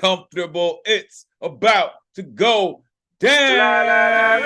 comfortable. It's about to go down.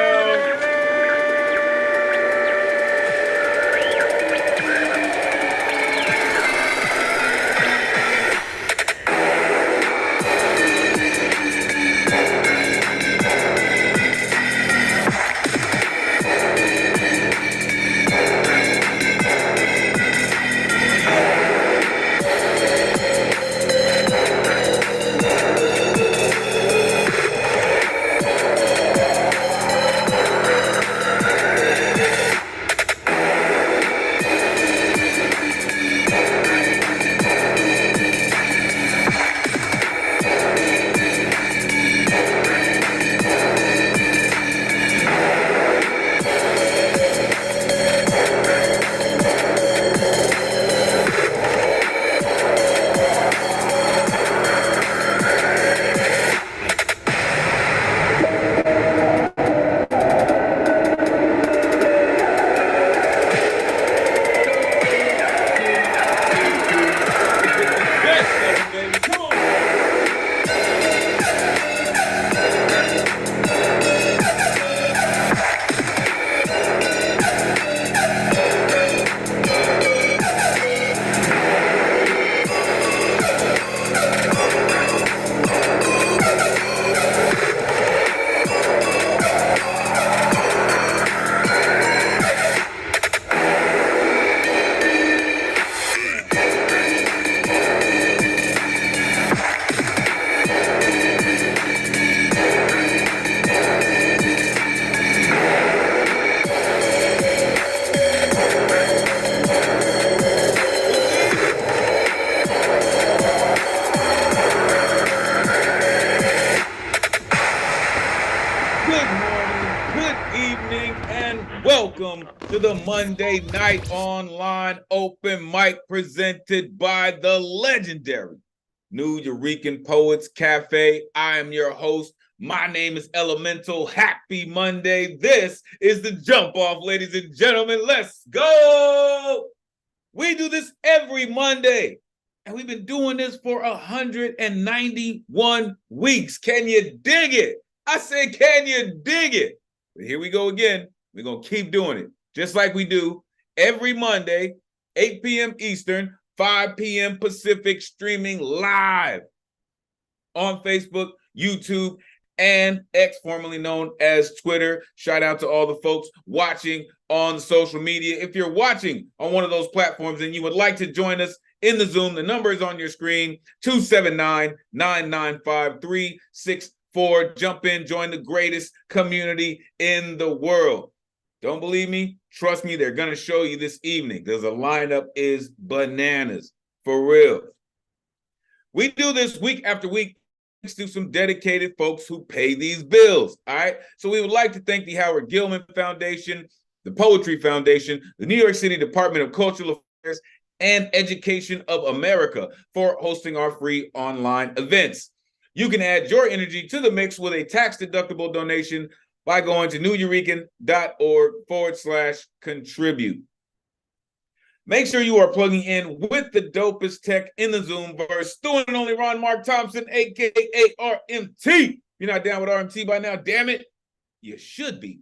Welcome to the Monday Night Online Open Mic presented by the legendary Nov-27-2023 Poets Cafe. I am your host. My name is Elemen2al. Happy Monday. This is the jump off, ladies and gentlemen. Let's go. We do this every Monday, and we've been doing this for 191 weeks. Can you dig it? I said, can you dig it? But here we go again. We're going to keep doing it, just like we do every Monday, 8 p.m. Eastern, 5 p.m. Pacific, streaming live on Facebook, YouTube, and X, formerly known as Twitter. Shout out to all the folks watching on social media. If you're watching on one of those platforms and you would like to join us in the Zoom, the number is on your screen, 279-995-364. Jump in, join the greatest community in the world. Don't believe me? Trust me, they're going to show you this evening because the lineup is bananas, for real. We do this week after week to some dedicated folks who pay these bills, all right? So we would like to thank the Howard Gilman Foundation, the Poetry Foundation, the New York City Department of Cultural Affairs, and Education of America for hosting our free online events. You can add your energy to the mix with a tax-deductible donation by going to nuyorican.org/contribute. Make sure you are plugging in with the dopest tech in the Zoom verse. Stu and only Ron Mark Thompson, aka RMT. You're not down with RMT by now, damn it. You should be.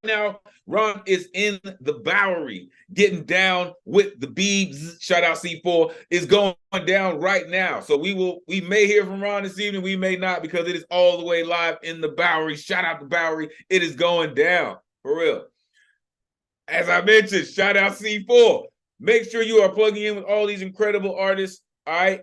Now, Ron is in the Bowery, getting down with the Beebs. Shout out C4 is going down right now. So we may hear from Ron this evening. We may not, because it is all the way live in the Bowery. Shout out to Bowery. It is going down for real. As I mentioned, shout out C4. Make sure you are plugging in with all these incredible artists. All right.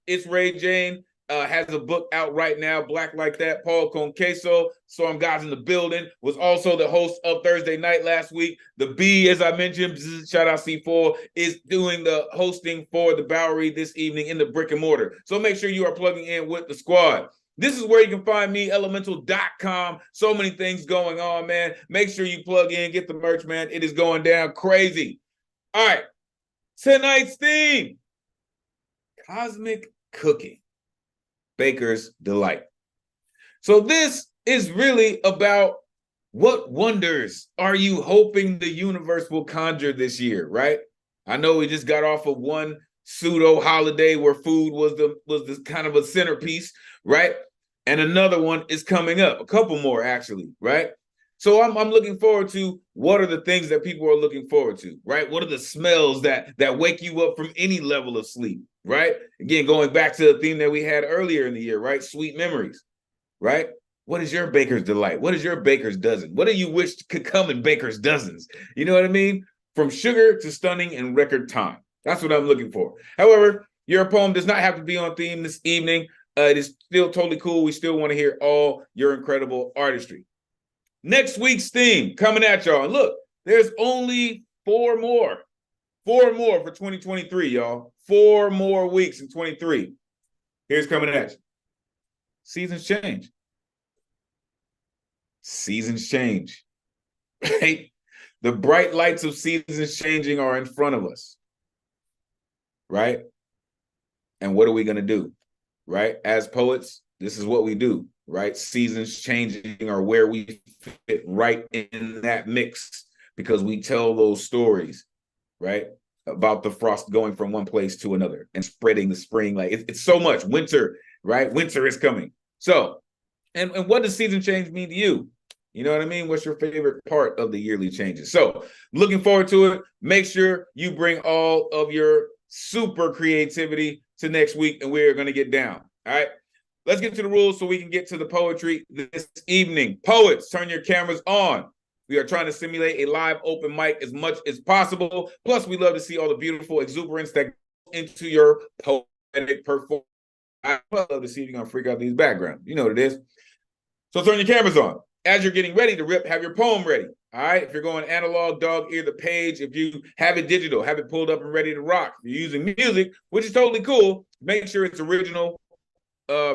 It's Ray Jane. Has a book out right now, Black Like That. Paul Conqueso, Storm Gods in the Building, was also the host of Thursday Night last week. The B, as I mentioned, shout out C4, is doing the hosting for the Bowery this evening in the brick and mortar. So make sure you are plugging in with the squad. This is where you can find me, Elemen2al.com. So many things going on, man. Make sure you plug in, get the merch, man. It is going down crazy. All right, tonight's theme, cosmic cooking. Baker's Delight. So this is really about what wonders are you hoping the universe will conjure this year, right? I know we just got off of one pseudo holiday where food was the kind of a centerpiece, right? And another one is coming up, a couple more actually, right? So I'm looking forward to what are the things that people are looking forward to, right? What are the smells that wake you up from any level of sleep, right? Again, going back to the theme that we had earlier in the year, right? Sweet memories, right? What is your baker's delight? What is your baker's dozen? What do you wish could come in baker's dozens? You know what I mean? From sugar to stunning in record time. That's what I'm looking for. However, your poem does not have to be on theme this evening. It is still totally cool. We still want to hear all your incredible artistry. Next week's theme coming at y'all. And look, there's only four more for 2023, y'all. 4 more weeks in 23. Here's coming at you. Seasons change. Seasons change, right? The bright lights of seasons changing are in front of us, right? And what are we going to do, right? As poets, this is what we do, right? Seasons changing are where we fit right in that mix because we tell those stories, right? About the frost going from one place to another and spreading the spring. Like it's so much. Winter, right? Winter is coming. So, and what does season change mean to you? You know what I mean? What's your favorite part of the yearly changes? So looking forward to it. Make sure you bring all of your super creativity to next week and we're going to get down. All right. Let's get to the rules so we can get to the poetry this evening. Poets, turn your cameras on. We are trying to simulate a live open mic as much as possible. Plus, we love to see all the beautiful exuberance that goes into your poetic performance. I love to see if you're going to freak out these backgrounds. You know what it is. So turn your cameras on. As you're getting ready to rip, have your poem ready. All right. If you're going analog, dog ear the page. If you have it digital, have it pulled up and ready to rock. If you're using music, which is totally cool, make sure it's original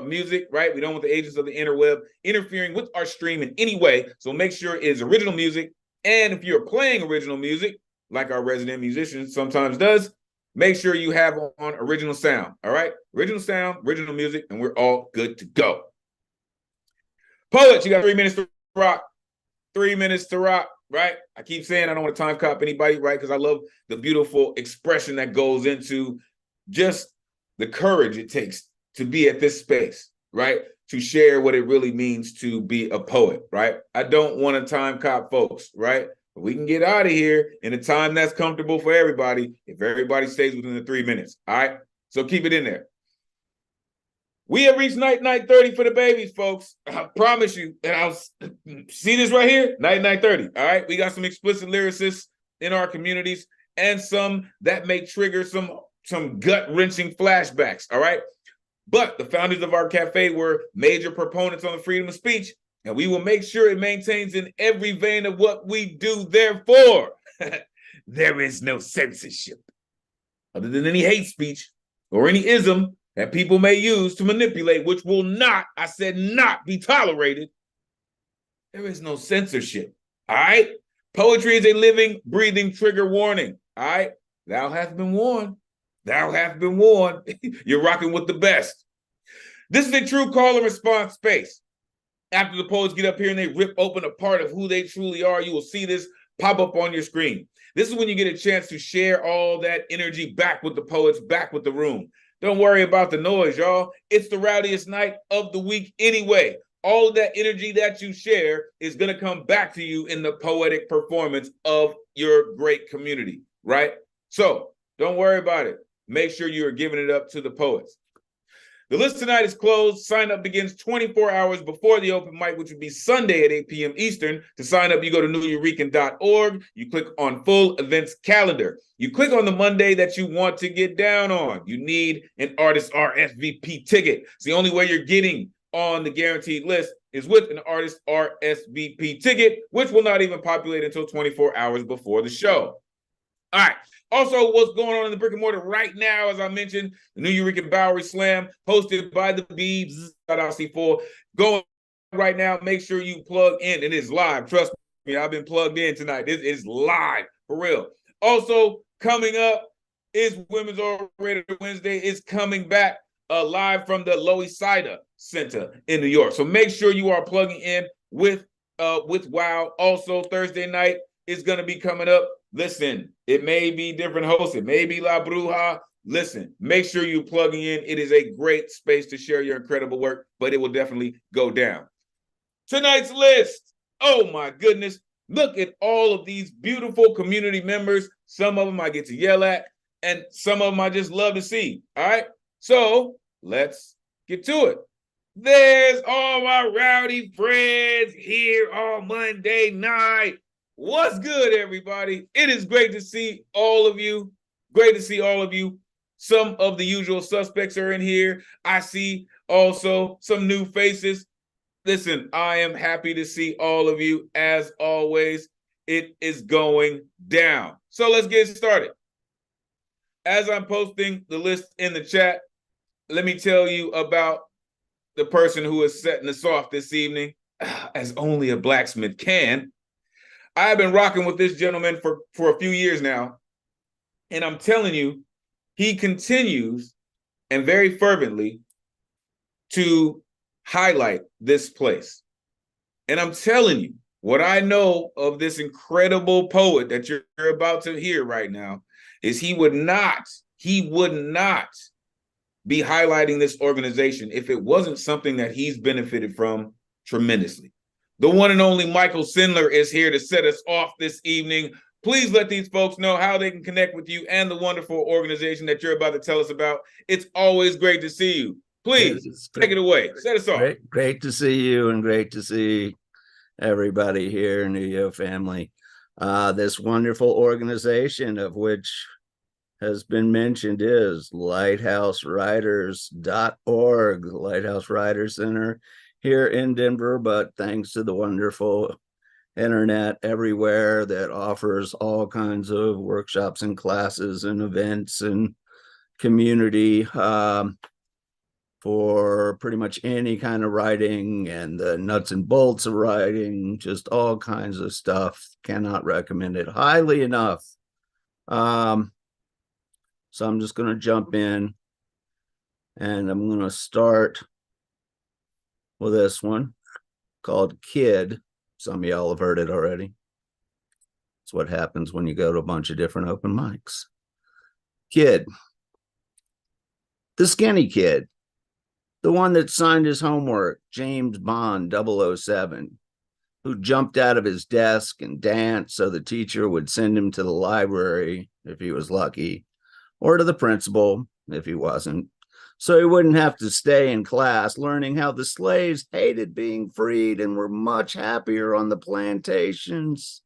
music, right? We don't want the agents of the interweb interfering with our stream in any way. So make sure it is original music. And if you're playing original music, like our resident musician sometimes does, make sure you have on original sound. All right. Original sound, original music, and we're all good to go. Poets, you got 3 minutes to rock. 3 minutes to rock, right? I keep saying I don't want to time cop anybody, right? Because I love the beautiful expression that goes into just the courage it takes to be at this space, right? To share what it really means to be a poet, right? I don't want to time cop folks, right? But we can get out of here in a time that's comfortable for everybody if everybody stays within the 3 minutes, all right? So keep it in there. We have reached night 9:30 for the babies, folks. I promise you. And I'll see this right here, night 9:30. All right. We got some explicit lyricists in our communities and some that may trigger some gut-wrenching flashbacks. All right. But the founders of our cafe were major proponents on the freedom of speech, and we will make sure it maintains in every vein of what we do. Therefore, there is no censorship other than any hate speech or any ism that people may use to manipulate, which will not, I said not, be tolerated. There is no censorship, all right? Poetry is a living, breathing trigger warning, all right? Thou hast been warned. Thou hast been warned. You're rocking with the best. This is a true call and response space. After the poets get up here and they rip open a part of who they truly are, you will see this pop up on your screen. This is when you get a chance to share all that energy back with the poets, back with the room. Don't worry about the noise, y'all. It's the rowdiest night of the week anyway. All of that energy that you share is going to come back to you in the poetic performance of your great community, right? So don't worry about it. Make sure you are giving it up to the poets. The list tonight is closed. Sign up begins 24 hours before the open mic, which would be Sunday at 8 p.m. Eastern. To sign up, you go to neweurekan.org. You click on full events calendar. You click on the Monday that you want to get down on. You need an artist RSVP ticket. It's the only way you're getting on the guaranteed list is with an artist RSVP ticket, which will not even populate until 24 hours before the show. All right. Also, what's going on in the brick and mortar right now, as I mentioned, the New Eurekan Bowery Slam, hosted by the Beebs, C4. Going right now, make sure you plug in. It is live. Trust me, I've been plugged in tonight. It is live, for real. Also, coming up is Women's Orator Wednesday. It's coming back live from the Loisaida Center in New York. So make sure you are plugging in with WOW. Also, Thursday night is going to be coming up. Listen, it may be different hosts. It may be La Bruja, Listen, make sure you're plugging in. It is a great space to share your incredible work, but it will definitely go down. Tonight's list. Oh my goodness. Look at all of these beautiful community members. Some of them I get to yell at, and some of them I just love to see. All right. So let's get to it. There's all my rowdy friends here on Monday night. What's good, everybody? It is great to see all of you. Great to see all of you. Some of the usual suspects are in here. I see also some new faces. Listen, I am happy to see all of you. As always, it is going down. So let's get started. As I'm posting the list in the chat, let me tell you about the person who is setting us off this evening, as only a blacksmith can. I have been rocking with this gentleman for a few years now, and I'm telling you, he continues and very fervently to highlight this place. And I'm telling you, what I know of this incredible poet that you're about to hear right now is he would not be highlighting this organization if it wasn't something that he's benefited from tremendously. The one and only Michael Sindler is here to set us off this evening. Please let these folks know how they can connect with you and the wonderful organization that you're about to tell us about. It's always great to see you. Please take it away. Set us off. Great to see you, and great to see everybody here in the Yo family. This wonderful organization, of which has been mentioned, is lighthousewriters.org, Lighthouse Writer Center here in Denver, but thanks to the wonderful internet everywhere that offers all kinds of workshops and classes and events and community for pretty much any kind of writing and the nuts and bolts of writing, just all kinds of stuff. Cannot recommend it highly enough. So I'm just going to jump in, and I'm going to start with this one called Kid. Some of y'all have heard it already. It's what happens when you go to a bunch of different open mics. Kid. The skinny kid. The one that signed his homework, James Bond 007, who jumped out of his desk and danced so the teacher would send him to the library if he was lucky, or to the principal if he wasn't, so he wouldn't have to stay in class learning how the slaves hated being freed and were much happier on the plantations.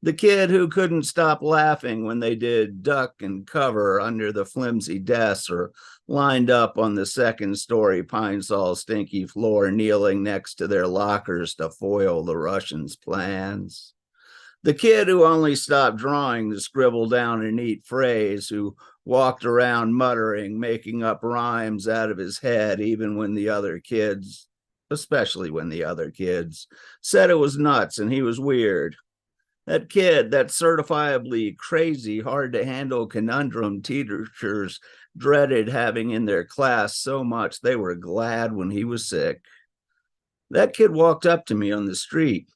The kid who couldn't stop laughing when they did duck and cover under the flimsy desks or lined up on the second-story pine-sol stinky floor, kneeling next to their lockers to foil the Russians' plans. The kid who only stopped drawing to scribble down a neat phrase, who walked around muttering, making up rhymes out of his head, even when the other kids, especially when the other kids, said it was nuts and he was weird. That kid, that certifiably crazy, hard-to-handle conundrum teachers dreaded having in their class so much they were glad when he was sick. That kid walked up to me on the street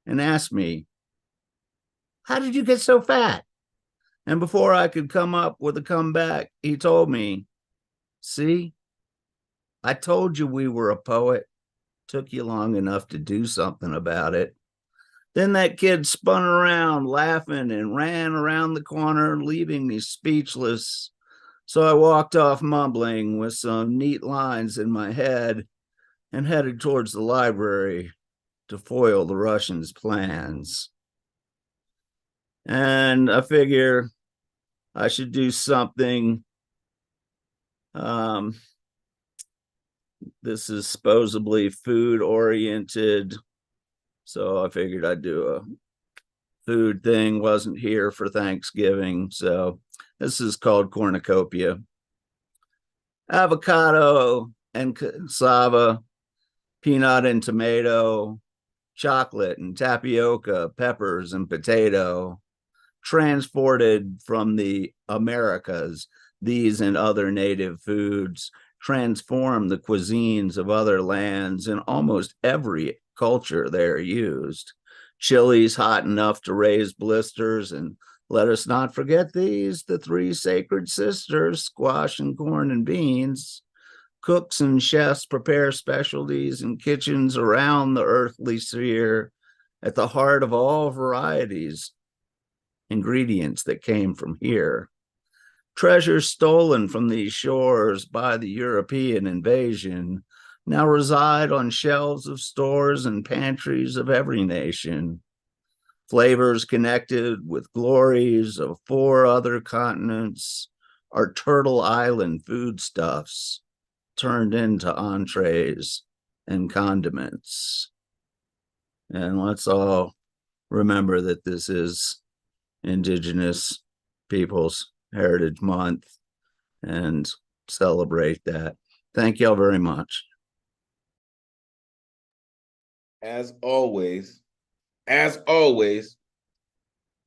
and asked me, "How did you get so fat?" And before I could come up with a comeback, he told me, "See, I told you we were a poet. Took you long enough to do something about it." Then that kid spun around laughing and ran around the corner, leaving me speechless. So I walked off mumbling with some neat lines in my head and headed towards the library to foil the Russians' plans. And I figure I should do something. This is supposedly food-oriented, so I figured I'd do a food thing. Wasn't here for Thanksgiving, so this is called cornucopia. Avocado and cassava, peanut and tomato, chocolate and tapioca, peppers and potato, transported from the Americas, these and other native foods transform the cuisines of other lands in almost every culture they're used. Chilies hot enough to raise blisters and Let us not forget these, the three sacred sisters, squash and corn and beans. Cooks and chefs prepare specialties in kitchens around the earthly sphere, at the heart of all varieties, ingredients that came from here. Treasures stolen from these shores by the European invasion now reside on shelves of stores and pantries of every nation. Flavors connected with glories of 4 other continents are Turtle Island foodstuffs turned into entrees and condiments. And let's all remember that this is Indigenous Peoples Heritage Month and celebrate that. Thank y'all very much. As always,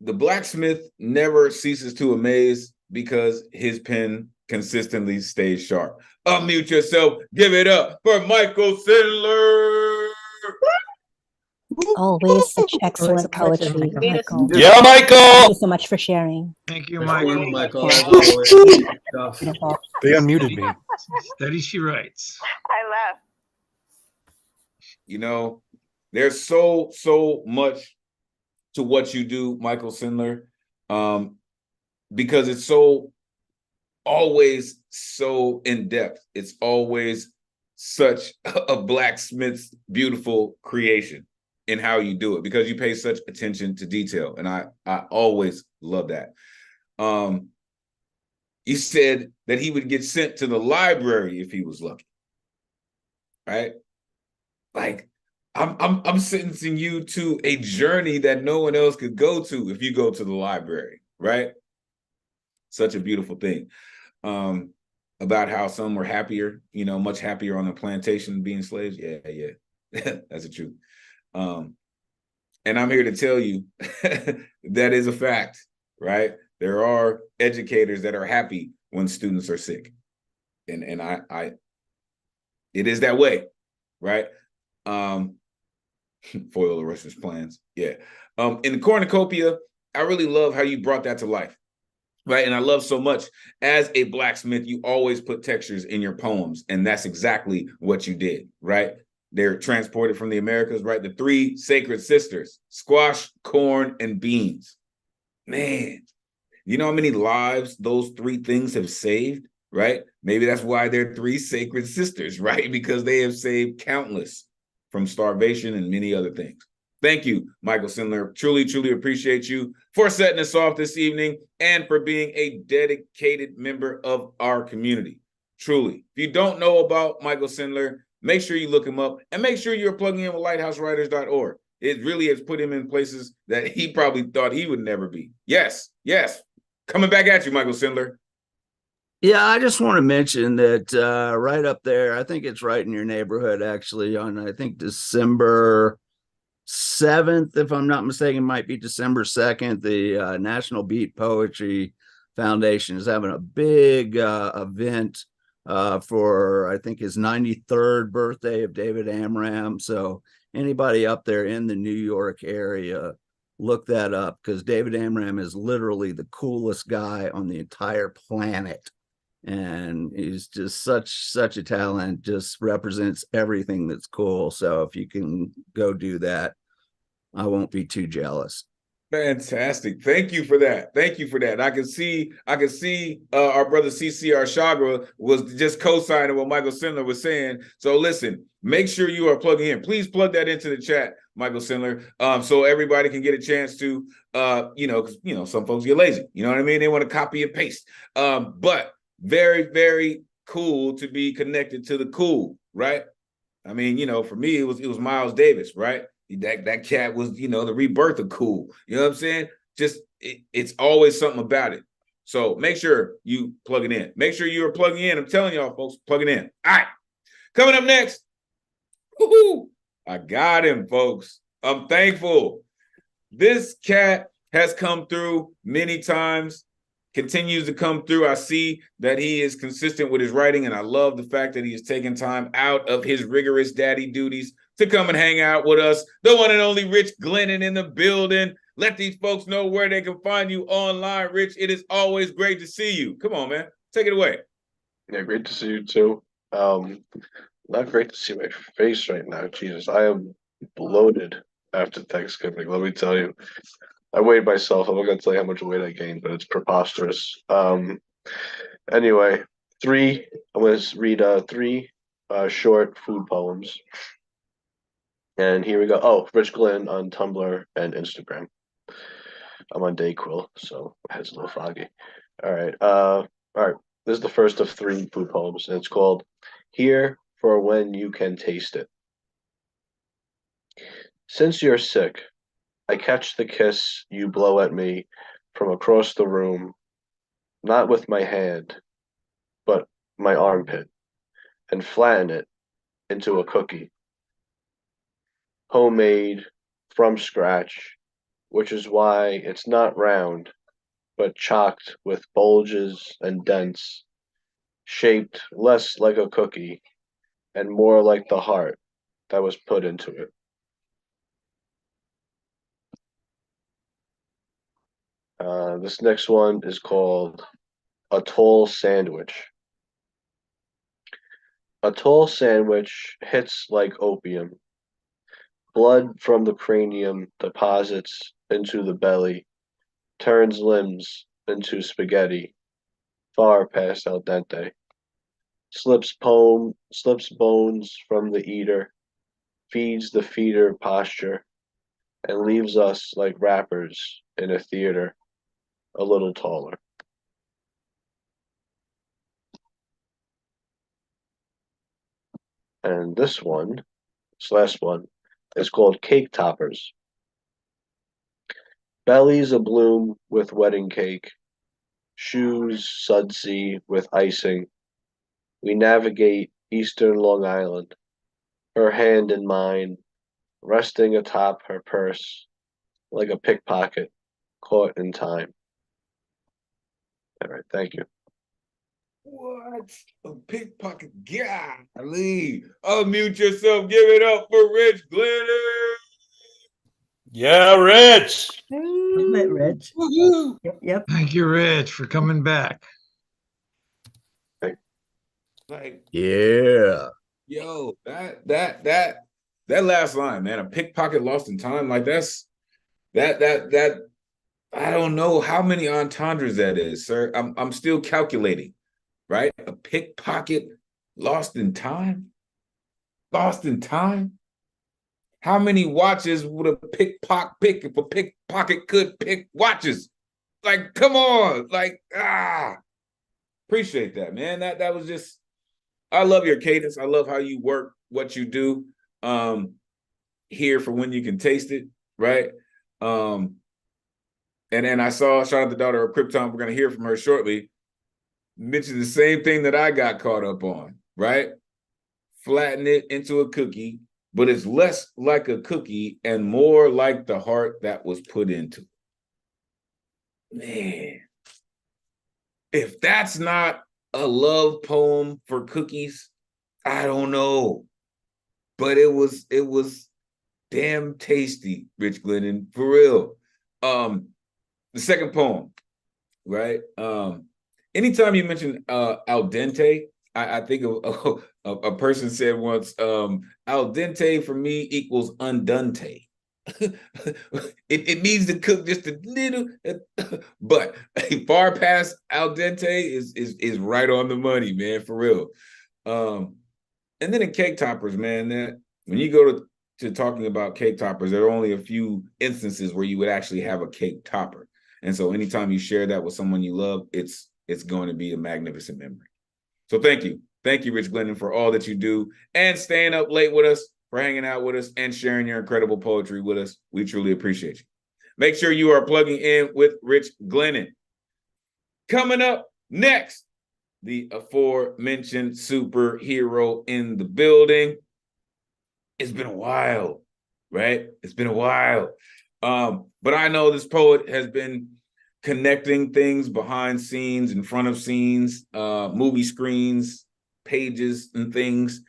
the blacksmith never ceases to amaze because his pen consistently stays sharp. Unmute yourself. Give it up for Michael Sindler. Always such excellent poetry, Michael. Yeah, Michael. Thank you so much for sharing. Thank you, Michael. Michael, Yeah. as always. Beautiful. They unmuted me. Steady she writes. I laugh. You know, there's so much to what you do, Michael Sindler, because it's so always so in depth. It's always such a blacksmith's beautiful creation in how you do it, because you pay such attention to detail, and I always love that. You said that he would get sent to the library if he was lucky, right? Like, I'm sentencing you to a journey that no one else could go to if you go to the library, right? Such a beautiful thing. About how some were happier, much happier on the plantation being slaves. Yeah. That's the truth. And I'm here to tell you that is a fact, right? There are educators that are happy when students are sick. And I it is that way, right? Foil the Russians' plans. Yeah. In the cornucopia, I really love how you brought that to life. Right. And I love so much, as a blacksmith, you always put textures in your poems. And that's exactly what you did. Right. They're transported from the Americas. Right. The three sacred sisters, squash, corn, and beans. Man, you know how many lives those three things have saved? Right. Maybe that's why they're three sacred sisters. Right. Because they have saved countless from starvation and many other things. Thank you, Michael Sindler. Truly, truly appreciate you for setting us off this evening and for being a dedicated member of our community. Truly. If you don't know about Michael Sindler, make sure you look him up, and make sure you're plugging in with lighthousewriters.org. It really has put him in places that he probably thought he would never be. Yes. Coming back at you, Michael Sindler. Yeah, I just want to mention that right up there, I think it's right in your neighborhood, actually, on, I think, December 7th, if I'm not mistaken, might be December 2nd. The National Beat Poetry Foundation is having a big event for, I think, his 93rd birthday of David Amram. So anybody up there in the New York area, look that up, because David Amram is literally the coolest guy on the entire planet. And he's just such a talent, just represents everything that's cool. So if you can go do that, I won't be too jealous. Fantastic. Thank you for that. I can see our brother CC Arshagra was just co-signing what Michael Sindler was saying. So listen, make sure you are plugging in. Please plug that into the chat, Michael Sindler, so everybody can get a chance to, because some folks get lazy. You know what I mean? They want to copy and paste. But very, very cool to be connected to the cool, right? I mean, for me, it was Miles Davis, right? That cat was, the rebirth of cool. You know what I'm saying? Just it's always something about it. So make sure you plug it in. Make sure you are plugging in. I'm telling y'all, folks, plug it in. All right. Coming up next. Woo-hoo, I got him, folks. I'm thankful. This cat has come through many times. continues to come through. I see that he is consistent with his writing, and I love the fact that he is taking time out of his rigorous daddy duties to come and hang out with us. The one and only Rich Glennon in the building. Let these folks know where they can find you online, Rich. It is always great to see you. Come on, man. Take it away. Yeah, great to see you too. Not great to see my face right now. Jesus, I am bloated after Thanksgiving. Let me tell you. I weighed myself. I'm not gonna tell you how much weight I gained, but it's preposterous. Anyway, I'm gonna read three short food poems. And here we go. Oh, Rich Glenn on Tumblr and Instagram. I'm on Dayquil, so my head's a little foggy. All right. This is the first of three food poems, and it's called Here for When You Can Taste It. Since you're sick, I catch the kiss you blow at me from across the room, not with my hand, but my armpit, and flatten it into a cookie. Homemade, from scratch, which is why it's not round, but chocked with bulges and dents, shaped less like a cookie and more like the heart that was put into it. This next one is called A Toll Sandwich. A toll sandwich hits like opium. Blood from the cranium deposits into the belly, turns limbs into spaghetti, far past al dente. Slips bones from the eater, feeds the feeder posture, and leaves us like rappers in a theater, a little taller. And this last one, is called Cake Toppers. Bellies abloom with wedding cake, shoes sudsy with icing. We navigate eastern Long Island, her hand in mine, resting atop her purse, like a pickpocket caught in time. All right, thank you. What? A pickpocket? Golly. Unmute yourself. Give it up for Rich Glennon. Yeah, Rich. Love it, Rich. Woo-hoo. Yep. Thank you, Rich, for coming back. Like, Yeah. yo, that last line, man, a pickpocket lost in time. Like that. I don't know how many entendres that is, sir. I'm still calculating, right? A pickpocket lost in time? Lost in time? How many watches would a pickpocket pick if a pickpocket could pick watches? Like, come on. Like, appreciate that, man. That was just, I love your cadence. I love how you work what you do. Here for when you can taste it, right? And then I saw, shout out the daughter of Krypton, we're going to hear from her shortly, mentioned the same thing that I got caught up on, right? Flatten it into a cookie, but it's less like a cookie and more like the heart that was put into it. Man, if that's not a love poem for cookies, I don't know. But it was damn tasty, Rich Glennon, for real. The second poem, right? Anytime you mention al dente, I think of a person said once, al dente for me equals undunte. it means to cook just a little, but far past al dente is right on the money, man, for real. And then in cake toppers, man, that when you go to talking about cake toppers, there are only a few instances where you would actually have a cake topper. And so anytime you share that with someone you love, it's going to be a magnificent memory. So thank you. Thank you, Rich Glennon, for all that you do and staying up late with us, for hanging out with us and sharing your incredible poetry with us. We truly appreciate you. Make sure you are plugging in with Rich Glennon. Coming up next, the aforementioned superhero in the building. It's been a while, right? It's been a while. But I know this poet has been connecting things behind scenes, in front of scenes, movie screens, pages, and things.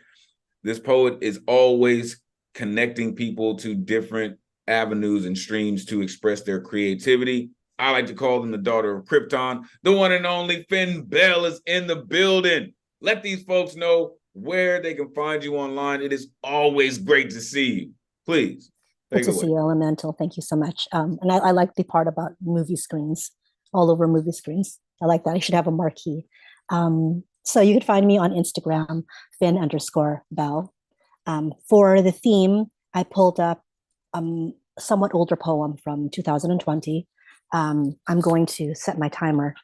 This poet is always connecting people to different avenues and streams to express their creativity. I like to call them the daughter of Krypton. The one and only Finn Bell is in the building. Let these folks know where they can find you online. It is always great to see you. Please. Good to see you, Elemental. Thank you so much. And I like the part about movie screens, all over movie screens. I like that. I should have a marquee. So you can find me on Instagram, Finn_Bell. For the theme, I pulled up a somewhat older poem from 2020. I'm going to set my timer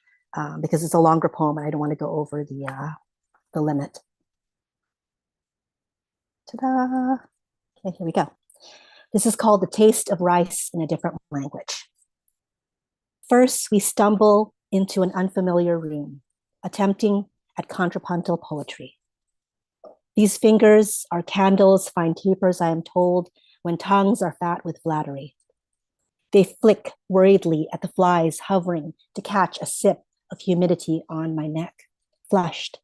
because it's a longer poem and I don't want to go over the limit. Ta-da! Okay, here we go. This is called The Taste of Rice in a Different Language. First, we stumble into an unfamiliar room, attempting at contrapuntal poetry. These fingers are candles, fine tapers, I am told, when tongues are fat with flattery. They flick worriedly at the flies hovering to catch a sip of humidity on my neck, flushed.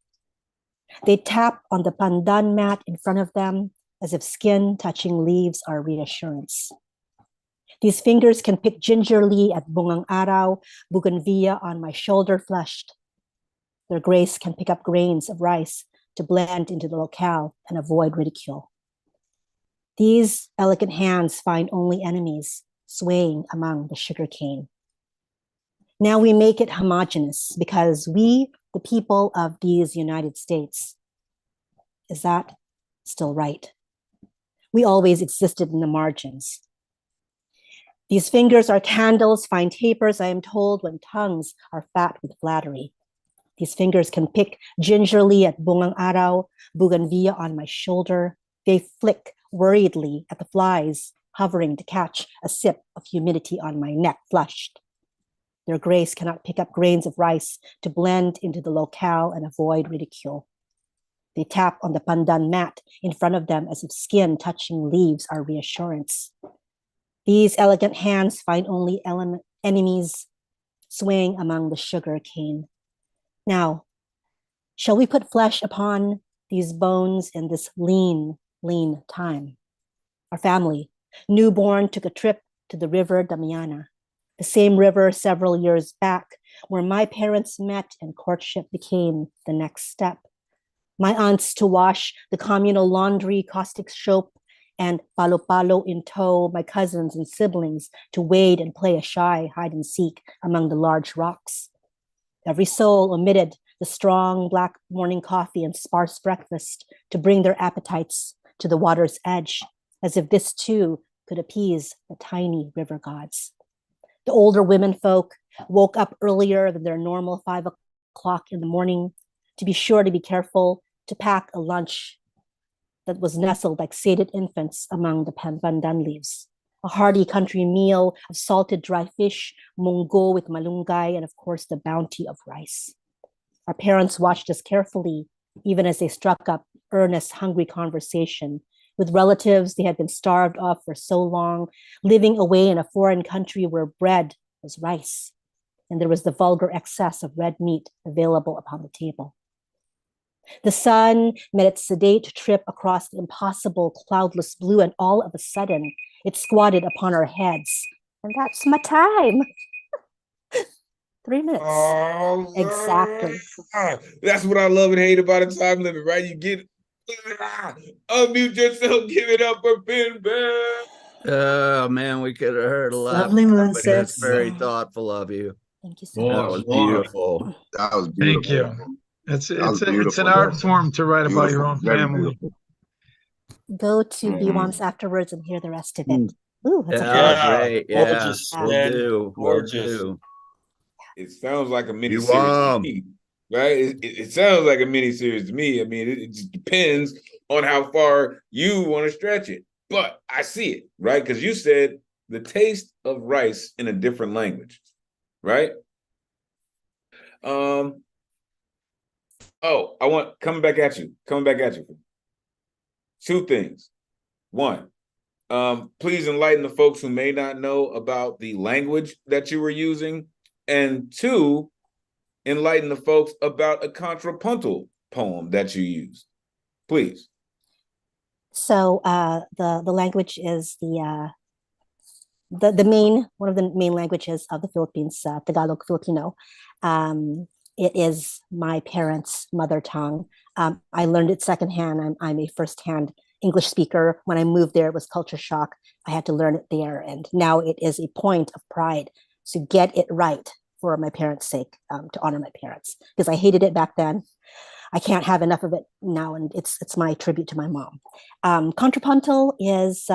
They tap on the pandan mat in front of them as if skin touching leaves are reassurance. These fingers can pick gingerly at bungang araw, bougainvillea on my shoulder, flushed. Their grace can pick up grains of rice to blend into the locale and avoid ridicule. These elegant hands find only enemies swaying among the sugarcane. Now we make it homogeneous because we, the people of these United States, is that still right? We always existed in the margins. These fingers are candles, fine tapers, I am told, when tongues are fat with flattery. These fingers can pick gingerly at bungang araw, bougainvillea on my shoulder. They flick worriedly at the flies hovering to catch a sip of humidity on my neck, flushed. Their grace cannot pick up grains of rice to blend into the locale and avoid ridicule. They tap on the pandan mat in front of them as if skin touching leaves are reassurance. These elegant hands find only enemies swaying among the sugar cane. Now, shall we put flesh upon these bones in this lean, lean time? Our family, newborn, took a trip to the river Damiana, the same river several years back where my parents met and courtship became the next step. My aunts to wash the communal laundry, caustic soap, and palo-palo in tow, my cousins and siblings to wade and play a shy hide and seek among the large rocks. Every soul omitted the strong black morning coffee and sparse breakfast to bring their appetites to the water's edge, as if this too could appease the tiny river gods. The older women folk woke up earlier than their normal 5 o'clock in the morning to be sure to be careful to pack a lunch that was nestled like sated infants among the pandan leaves. A hearty country meal of salted dry fish, munggo with malunggay, and of course the bounty of rice. Our parents watched us carefully, even as they struck up earnest, hungry conversation with relatives they had been starved of for so long, living away in a foreign country where bread was rice, and there was the vulgar excess of red meat available upon the table. The sun made its sedate trip across the impossible cloudless blue, and all of a sudden, it squatted upon our heads. And that's my time. 3 minutes. Oh, exactly. That's what I love and hate about a time limit, right? You get unmute yourself, give it up for Ben Bell. Oh man, we could have heard a lot. Lovely But moonset. that's very thoughtful of you. Thank you so much. That was beautiful. That was beautiful. Thank you. It's beautiful, an art yes. form to write about your Beautiful, own very family. beautiful. Go to Be-Wants afterwards and hear the rest of it. Mm. Ooh, that's Yeah, great. Yeah, Gorgeous, we'll man. do. Gorgeous. We'll do. It sounds like a mini You series to won. me, right? It sounds like a mini series to me. I mean, it just depends on how far you want to stretch it. But I see it, right? Because you said the taste of rice in a different language, right? Oh, I want coming back at you. 2 things. 1, please enlighten the folks who may not know about the language that you were using And two, enlighten the folks about a contrapuntal poem that you used, please. So the language is the main one of the main languages of the Philippines, Tagalog Filipino. It is my parents' mother tongue. I learned it secondhand. I'm a firsthand English speaker. When I moved there, it was culture shock. I had to learn it there, and now it is a point of pride to get it right for my parents' sake, to honor my parents, because I hated it back then. I can't have enough of it now, and it's my tribute to my mom. Contrapuntal is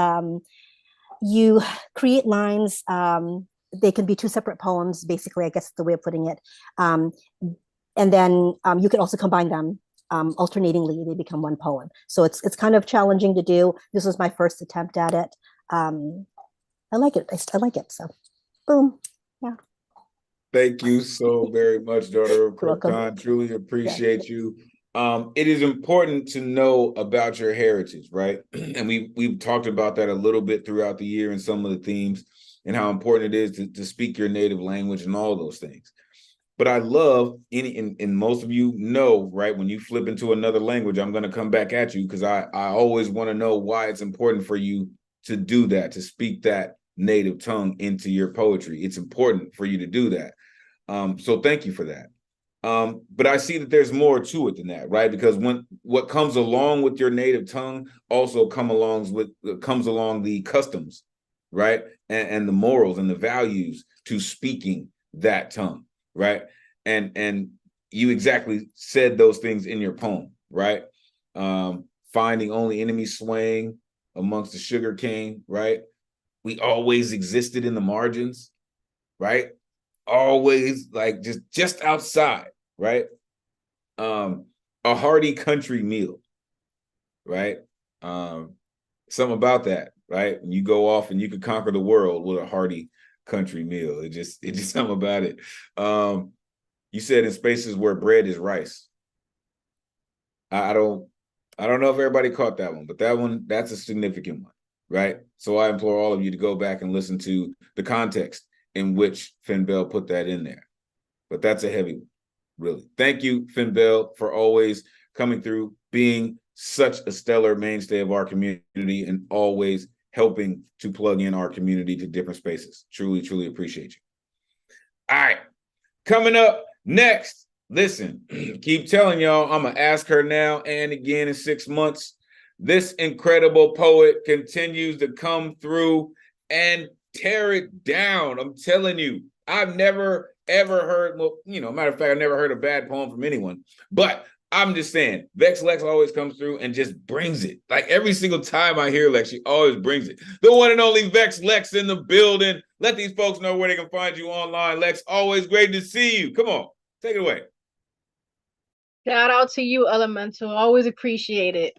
you create lines. They can be two separate poems, basically, I guess the way of putting it. And then you can also combine them alternatingly. They become one poem. So it's kind of challenging to do. This was my first attempt at it. I like it. I like it. So, boom. Yeah. Thank you so very much, daughter of You're welcome. Krypton. Truly appreciate you. It is important to know about your heritage, right? And we've talked about that a little bit throughout the year and some of the themes and how important it is to speak your native language and all those things. But I love and most of you know, right? When you flip into another language, I'm going to come back at you because I always want to know why it's important for you to do that, to speak that native tongue into your poetry. It's important for you to do that. So thank you for that. But I see that there's more to it than that, right? Because what comes along with your native tongue also comes along the customs, right? And the morals and the values to speaking that tongue, right? And you exactly said those things in your poem, right? Finding only enemies swaying amongst the sugar cane, right? We always existed in the margins, right? Always like just outside, right? A hearty country meal, right? Something about that, right? When you go off and you could conquer the world with a hearty country meal. It just something about it. You said in spaces where bread is rice. I don't know if everybody caught that one, but that's a significant one, right? So I implore all of you to go back and listen to the context in which Finn Bell put that in there. But that's a heavy one, really. Thank you, Finn Bell, for always coming through, being such a stellar mainstay of our community and always helping to plug in our community to different spaces. Truly, truly appreciate you. All right, coming up next, listen, keep telling y'all, I'm going to ask her now and again in 6 months. This incredible poet continues to come through and tear it down. I'm telling you, I've never, ever heard, well, matter of fact, I've never heard a bad poem from anyone, but I'm just saying, Vex Lex always comes through and just brings it. Like every single time I hear Lex, she always brings it. The one and only Vex Lex in the building. Let these folks know where they can find you online. Lex, always great to see you. Come on, take it away. Shout out to you, Elemental. Always appreciate it.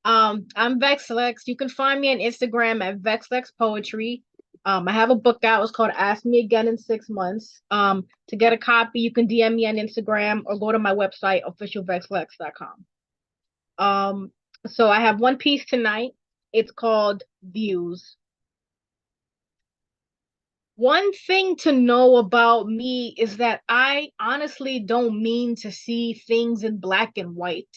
I'm Vex Lex. You can find me on Instagram at Vex Lex Poetry. I have a book out. It's called Ask Me Again in 6 months. To get a copy, you can DM me on Instagram or go to my website, officialvexlex.com. So I have one piece tonight. It's called Views. One thing to know about me is that I honestly don't mean to see things in black and white,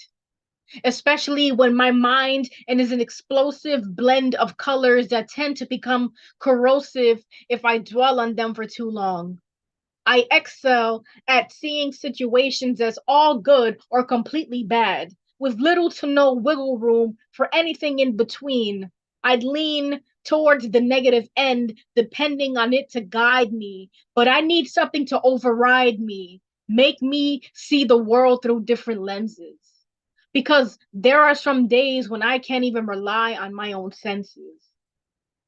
especially when my mind is an explosive blend of colors that tend to become corrosive if I dwell on them for too long. I excel at seeing situations as all good or completely bad, with little to no wiggle room for anything in between. I'd lean towards the negative end, depending on it to guide me, but I need something to override me, make me see the world through different lenses. Because there are some days when I can't even rely on my own senses.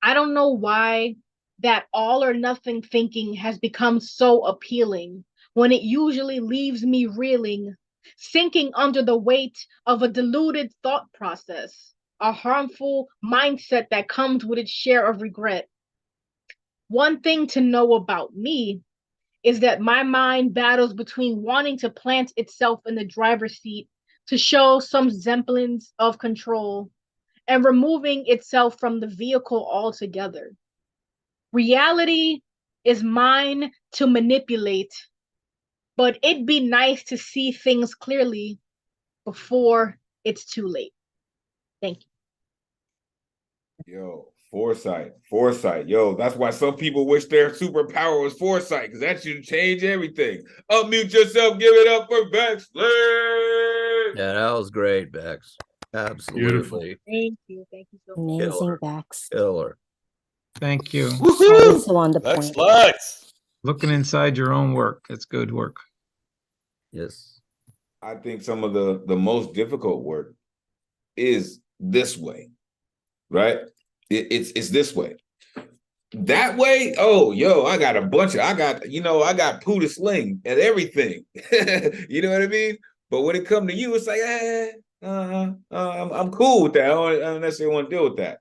I don't know why that all or nothing thinking has become so appealing when it usually leaves me reeling, sinking under the weight of a diluted thought process, a harmful mindset that comes with its share of regret. One thing to know about me is that my mind battles between wanting to plant itself in the driver's seat to show some semblance of control and removing itself from the vehicle altogether. Reality is mine to manipulate, but it'd be nice to see things clearly before it's too late. Thank you. Yo, foresight. Yo, that's why some people wish their superpower was foresight, because that should change everything. Unmute yourself, give it up for Bex. Yeah, that was great, Bex. Absolutely. Thank you so much. Amazing, Killer. Bex. Killer. Thank you. Always so on the Lex point. Lex. Looking inside your own work. That's good work. Yes. I think some of the most difficult work is this way, right? It's this way. That way, oh, yo, I got poo to sling at everything. You know what I mean? But when it comes to you, it's like, I'm cool with that. I don't necessarily want to deal with that.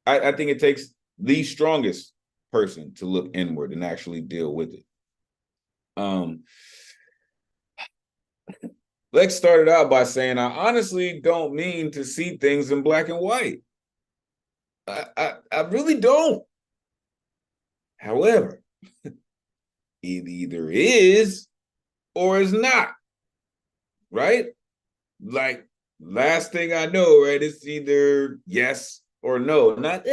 I think it takes the strongest person to look inward and actually deal with it. Lex started out by saying, I honestly don't mean to see things in black and white. I really don't. However, it either is or is not, right? Like, last thing I know, right, it's either yes or no. Not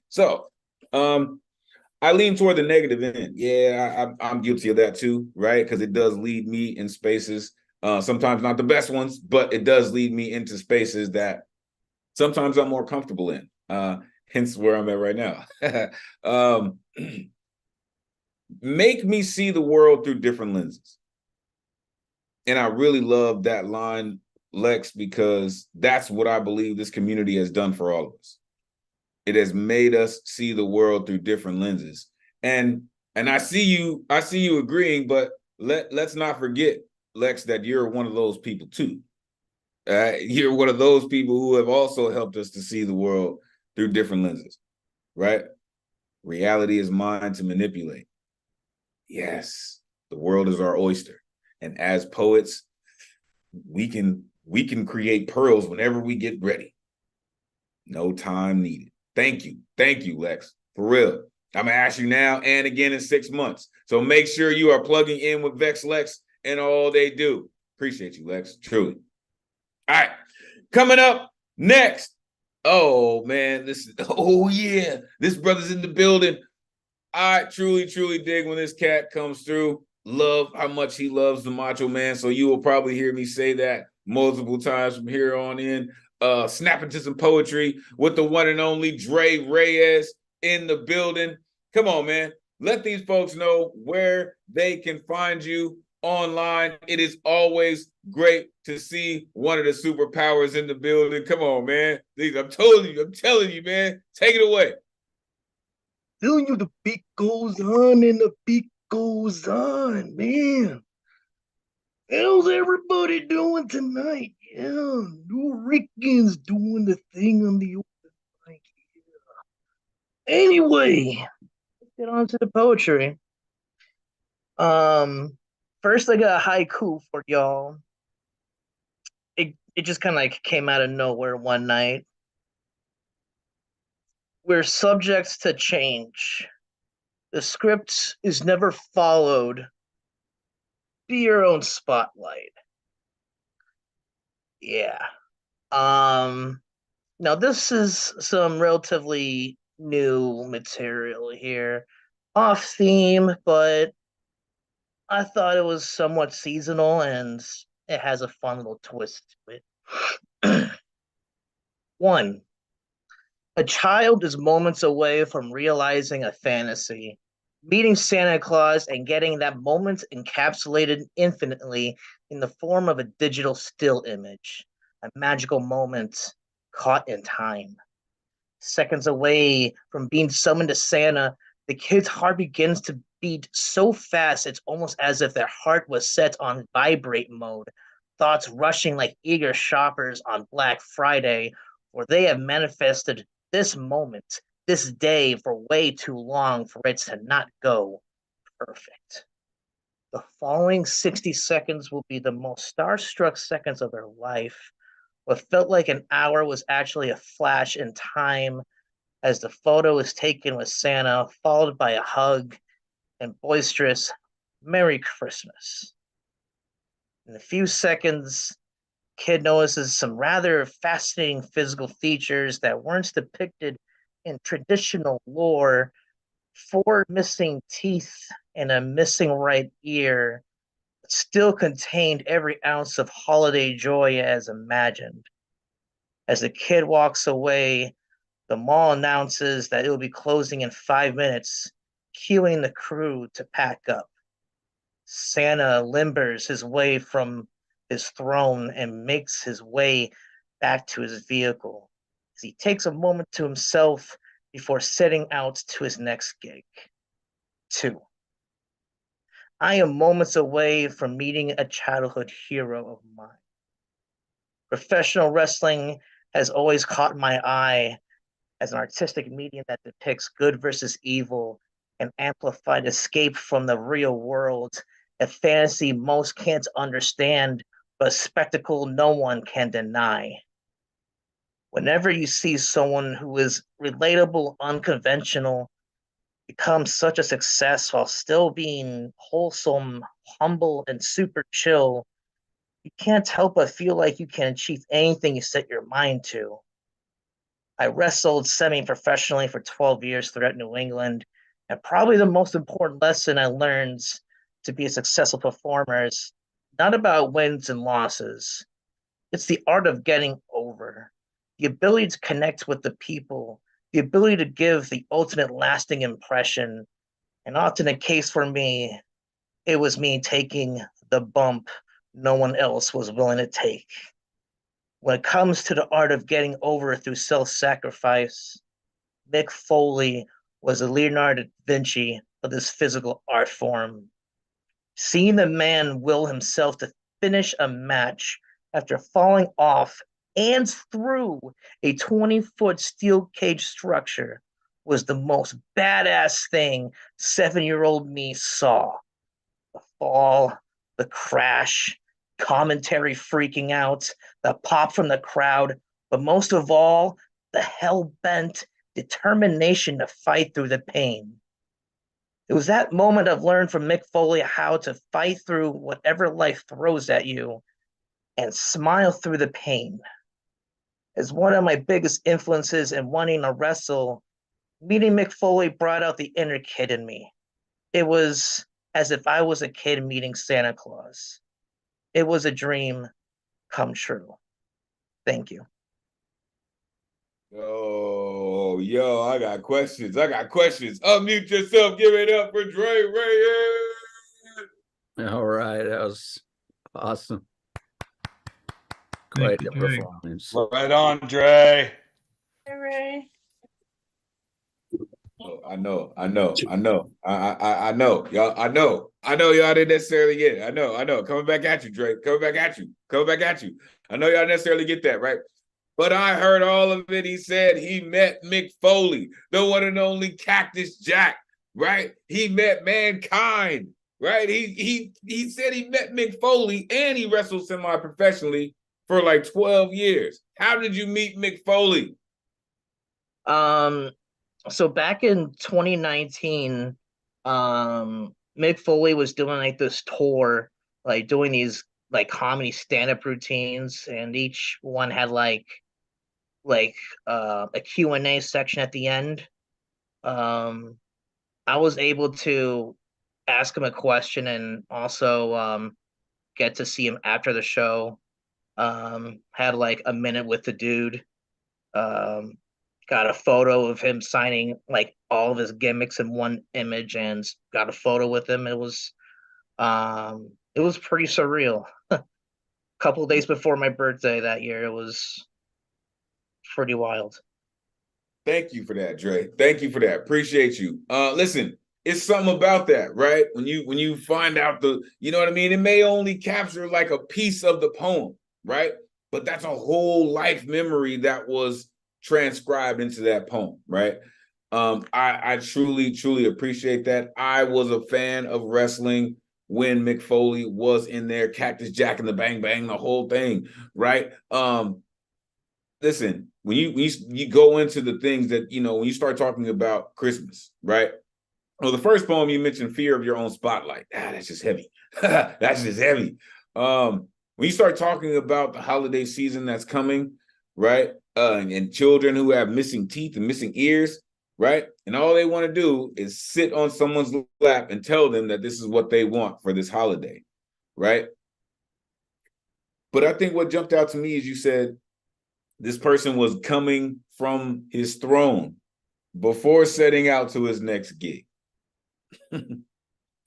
so. I lean toward the negative end. Yeah, I'm guilty of that too, right? Because it does lead me in spaces, sometimes not the best ones, but it does lead me into spaces that sometimes I'm more comfortable in. Hence where I'm at right now. Make me see the world through different lenses. And I really love that line, Lex, because that's what I believe this community has done for all of us. It has made us see the world through different lenses. And I see you agreeing, but let's not forget, Lex, that you're one of those people too. You're one of those people who have also helped us to see the world through different lenses, right? Reality is mine to manipulate. Yes, the world is our oyster. And as poets, we can create pearls whenever we get ready. No time needed. Thank you, Lex, for real. I'm gonna ask you now and again in 6 months. So make sure you are plugging in with Vex Lex and all they do. Appreciate you, Lex, truly. All right, coming up next. Oh man, this brother's in the building. I truly dig when this cat comes through. Love how much he loves the Macho Man. So you will probably hear me say that multiple times from here on in. Snapping to some poetry with the one and only Dre Reyes in the building. Come on, man. Let these folks know where they can find you online. It is always great to see one of the superpowers in the building. Come on, man. I'm telling you, man. Take it away. Telling you the beat goes on and the beat goes on, man. How's everybody doing tonight? Yeah, New Rickens doing the thing on the open mic. Yeah. Anyway, let's get on to the poetry. First I got a haiku for y'all. It just kind of like came out of nowhere one night. We're subjects to change. The script is never followed. Be your own spotlight. Yeah. Now this is some relatively new material here. Off theme, but I thought it was somewhat seasonal and it has a fun little twist to it. 1. A child is moments away from realizing a fantasy, meeting Santa Claus and getting that moment encapsulated infinitely in the form of a digital still image, a magical moment caught in time. Seconds away from being summoned to Santa, the kid's heart begins to beat so fast it's almost as if their heart was set on vibrate mode, thoughts rushing like eager shoppers on Black Friday, where they have manifested this moment, this day for way too long for it to not go perfect. The following 60 seconds will be the most starstruck seconds of their life. What felt like an hour was actually a flash in time as the photo is taken with Santa, followed by a hug and boisterous Merry Christmas. In a few seconds, kid notices some rather fascinating physical features that weren't depicted in traditional lore. 4 missing teeth and a missing right ear still contained every ounce of holiday joy as imagined. As the kid walks away, the mall announces that it will be closing in 5 minutes, cueing the crew to pack up. Santa limbers his way from his throne and makes his way back to his vehicle as he takes a moment to himself before setting out to his next gig. 2. I am moments away from meeting a childhood hero of mine. Professional wrestling has always caught my eye as an artistic medium that depicts good versus evil, an amplified escape from the real world, a fantasy most can't understand, but a spectacle no one can deny. Whenever you see someone who is relatable, unconventional, become such a success while still being wholesome, humble, and super chill, you can't help but feel like you can achieve anything you set your mind to. I wrestled semi-professionally for 12 years throughout New England, and probably the most important lesson I learned to be a successful performer is not about wins and losses. It's the art of getting over, the ability to connect with the people, the ability to give the ultimate lasting impression. And often a case for me, it was me taking the bump no one else was willing to take. When it comes to the art of getting over through self-sacrifice, Mick Foley was a Leonardo da Vinci of this physical art form. Seeing the man will himself to finish a match after falling off and through a 20-foot steel cage structure was the most badass thing 7-year-old me saw. The fall, the crash, commentary freaking out, the pop from the crowd, but most of all, the hell-bent determination to fight through the pain. It was that moment I've learned from Mick Foley how to fight through whatever life throws at you and smile through the pain. As one of my biggest influences in wanting to wrestle, meeting Mick Foley brought out the inner kid in me. It was as if I was a kid meeting Santa Claus. It was a dream come true. Thank you. Yo, I got questions. Unmute yourself. Give it up for Dre Reyes. All right, that was awesome. Thank Quite you, a Dre. performance. Right on, Dre. Hey, Ray. Oh, I know. I know. Y'all, I know y'all didn't necessarily get it. I know. Coming back at you, Drake. Coming back at you. I know y'all necessarily get that, right? But I heard all of it. He said he met Mick Foley, the one and only Cactus Jack, right? He met Mankind, right? He said he met Mick Foley and he wrestled semi-professionally for like 12 years. How did you meet Mick Foley? So back in 2019, Mick Foley was doing like this tour, like doing these like comedy stand-up routines, and each one had like a Q&A section at the end. I was able to ask him a question and also get to see him after the show. Had like a minute with the dude. Got a photo of him signing like all of his gimmicks in one image and got a photo with him. It was pretty surreal. A couple of days before my birthday that year, it was pretty wild. Thank you for that, Dre. Thank you for that. Appreciate you. Listen, it's something about that, right? When you find out you know what I mean? It may only capture like a piece of the poem, right? But that's a whole life memory that was transcribed into that poem, right? I truly appreciate that. I was a fan of wrestling when Mick Foley was in there, Cactus Jack and the Bang Bang, the whole thing, right? Listen, when you go into the things that, you know, when you start talking about Christmas, right? Well, the first poem you mentioned, Fear of Your Own Spotlight. That's just heavy. That's just heavy. When you start talking about the holiday season that's coming, right? And children who have missing teeth and missing ears, right? And all they want to do is sit on someone's lap and tell them that this is what they want for this holiday, right? But I think what jumped out to me is you said this person was coming from his throne before setting out to his next gig.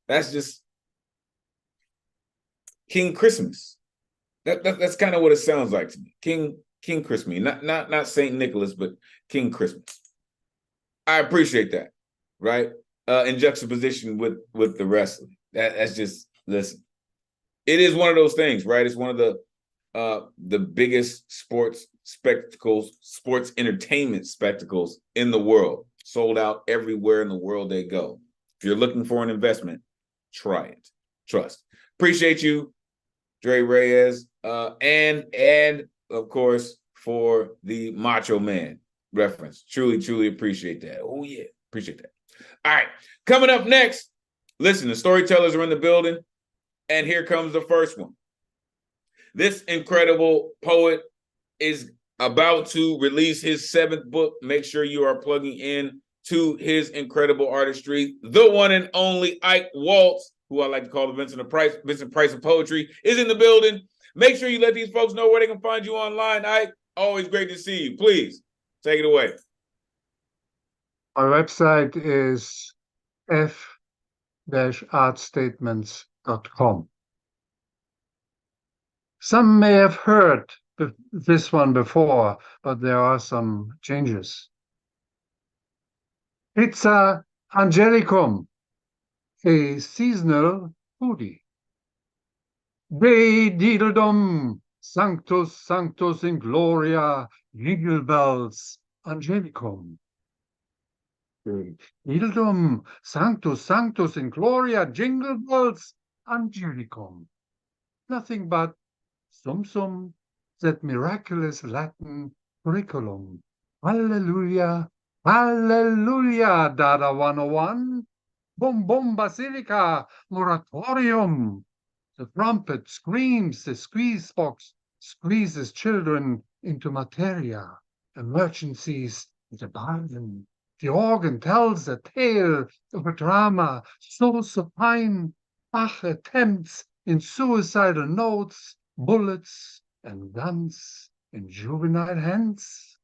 That's just King Christmas. That's kind of what it sounds like to me. King Christmas, not Saint Nicholas, but King Christmas. I appreciate that, right? In juxtaposition with the wrestling. That's just, listen. It is one of those things, right? It's one of the biggest sports spectacles, sports entertainment spectacles in the world. Sold out everywhere in the world they go. If you're looking for an investment, try it. Trust. Appreciate you, Dre Reyes, and of course for the Macho Man reference. Truly appreciate that. Oh yeah, appreciate that. All right, coming up next. Listen, the storytellers are in the building, and here comes the first one. This incredible poet is about to release his 7th book. Make sure you are plugging in to his incredible artistry. The one and only Ike Waltz, who I like to call the Vincent Price of poetry, is in the building. Make sure you let these folks know where they can find you online, Ike. Always great to see you. Please, take it away. My website is f-artstatements.com. Some may have heard this one before, but there are some changes. Pizza Angelicum, a seasonal foodie. Day Diddledum, Sanctus in Gloria, Jingle Bells Angelicum. Day Diddledum, Sanctus in Gloria, Jingle Bells Angelicum. Nothing but sum that miraculous Latin curriculum. Hallelujah, hallelujah, Dada 101. Boom, basilica, moratorium. The trumpet screams, the squeeze box squeezes children into materia. Emergencies, the bargain. The organ tells a tale of a drama so supine. Bach attempts in suicidal notes, bullets and guns in juvenile hands.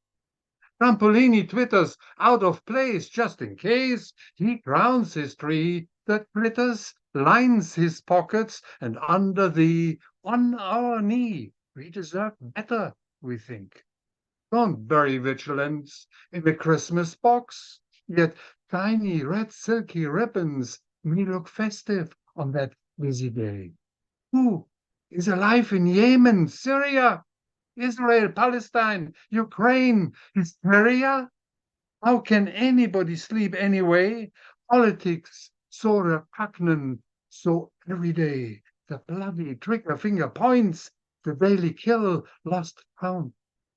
Trampolini twitters out of place just in case he crowns his tree that glitters, lines his pockets, and under the on our knee we deserve better, we think. Don't bury vigilance in the Christmas box, yet tiny red silky ribbons may look festive on that busy day. Who is alive in Yemen, Syria, Israel, Palestine, Ukraine, hysteria? How can anybody sleep anyway? Politics so repugnant, so everyday. The bloody trigger finger points, the daily kill lost count.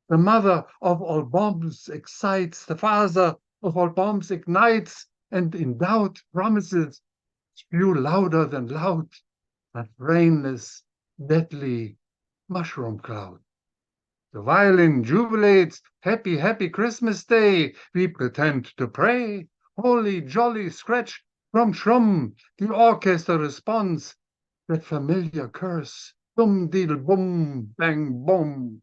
The mother of all bombs excites, the father of all bombs ignites, and in doubt promises spew louder than loud, that brainless, deadly mushroom cloud. The violin jubilates, happy, happy Christmas Day. We pretend to pray. Holy, jolly, scratch, from shrum. The orchestra responds. That familiar curse. Dum, deedle, boom, bang, boom.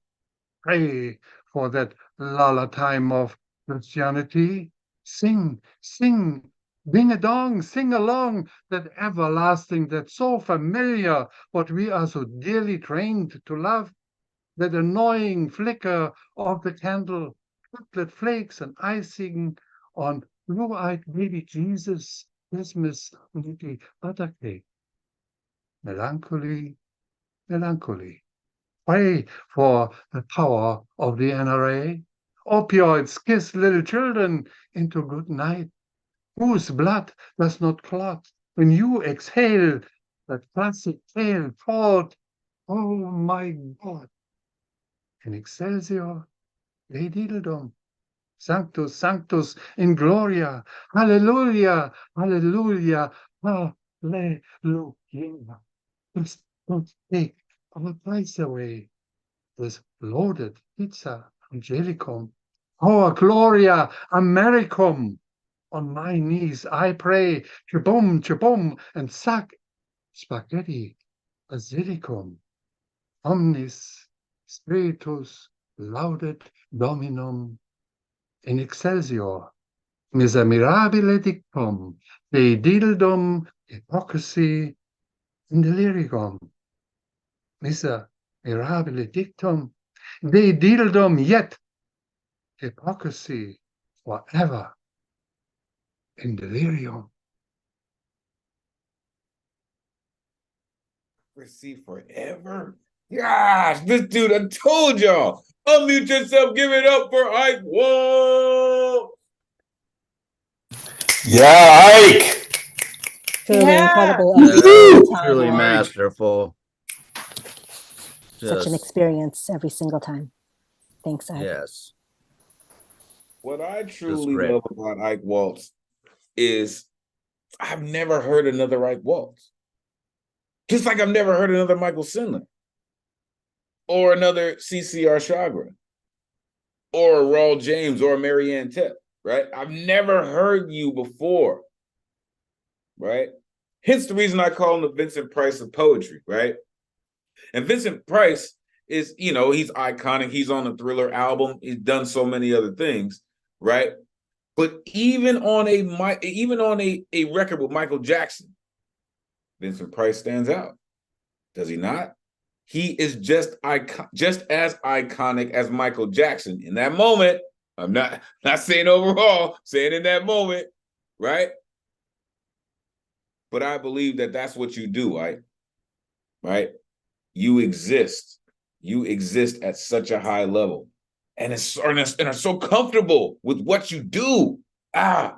Pray for that lulla time of Christianity. Sing, ding-a-dong, sing along. That everlasting, that so familiar, what we are so dearly trained to love. That annoying flicker of the candle, chocolate flakes and icing on blue-eyed baby Jesus, Christmas little butter cake. Melancholy. Pray for the power of the NRA. Opioids kiss little children into good night. Whose blood does not clot when you exhale that classic tale called, oh my God. In Excelsior, Ladiedledom. Sanctus, Sanctus in Gloria. Hallelujah, Hallelujah, Hallelujah. Just don't take our price away. This loaded pizza, Angelicum. Oh, Gloria, Americum. On my knees I pray, chabum, chabum, and sac spaghetti, basilicum. Omnis spiritus laudet Dominum in excelsior. Miserabile dictum, de dildum hypocrisy in delirium. Miserabile dictum, de dildum yet hypocrisy forever in delirium. Receive forever. Gosh, this dude, I told y'all. Unmute yourself, give it up for Ike. Whoa! Yeah, Ike. Truly Yeah. incredible Yeah, every single time. truly Right. masterful. Such an Just, experience every single time. Thanks, Ike. yes. What I truly great. love about Ike Waltz is I've never heard another Ike Waltz. Just like I've never heard another Michael Sindler or another CCR Chagra or a Raul James or a Marianne Tep, right? I've never heard you before, right? Hence the reason I call him the Vincent Price of poetry, right? And Vincent Price is, you know, he's iconic. He's on the Thriller album. He's done so many other things, right? But even on a record with Michael Jackson, Vincent Price stands out. Does he not? He is just as iconic as Michael Jackson in that moment. I'm not saying overall, saying in that moment, right? But I believe that that's what you do, right? You exist. You exist at such a high level, and are so comfortable with what you do. I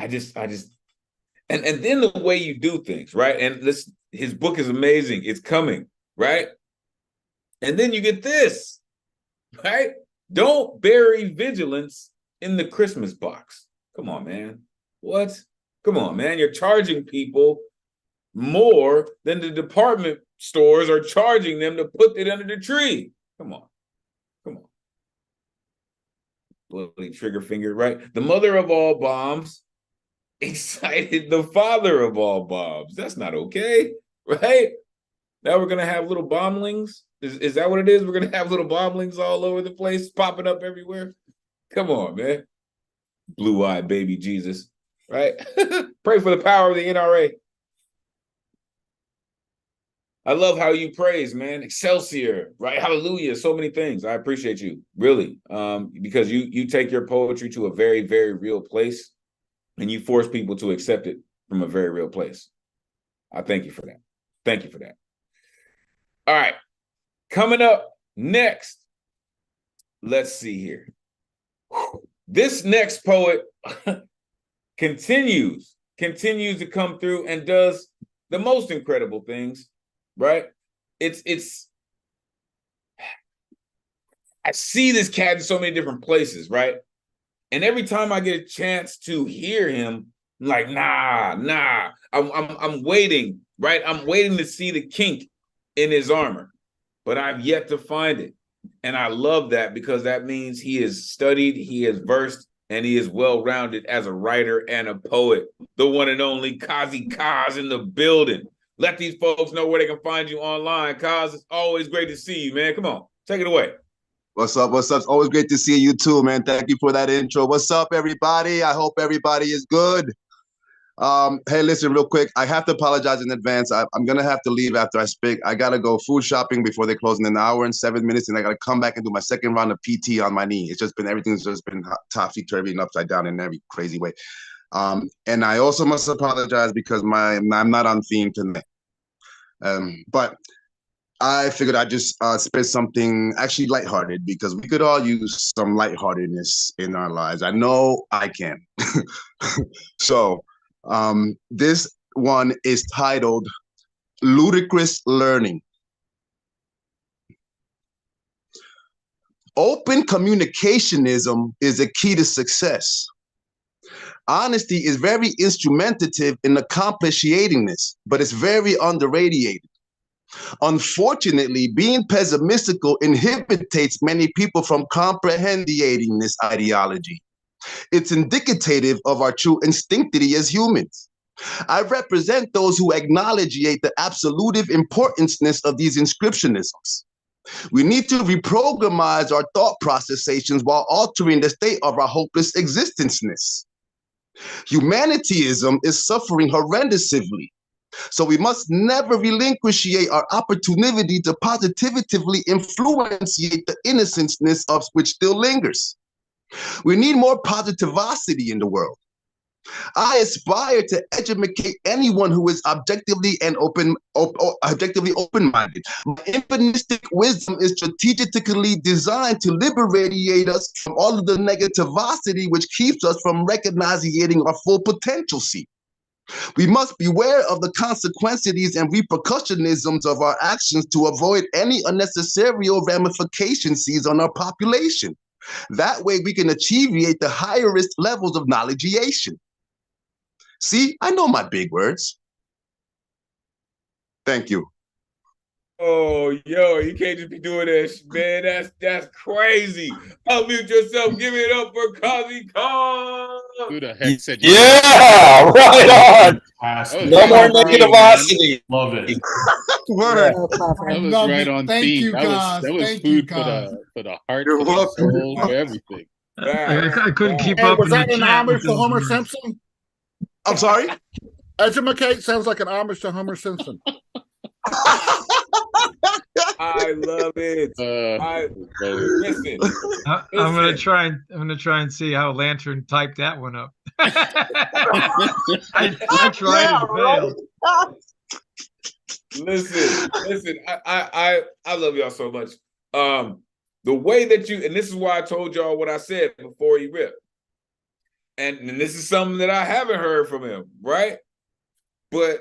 just, and then the way you do things, right? And his book is amazing. It's coming, right? And then you get this, right? Don't bury vigilance in the Christmas box. Come on, man. What? Come on, man. You're charging people more than the department stores are charging them to put it under the tree. Come on. Come on. Bloody trigger finger, right? The mother of all bombs excited the father of all bombs. That's not okay, right? Now we're gonna have little bomblings. Is that what it is? We're gonna have little bomblings all over the place, popping up everywhere. Come on, man. Blue-eyed baby Jesus, right? Pray for the power of the NRA. I love how you praise, man. Excelsior, right? Hallelujah. So many things. I appreciate you, really, because you take your poetry to a very, very real place, and you force people to accept it from a very real place. I thank you for that. Thank you for that. All right. Coming up next, let's see here. This next poet continues to come through and does the most incredible things, right? I see this cat in so many different places, right? And every time I get a chance to hear him, I'm like, nah. I'm waiting, right? I'm waiting to see the kink in his armor, but I've yet to find it. And I love that because that means he is studied, he is versed, and he is well-rounded as a writer and a poet. The one and only Kazi Kaz in the building. Let these folks know where they can find you online. Kaz, it's always great to see you, man. Come on, take it away. What's up? What's up? It's always great to see you too, man. Thank you for that intro. What's up, everybody? I hope everybody is good. Hey, listen, real quick. I have to apologize in advance. I'm gonna have to leave after I speak. I gotta go food shopping before they close in an hour and 7 minutes, and I gotta come back and do my second round of PT on my knee. Everything's just been topsy-turvy and upside down in every crazy way. And I also must apologize because I'm not on theme tonight. But I figured I'd just spit something actually lighthearted because we could all use some lightheartedness in our lives. I know I can. So this one is titled Ludicrous Learning. Open communicationism is a key to success. Honesty is very instrumentative in accomplishing this, but it's very underrated. Unfortunately, being pessimistical inhibits many people from comprehending this ideology. It's indicative of our true instinctivity as humans. I represent those who acknowledge the absolute importance of these inscriptionisms. We need to reprogram our thought processations while altering the state of our hopeless existence. Humanitarianism is suffering horrendously, so we must never relinquish our opportunity to positively influence the innocenceness of which still lingers. We need more positivity in the world. I aspire to educate anyone who is objectively open-minded. My infinite wisdom is strategically designed to liberate us from all of the negativity which keeps us from recognizing our full potential. We must beware of the consequences and repercussionisms of our actions to avoid any unnecessary ramifications on our population. That way we can achieve the highest levels of knowledgeation. See, I know my big words. Thank you. Oh, yo, you can't just be doing that, man. That's crazy. Unmute yourself. Give it up for Kazi Khan. Who the heck said you? Yeah, right on. No more negativity. Love it. Word. So clever. That was right on theme. That was food for the heart, for the soul, for everything. I couldn't keep Hey, up. was in that the an chat homage with to those Homer words. Simpson? I'm sorry? Educate sounds like an homage to Homer Simpson. I love it. Listen. I'm gonna try and see how Lantern typed that one up. I tried and failed. Listen. I love y'all so much. The way that you, and this is why I told y'all what I said before he ripped. And this is something that I haven't heard from him, right? But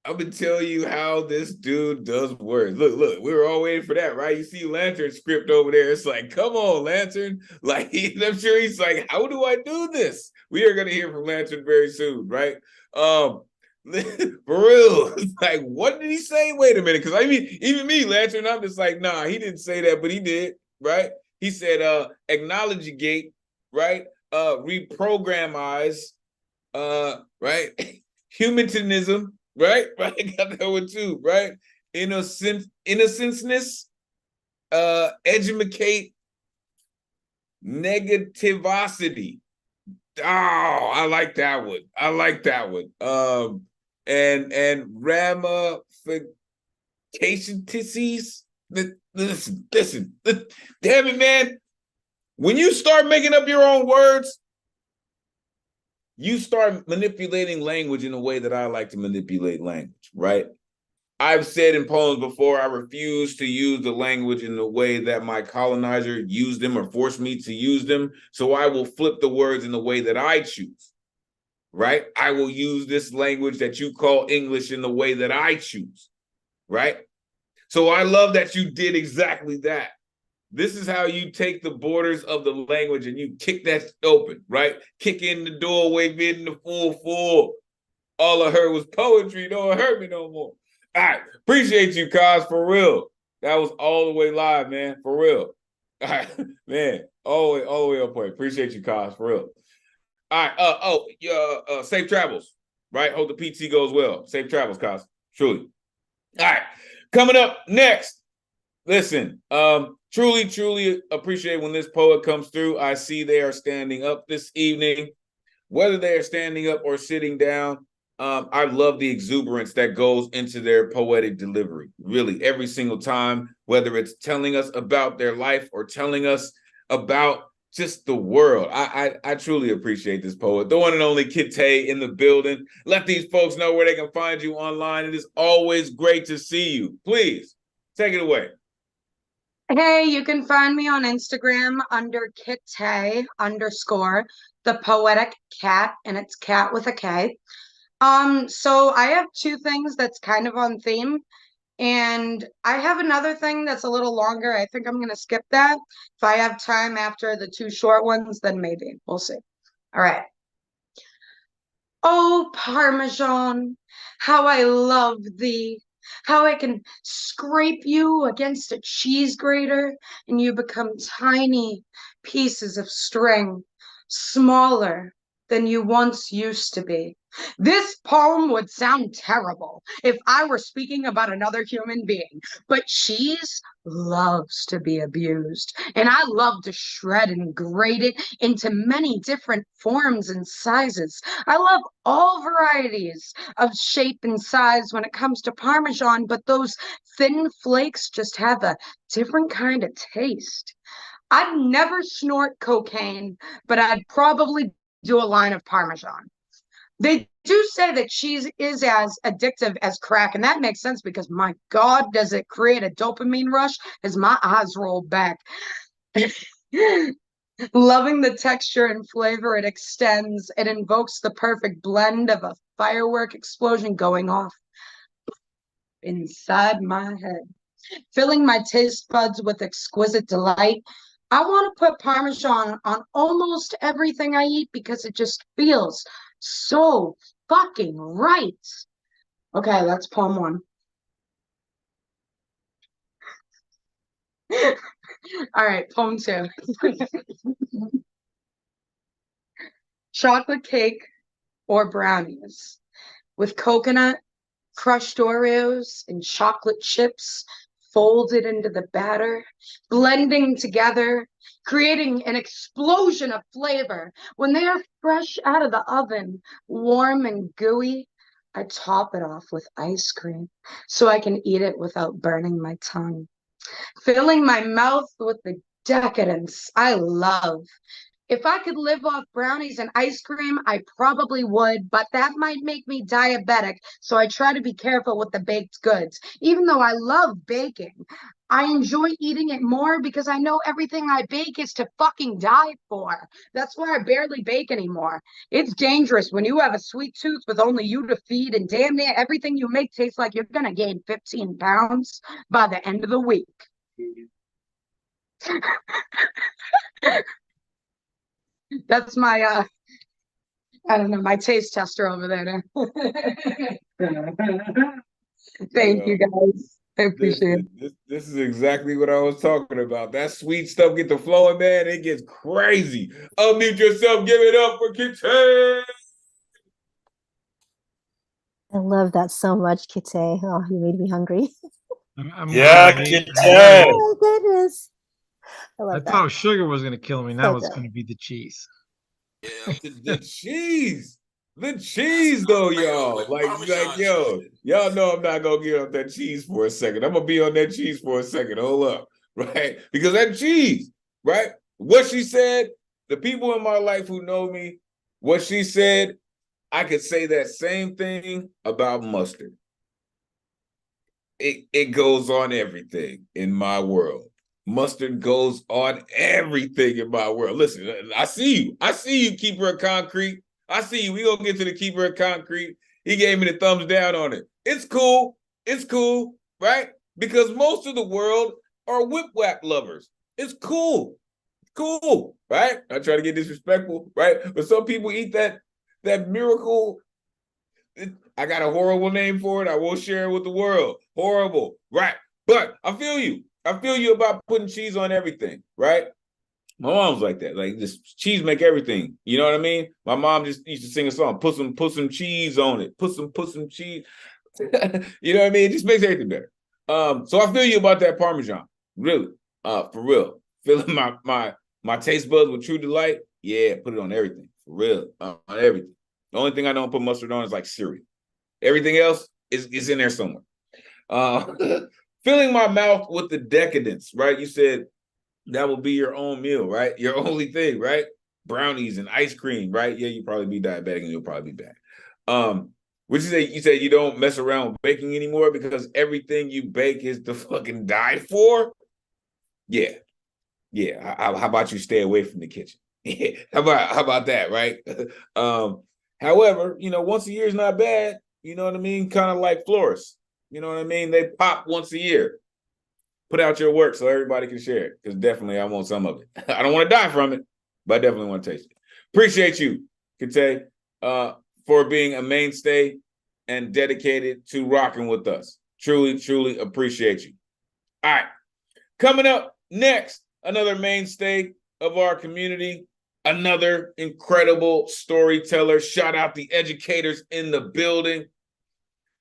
I'm gonna tell you how this dude does words. Look, we were all waiting for that, right? You see Lantern's script over there. It's like, come on, Lantern. Like, I'm sure he's like, how do I do this? We are gonna hear from Lantern very soon, right? For real. Like, what did he say? Wait a minute, because I mean, even me, Lantern, I'm just like, nah, he didn't say that, but he did, right? He said, acknowledge gate, right? Reprogramize, right? Humanism, right? Right, got that one too, right? Innocenceness, educate, negativity. Oh, I like that one. And ramifications. Listen. Damn it, man. When you start making up your own words, you start manipulating language in a way that I like to manipulate language, right? I've said in poems before, I refuse to use the language in the way that my colonizer used them or forced me to use them. So I will flip the words in the way that I choose, right? I will use this language that you call English in the way that I choose, right? So I love that you did exactly that. This is how you take the borders of the language and you kick that open, right? Kick in the doorway, in the full. All I heard was poetry. Don't hurt me no more. All right. Appreciate you, Kaz, for real. That was all the way live, man. For real. All right, man. All the way up point. Appreciate you, Kaz, for real. All right. Safe travels, right? Hope the PT goes well. Safe travels, Kaz. Truly. All right. Coming up next. Listen, truly appreciate when this poet comes through. I see they are standing up this evening. Whether they are standing up or sitting down, I love the exuberance that goes into their poetic delivery. Really, every single time, whether it's telling us about their life or telling us about just the world. I truly appreciate this poet. The one and only Kite in the building. Let these folks know where they can find you online. It is always great to see you. Please, take it away. Hey, you can find me on Instagram under Kite_, the poetic cat, and it's cat with a K. So I have two things that's kind of on theme. And I have another thing that's a little longer. I think I'm going to skip that. If I have time after the two short ones, then maybe. We'll see. All right. Oh, Parmesan, how I love thee. How I can scrape you against a cheese grater and you become tiny pieces of string, smaller than you once used to be. This poem would sound terrible if I were speaking about another human being, but cheese loves to be abused, and I love to shred and grate it into many different forms and sizes. I love all varieties of shape and size when it comes to Parmesan, but those thin flakes just have a different kind of taste. I'd never snort cocaine, but I'd probably do a line of Parmesan. They do say that cheese is as addictive as crack, and that makes sense because my God, does it create a dopamine rush as my eyes roll back. Loving the texture and flavor it extends, it invokes the perfect blend of a firework explosion going off inside my head, filling my taste buds with exquisite delight. I want to put Parmesan on almost everything I eat because it just feels so fucking right. Okay, that's poem one. All right, poem two. Chocolate cake or brownies with coconut, crushed Oreos, and chocolate chips folded into the batter, blending together, creating an explosion of flavor. When they are fresh out of the oven, warm and gooey, I top it off with ice cream so I can eat it without burning my tongue, filling my mouth with the decadence I love. If I could live off brownies and ice cream, I probably would, but that might make me diabetic, so I try to be careful with the baked goods. Even though I love baking, I enjoy eating it more because I know everything I bake is to fucking die for. That's why I barely bake anymore. It's dangerous when you have a sweet tooth with only you to feed, and damn near everything you make tastes like you're gonna gain 15 pounds by the end of the week. That's my I don't know, my taste tester over there. Thank you guys. I appreciate it. This is exactly what I was talking about. That sweet stuff get to flowing, man. It gets crazy. Unmute yourself. Give it up for Kite. I love that so much, Kite. Oh, you made me hungry. Yeah, Kite. Oh my goodness. I thought sugar was going to kill me. Now it's going to be the cheese. Yeah, the cheese. The cheese, though, y'all. Like, yo, y'all know I'm not gonna get on that cheese for a second. I'm gonna be on that cheese for a second. Hold up, right? Because that cheese, right? What she said, the people in my life who know me, what she said, I could say that same thing about mustard. It goes on everything in my world. Mustard goes on everything in my world. Listen, I see you. I see you, keeper of concrete. I see you. We gonna get to the keeper of concrete. He gave me the thumbs down on it. It's cool. It's cool, right? Because most of the world are whip whap lovers. It's cool. Cool, right? I try to get disrespectful, right? But some people eat that miracle. I got a horrible name for it. I won't share it with the world. Horrible, right? But I feel you. I feel you about putting cheese on everything, right? My mom's like that. Like, this cheese make everything. You know what I mean? My mom just used to sing a song, put some cheese on it. Put some cheese. You know what I mean? It just makes everything better. So I feel you about that Parmesan. Really. For real. Filling my taste buds with true delight. Yeah, put it on everything. For real. On everything. The only thing I don't put mustard on is like cereal. Everything else is in there somewhere. Filling my mouth with the decadence, right? You said that will be your own meal, right? Your only thing, right? Brownies and ice cream, right? Yeah, you'll probably be diabetic and you'll probably be back. What you say? You said you don't mess around with baking anymore because everything you bake is to fucking die for? Yeah. Yeah. How about you stay away from the kitchen? How about that, right? However, once a year is not bad. You know what I mean? Kind of like florists. You know what I mean? They pop once a year. Put out your work so everybody can share it, because definitely I want some of it. I don't want to die from it, but I definitely want to taste it. Appreciate you, Kate, for being a mainstay and dedicated to rocking with us. Truly, truly appreciate you. All right. Coming up next, another mainstay of our community, another incredible storyteller. Shout out the educators in the building.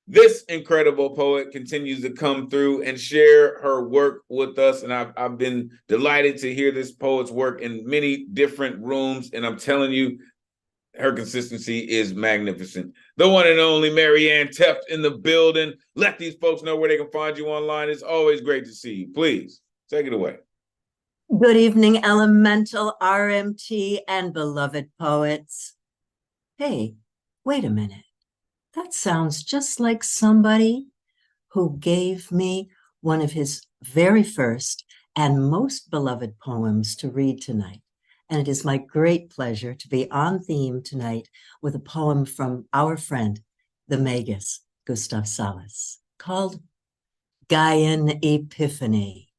This incredible poet continues to come through and share her work with us. And I've been delighted to hear this poet's work in many different rooms. And I'm telling you, her consistency is magnificent. The one and only Marianne Teft in the building. Let these folks know where they can find you online. It's always great to see you. Please take it away. Good evening, Elemental, RMT, and beloved poets. Hey, wait a minute. That sounds just like somebody who gave me one of his very first and most beloved poems to read tonight. And it is my great pleasure to be on theme tonight with a poem from our friend, the Magus, Gustav Salles, called Gaian Epiphany.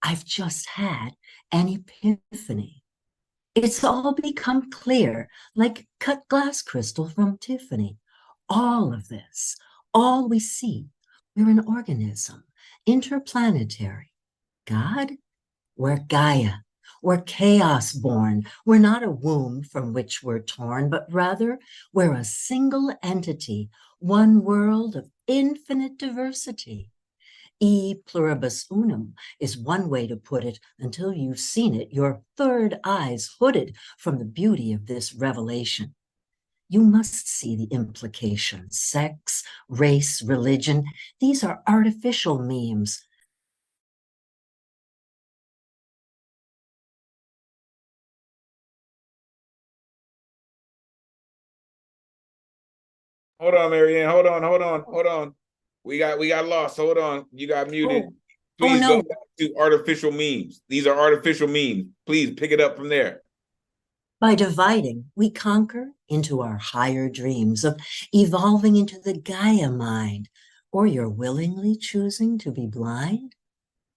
I've just had an epiphany. It's all become clear, like cut glass crystal from Tiffany. All of this, all we see, we're an organism, interplanetary. God? We're Gaia. We're chaos born. We're not a womb from which we're torn, but rather we're a single entity, one world of infinite diversity. E pluribus unum is one way to put it. Until you've seen it, your third eye's hooded from the beauty of this revelation. You must see the implications. Sex, race, religion, these are artificial memes. Hold on, Marianne. Hold on. We got lost. Hold on. You got muted. Please no. go back to artificial memes. These are artificial memes. Please pick it up from there. By dividing, we conquer into our higher dreams of evolving into the Gaia mind, or you're willingly choosing to be blind.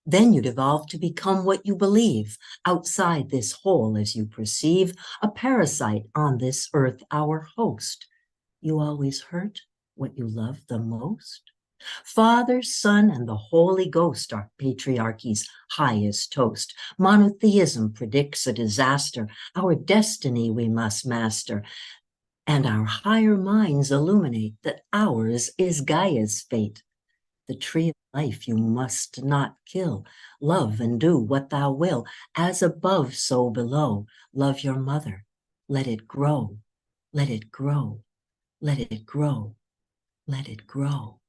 Then you'd evolve to become what you believe, outside this whole as you perceive, a parasite on this earth, our host. You always hurt what you love the most. Father, Son, and the Holy Ghost are patriarchy's highest toast. Monotheism predicts a disaster. Our destiny we must master. And our higher minds illuminate that ours is Gaia's fate. The tree of life you must not kill. Love and do what thou will. As above, so below. Love your mother. Let it grow. Let it grow. Let it grow. Let it grow.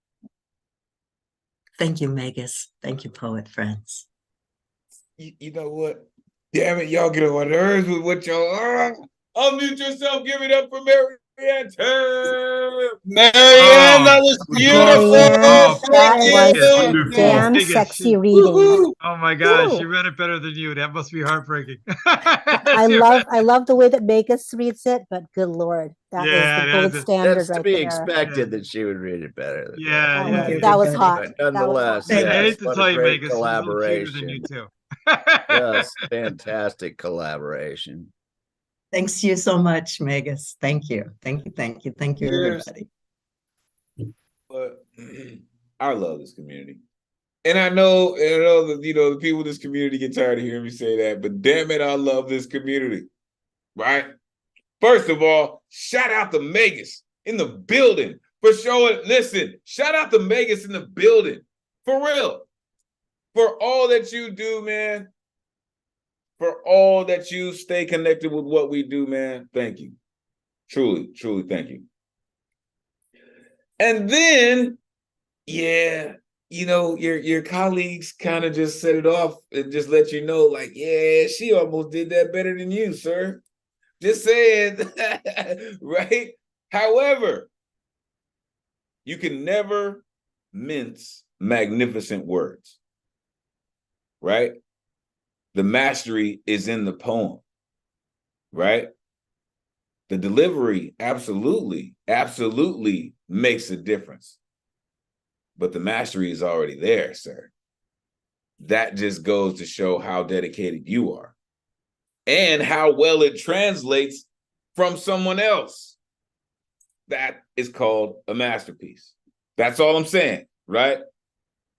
Thank you, Magus. Thank you, poet friends. You know what? Damn it, y'all get on my nerves with what y'all are. Unmute yourself. Give it up for Marianne. Marianne, that was beautiful. Marianne, that was a Wonderful. damn Vegas, sexy reading. Oh my gosh, Woo. she read it better than you. That must be heartbreaking. I love the way that Magus reads it, but good Lord, that is the gold standard That's to right be there. expected that she would read it better. That was hot. But nonetheless, I yes, hate to what tell a you, great Megan, she's a little cuter than you collaboration. too. Yes, fantastic collaboration. Thanks to you so much, Magus. Thank you. Thank you. Thank you. Thank you, everybody. But I love this community. And I know that the people in this community get tired of hearing me say that, but damn it, I love this community. Right? First of all, shout out to Magus in the building for showing. Listen, shout out to Magus in the building. For real. For all that you do, man. For all that you stay connected with what we do, man. Thank you. Truly, truly, thank you. And then, yeah, your colleagues kind of just set it off and just let you know, like, yeah, she almost did that better than you, sir. Just saying, right? However, you can never mince magnificent words, right? The mastery is in the poem, right? The delivery absolutely makes a difference. but the mastery is already there, sir. That just goes to show how dedicated you are and how well it translates from someone else. That is called a masterpiece. That's all I'm saying, right?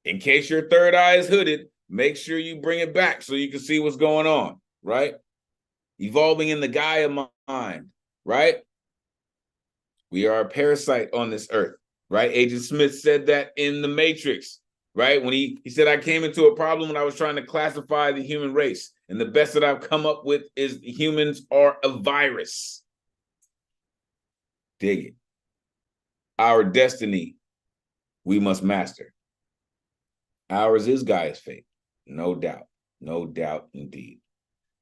In case your third eye is hooded, make sure you bring it back so you can see what's going on, right? Evolving in the Gaia mind, right? We are a parasite on this earth, right? Agent Smith said that in The Matrix, right? When he said, I came into a problem when I was trying to classify the human race, and the best that I've come up with is humans are a virus. Dig it. Our destiny, we must master. Ours is Gaia's fate, no doubt indeed.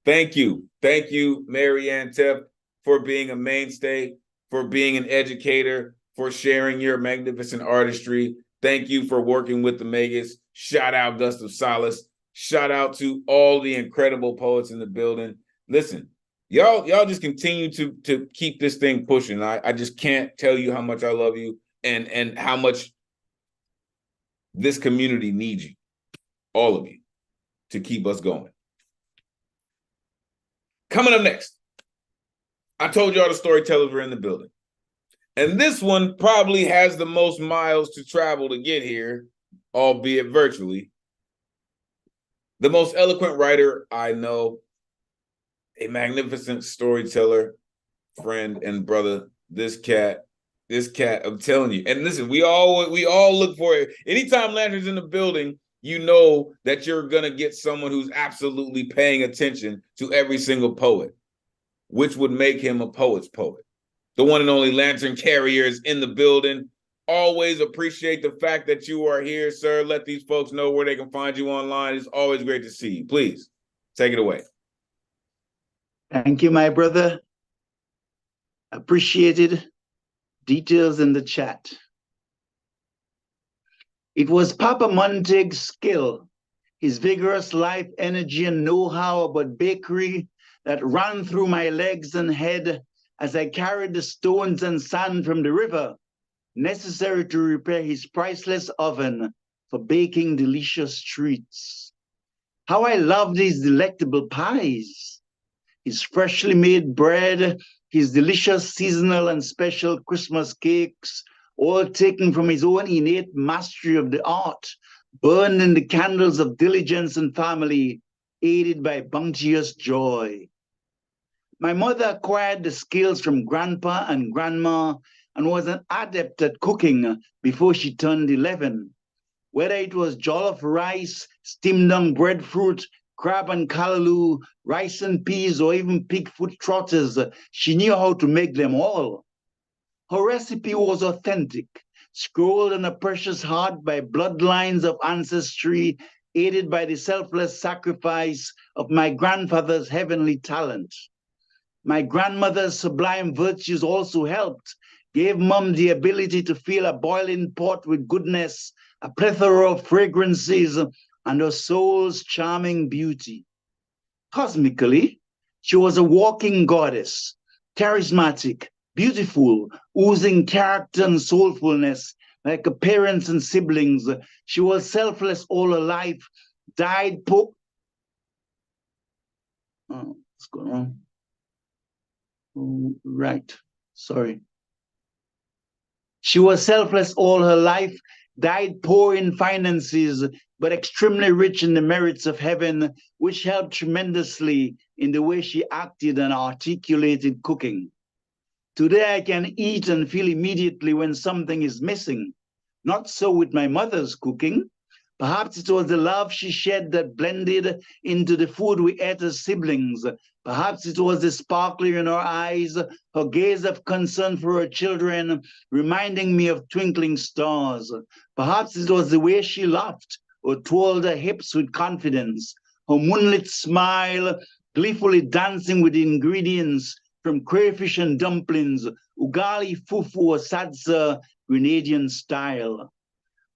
Thank you, Marianne Tepp, for being a mainstay, for being an educator, for sharing your magnificent artistry. Thank you for working with the Megas. Shout out Gustav Salas. Shout out to all the incredible poets in the building. Listen, y'all just continue to keep this thing pushing. I just can't tell you how much I love you and how much this community needs you, all of you, to keep us going. Coming up next, I told y'all the storytellers were in the building. And this one probably has the most miles to travel to get here, albeit virtually. The most eloquent writer I know, a magnificent storyteller, friend and brother, this cat, I'm telling you. And listen, we all look for it. Anytime Lantern's in the building, you know that you're going to get someone who's absolutely paying attention to every single poet, which would make him a poet's poet. The one and only Lantern Carrier is in the building. Always appreciate the fact that you are here, sir. Let these folks know where they can find you online. It's always great to see you. Please, take it away. Thank you, my brother. Appreciated. Details in the chat. It was Papa Montague's skill, his vigorous life energy and know-how about bakery that ran through my legs and head as I carried the stones and sand from the river necessary to repair his priceless oven for baking delicious treats. How I loved his delectable pies, his freshly made bread, his delicious seasonal and special Christmas cakes, all taken from his own innate mastery of the art, burned in the candles of diligence and family, aided by bounteous joy. My mother acquired the skills from grandpa and grandma and was an adept at cooking before she turned 11. Whether it was jollof rice, steamed on breadfruit, crab and callaloo, rice and peas, or even pig foot trotters, she knew how to make them all. Her recipe was authentic, scrolled on a precious heart by bloodlines of ancestry, aided by the selfless sacrifice of my grandfather's heavenly talent. My grandmother's sublime virtues also helped, gave Mom the ability to fill a boiling pot with goodness, a plethora of fragrances, and her soul's charming beauty. Cosmically, she was a walking goddess, charismatic, beautiful, oozing character and soulfulness, like her parents and siblings. She was selfless all her life, died what's going on? Right, sorry. She was selfless all her life, died poor in finances, but extremely rich in the merits of heaven, which helped tremendously in the way she acted and articulated cooking. Today I can eat and feel immediately when something is missing. Not so with my mother's cooking. Perhaps it was the love she shed that blended into the food we ate as siblings. Perhaps it was the sparkle in her eyes, her gaze of concern for her children, reminding me of twinkling stars. Perhaps it was the way she laughed or twirled her hips with confidence, her moonlit smile, gleefully dancing with the ingredients from crayfish and dumplings, ugali, fufu, or salsa, Grenadian style.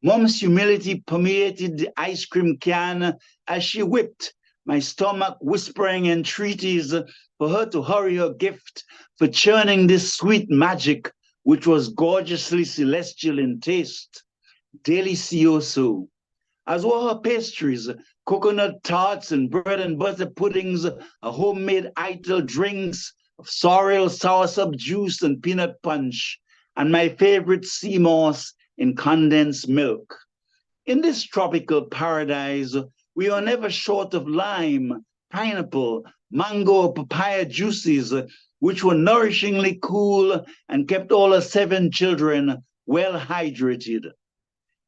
Mom's humility permeated the ice cream can as she whipped, my stomach whispering entreaties for her to hurry her gift, for churning this sweet magic, which was gorgeously celestial in taste. delicioso, as were her pastries, coconut tarts and bread and butter puddings, homemade ital drinks of sorrel, soursop juice and peanut punch, and my favorite sea moss in condensed milk. In this tropical paradise, we are never short of lime, pineapple, mango, or papaya juices, which were nourishingly cool and kept all her 7 children well hydrated.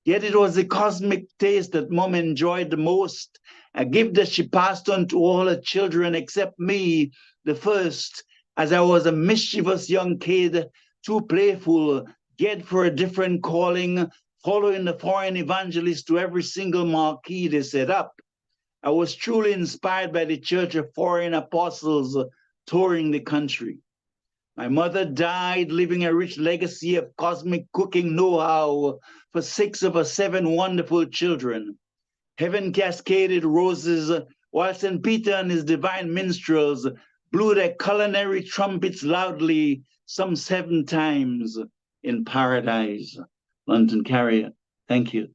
Yet it was the cosmic taste that Mom enjoyed the most, a gift that she passed on to all her children except me, the first, as I was a mischievous young kid, too playful, geared for a different calling, following the foreign evangelists to every single marquee they set up. I was truly inspired by the Church of Foreign Apostles touring the country. My mother died, leaving a rich legacy of cosmic cooking know-how for 6 of her 7 wonderful children. Heaven cascaded roses, while St. Peter and his divine minstrels blew their culinary trumpets loudly some 7 times in paradise. London Carrier, thank you.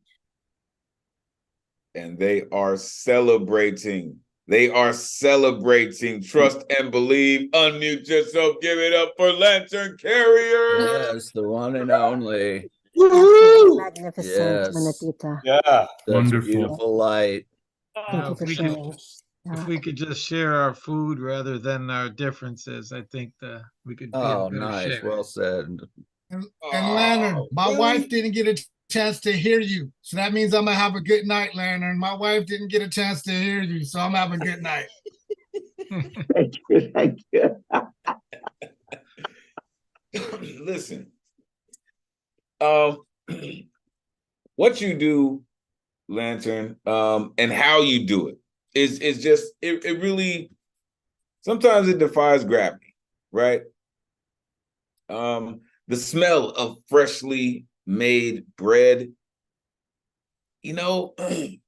And they are celebrating. They are celebrating. Trust and believe. Unmute yourself. Give it up for Lantern Carrier. Yes, the one and only. Magnificent, Yes. Manatita. Yeah. Such Wonderful. beautiful light. Thank you If for we sharing. if we could just share our food rather than our differences, I think we could be Oh, a better nice. share. Well said. And Lantern, my wife didn't get a chance to hear you. So that means I'm going to have a good night, Lantern. My wife didn't get a chance to hear you. So I'm having a good night. Thank you, thank you. Listen, what you do, Lantern, and how you do it is just it really sometimes it defies gravity, right? The smell of freshly made bread. You know,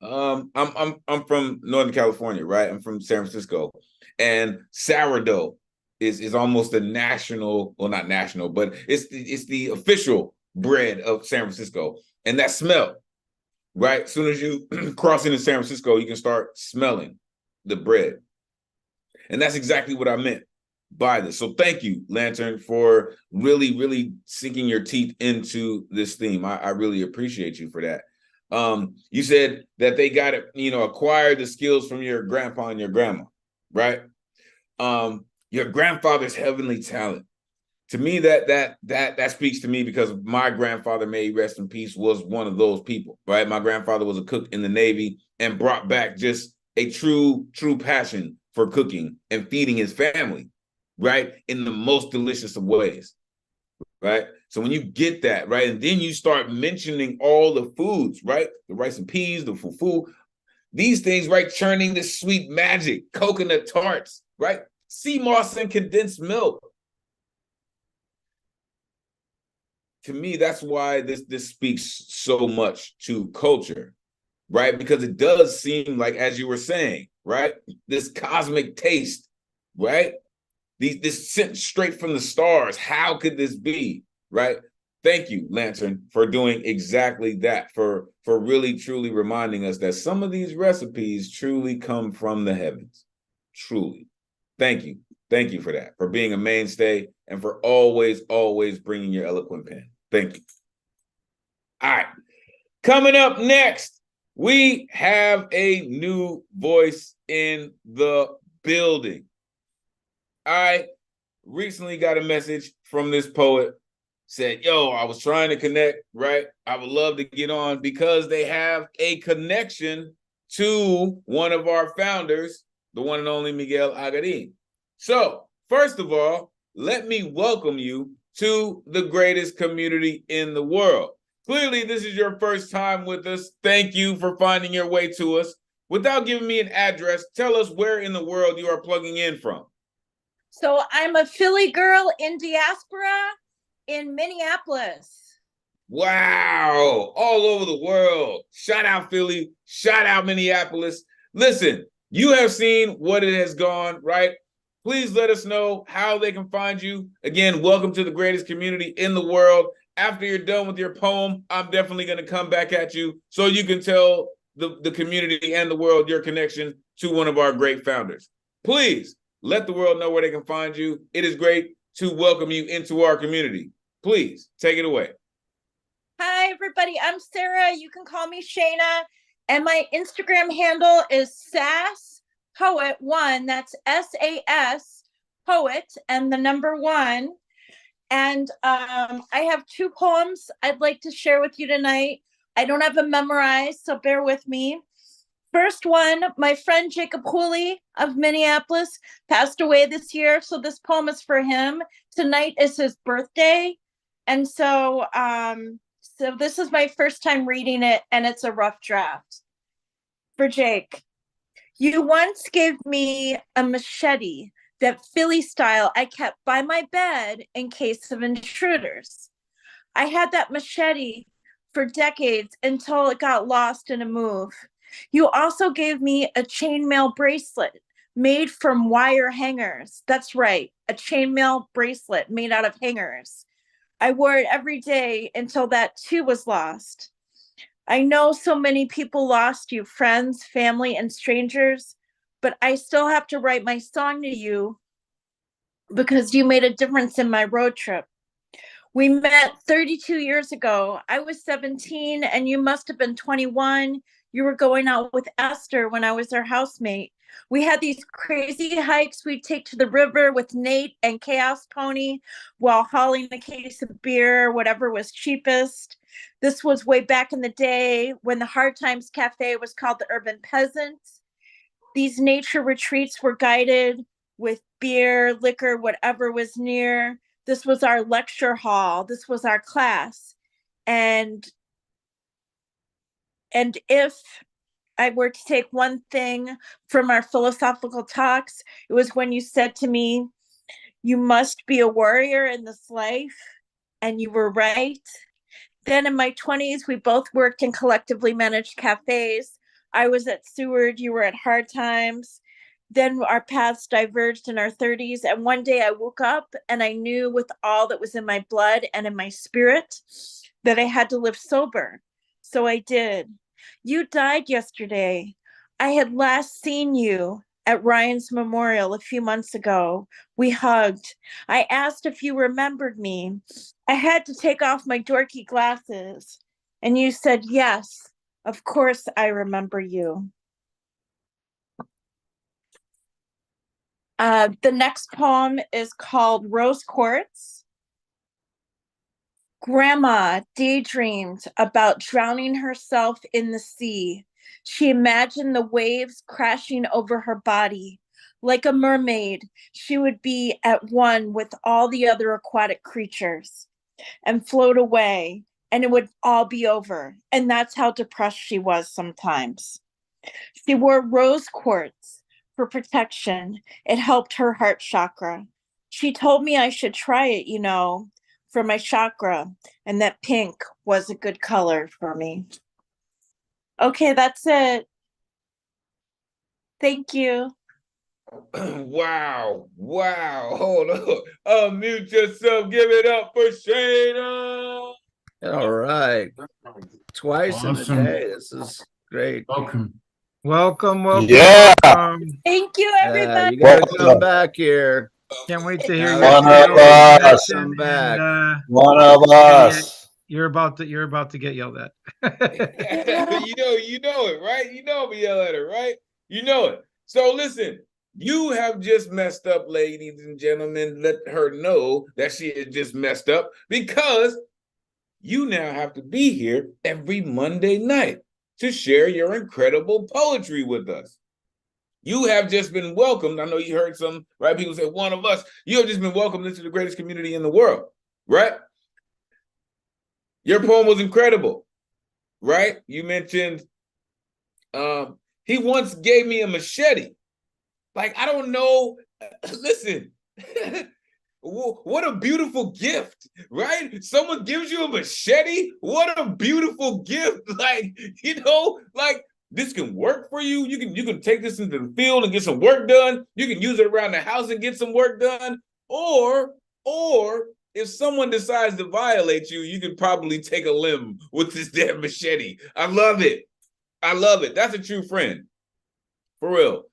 I'm from Northern California, right? I'm from San Francisco, and sourdough is almost a national, well, not national, but it's the official bread of San Francisco. And that smell, right? As soon as you cross into San Francisco, you can start smelling the bread. And that's exactly what I meant by this. So thank you, Lantern, for really, really sinking your teeth into this theme. I really appreciate you for that. You said that they got it, acquired the skills from your grandpa and your grandma, right? Your grandfather's heavenly talent. To me, that speaks to me because my grandfather, may he rest in peace, was one of those people, right? My grandfather was a cook in the Navy and brought back just a true passion for cooking and feeding his family, right? In the most delicious of ways, right? So when you get that, right, and then you start mentioning all the foods, right? The rice and peas, the fufu, these things, right? Churning this sweet magic, coconut tarts, right? Sea moss and condensed milk. To me, that's why this speaks so much to culture, right? Because it does seem like, as you were saying, right? This cosmic taste, right? This sent straight from the stars. How could this be, right? Thank you, Lantern, for doing exactly that, for really, truly reminding us that some of these recipes truly come from the heavens. Truly. Thank you. Thank you for that, for being a mainstay and for always, always bringing your eloquent pen. Thank you. All right. Coming up next, we have a new voice in the building. I recently got a message from this poet, said, yo, I was trying to connect, right? I would love to get on because they have a connection to one of our founders, the one and only Miguel Agarin. So, first of all, let me welcome you to the greatest community in the world. Clearly, this is your first time with us. Thank you for finding your way to us. Without giving me an address, tell us where in the world you are plugging in from. So I'm a Philly girl in diaspora in Minneapolis. Wow, all over the world. Shout out Philly, shout out Minneapolis. Listen, you have seen what it has gone, right? Please let us know how they can find you. Again, welcome to the greatest community in the world. after you're done with your poem, I'm definitely going to come back at you so you can tell the community and the world your connection to one of our great founders. Please let the world know where they can find you. It is great to welcome you into our community. Please take it away. Hi, everybody. I'm Sarah. You can call me Shayna. And my Instagram handle is SASPoet1. That's SAS Poet and the number 1. And I have 2 poems I'd like to share with you tonight. I don't have them memorized, so bear with me. First one, my friend Jacob Hooley of Minneapolis passed away this year, so this poem is for him. Tonight is his birthday, and so this is my first time reading it, and it's a rough draft. For Jake, you once gave me a machete, that Philly style I kept by my bed in case of intruders. I had that machete for decades until it got lost in a move. You also gave me a chainmail bracelet made from wire hangers. That's right, a chainmail bracelet made out of hangers. I wore it every day until that too was lost. I know so many people lost you, friends, family, and strangers, but I still have to write my song to you because you made a difference in my road trip. We met 32 years ago. I was 17 and you must have been 21. You were going out with Esther when I was her housemate. We had these crazy hikes we'd take to the river with Nate and Chaos Pony while hauling a case of beer, whatever was cheapest. This was way back in the day when the Hard Times Cafe was called the Urban Peasant. These nature retreats were guided with beer, liquor, whatever was near. This was our lecture hall. This was our class. And if I were to take one thing from our philosophical talks, it was when you said to me, you must be a warrior in this life. And you were right. Then in my 20s, we both worked and collectively managed cafes. I was at Seward, you were at Hard Times. Then our paths diverged in our 30s. And one day I woke up and I knew with all that was in my blood and in my spirit that I had to live sober. So I did. You died yesterday. I had last seen you at Ryan's memorial a few months ago. We hugged. I asked if you remembered me. I had to take off my dorky glasses. And you said, yes, of course I remember you. The next poem is called Rose Quartz. Grandma daydreamed about drowning herself in the sea. She imagined the waves crashing over her body. Like a mermaid, she would be at one with all the other aquatic creatures and float away, and it would all be over. And that's how depressed she was sometimes. She wore rose quartz for protection. It helped her heart chakra. She told me I should try it, for my chakra, and that pink was a good color for me. Okay, that's it. Thank you. Wow. Hold on. Unmute yourself. Give it up for Shayna. All right. Twice in a day. This is great. Welcome. Yeah. Thank you, everybody. You got to come back here. Can't wait to hear One your of us. Come back. One of us. You're about to get yelled at. You know it, right? You know me yell at her, right? You know it. So listen, you have just messed up, ladies and gentlemen. Let her know that she has just messed up because you now have to be here every Monday night to share your incredible poetry with us. You have just been welcomed. I know you heard some, right? People say, one of us. You have just been welcomed into the greatest community in the world, right? Your poem was incredible, right? You mentioned he once gave me a machete. Like, I don't know. Listen, what a beautiful gift, right? Someone gives you a machete. What a beautiful gift. Like, like this can work for you. You can take this into the field and get some work done. You can use it around the house and get some work done. Or if someone decides to violate you, you could probably take a limb with this damn machete. I love it. I love it. That's a true friend. For real.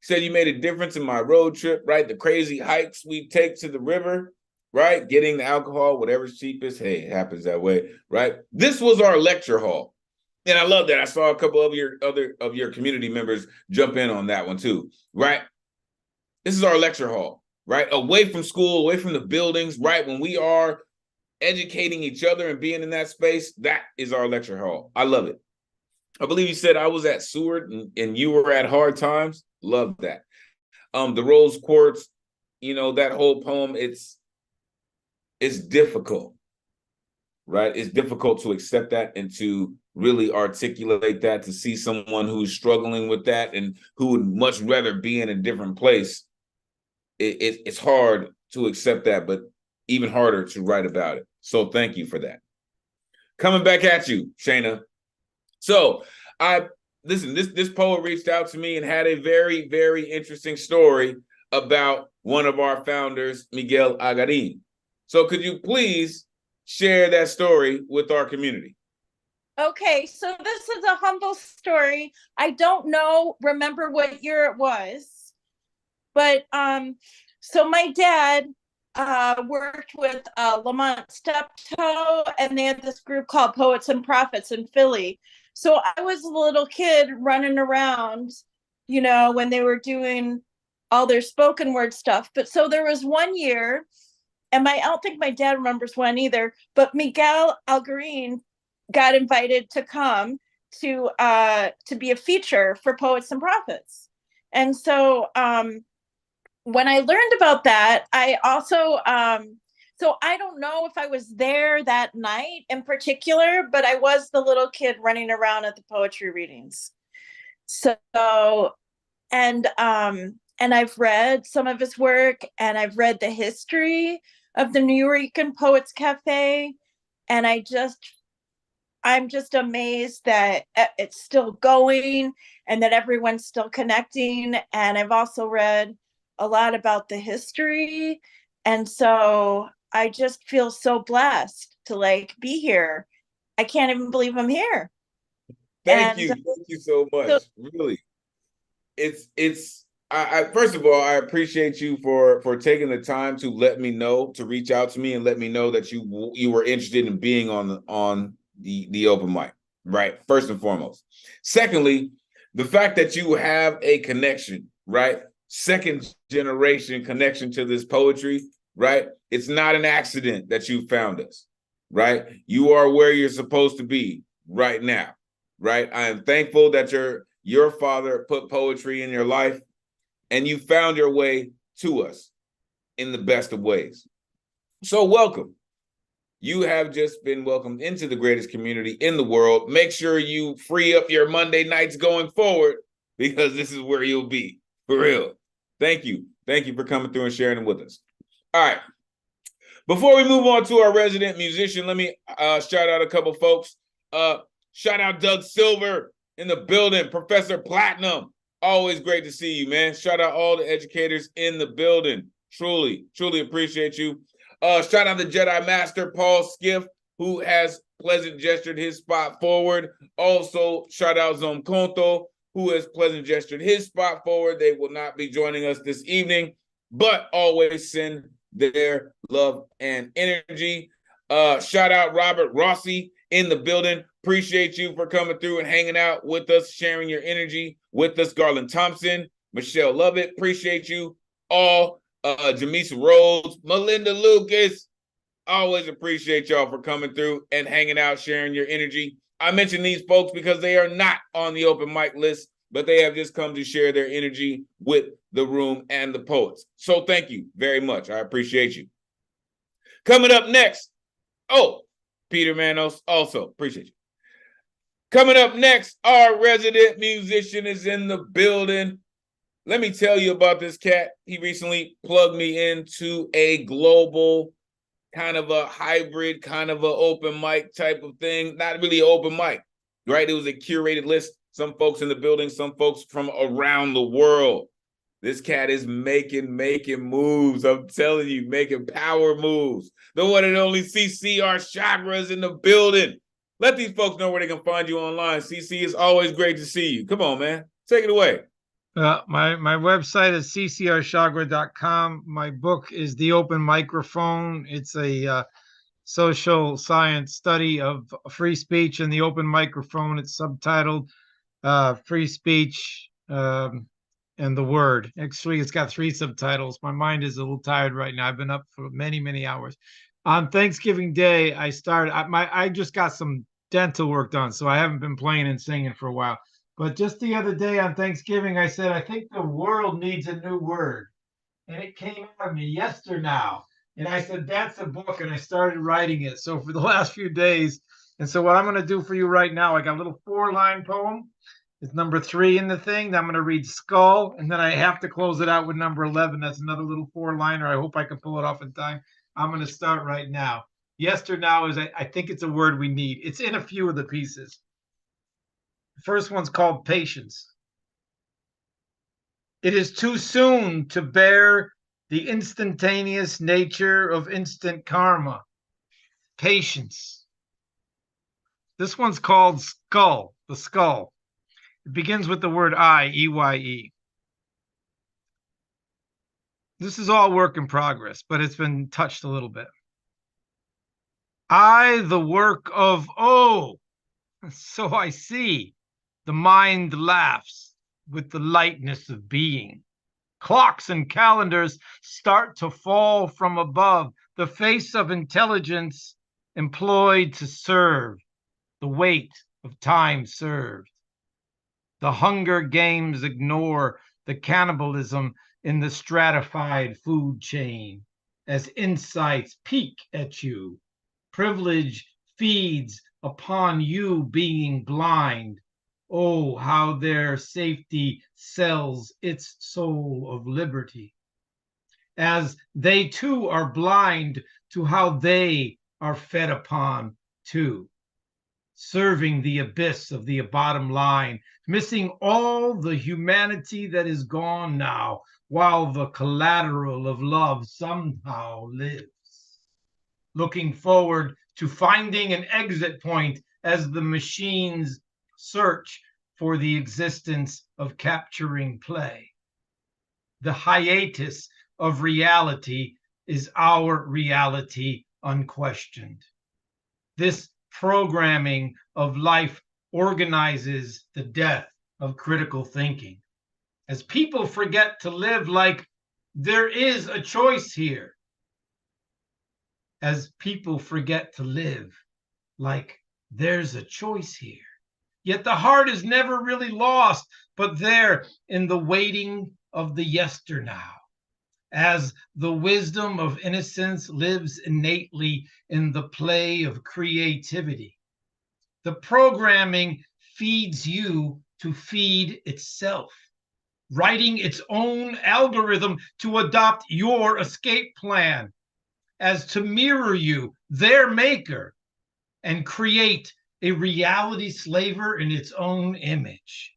Said you made a difference in my road trip, right? The crazy hikes we take to the river, right? Getting the alcohol, whatever's cheapest. Hey, it happens that way, right? This was our lecture hall. And I love that. I saw a couple of your community members jump in on that one too, right? This is our lecture hall, right? Away from school, away from the buildings, right? When we are educating each other and being in that space, that is our lecture hall. I love it. I believe you said I was at Seward and you were at Hard Times. Love that. The Rose Quartz, you know, that whole poem, it's difficult, right? It's difficult to accept that and to really articulate that, to see someone who's struggling with that and who would much rather be in a different place. It's hard to accept that, but even harder to write about it. So thank you for that. Coming back at you, Shayna. So listen, this poet reached out to me and had a very, very interesting story about one of our founders, Miguel Agarin. So could you please share that story with our community? Okay, so this is a humble story. I don't remember what year it was, but so my dad worked with Lamont Steptoe, and they had this group called Poets and Prophets in Philly. So I was a little kid running around, you know, when they were doing all their spoken word stuff. But so there was one year, and I don't think my dad remembers when either, but Miguel Agarin got invited to come to be a feature for Poets and Prophets. And so when I learned about that, I also so I don't know if I was there that night in particular, but I was the little kid running around at the poetry readings. So and I've read some of his work, and I've read the history of the Nuyorican Poets Cafe, and I'm just amazed that it's still going and that everyone's still connecting. And I've also read a lot about the history. And so I just feel so blessed to be here. I can't even believe I'm here. Thank you so much. Really. I first of all, I appreciate you for taking the time to let me know, to reach out to me and let me know that you were interested in being on the open mic, right? First and foremost. Secondly, the fact that you have a connection, right? Second generation connection to this poetry, right? It's not an accident that you found us, right? You are where you're supposed to be right now, right? I am thankful that your father put poetry in your life and you found your way to us in the best of ways. So welcome. You have just been welcomed into the greatest community in the world. Make sure you free up your Monday nights going forward, because this is where you'll be, for real. Thank you. Thank you for coming through and sharing them with us. All right. Before we move on to our resident musician, let me shout out a couple folks. Shout out Doug Silver in the building, Professor Platinum. Always great to see you, man. Shout out all the educators in the building. Truly, truly appreciate you. Shout out the Jedi Master, Paul Skiff, who has pleasant gestured his spot forward. Also, shout out Zomkonto, who has pleasant gestured his spot forward. They will not be joining us this evening, but always send their love and energy. Shout out Robert Rossi in the building. Appreciate you for coming through and hanging out with us, sharing your energy with us. Garland Thompson, Michelle Lovett, appreciate you all. Jamisa Rhodes, Melinda Lucas, always appreciate y'all for coming through and hanging out, sharing your energy. I mention these folks because they are not on the open mic list, but they have just come to share their energy with the room and the poets. So thank you very much. I appreciate you. Coming up next, Peter Manos, also appreciate you. Coming up next, our resident musician is in the building. Let me tell you about this cat. He recently plugged me into a global kind of a hybrid, kind of a open mic type of thing. Not really an open mic, right? It was a curated list. Some folks in the building, some folks from around the world. This cat is making moves. I'm telling you, making power moves. The one and only CCR Chakras in the building. Let these folks know where they can find you online. CC, it's always great to see you. Come on, man. Take it away. My website is ccrchakra.com. My book is The Open Microphone. It's a social science study of free speech and the open microphone. It's subtitled Free Speech and the Word. Actually, it's got 3 subtitles. My mind is a little tired right now. I've been up for many hours. On Thanksgiving Day, I just got some dental work done, so I haven't been playing and singing for a while. But just the other day on Thanksgiving, I said, I think the world needs a new word. And it came out of me yesterday. And I said, that's a book. And I started writing it. So for the last few days. And so what I'm going to do for you right now, I got a little 4-line poem. It's number 3 in the thing. I'm going to read skull. And then I have to close it out with number 11. That's another little 4-liner. I hope I can pull it off in time. I'm going to start right now. Yesterday is, I think it's a word we need. It's in a few of the pieces. The first one's called patience. It is too soon to bear the instantaneous nature of instant karma. Patience. This one's called skull, the skull. It begins with the word I, E-Y-E. This is all work in progress, but it's been touched a little bit. I, the work of, oh, so I see. The mind laughs with the lightness of being. Clocks and calendars start to fall from above, the face of intelligence employed to serve, the weight of time served. The Hunger Games ignore the cannibalism in the stratified food chain as insights peek at you. Privilege feeds upon you being blind. Oh, how their safety sells its soul of liberty, as they too are blind to how they are fed upon too, serving the abyss of the bottom line, missing all the humanity that is gone now, while the collateral of love somehow lives, looking forward to finding an exit point as the machines search for the existence of capturing play. The hiatus of reality is our reality unquestioned. This programming of life organizes the death of critical thinking. As people forget to live like there is a choice here. As people forget to live like there's a choice here. Yet the heart is never really lost, but there in the waiting of the yesternow, as the wisdom of innocence lives innately in the play of creativity. The programming feeds you to feed itself, writing its own algorithm to adopt your escape plan, as to mirror you, their maker, and create a reality slaver in its own image.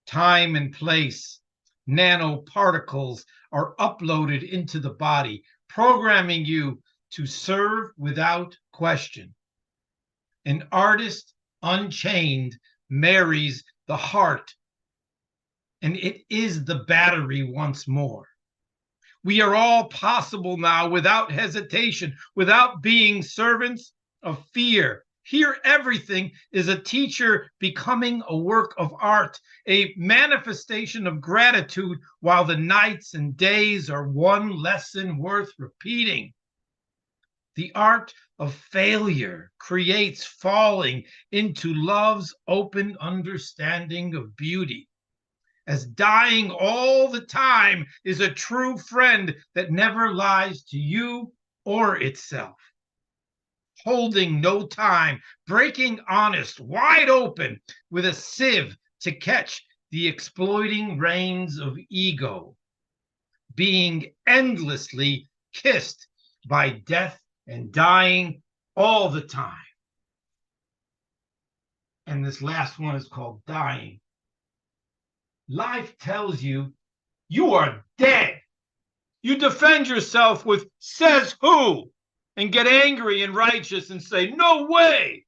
Time and place, nanoparticles are uploaded into the body, programming you to serve without question. An artist unchained marries the heart, and it is the battery once more. We are all possible now without hesitation, without being servants of fear. Here, everything is a teacher becoming a work of art, a manifestation of gratitude, while the nights and days are one lesson worth repeating. The art of failure creates falling into love's open understanding of beauty, as dying all the time is a true friend that never lies to you or itself. Holding no time, breaking honest, wide open with a sieve to catch the exploiting reins of ego, being endlessly kissed by death and dying all the time. And this last one is called dying. Life tells you you are dead. You defend yourself with says who and get angry and righteous and say, no way.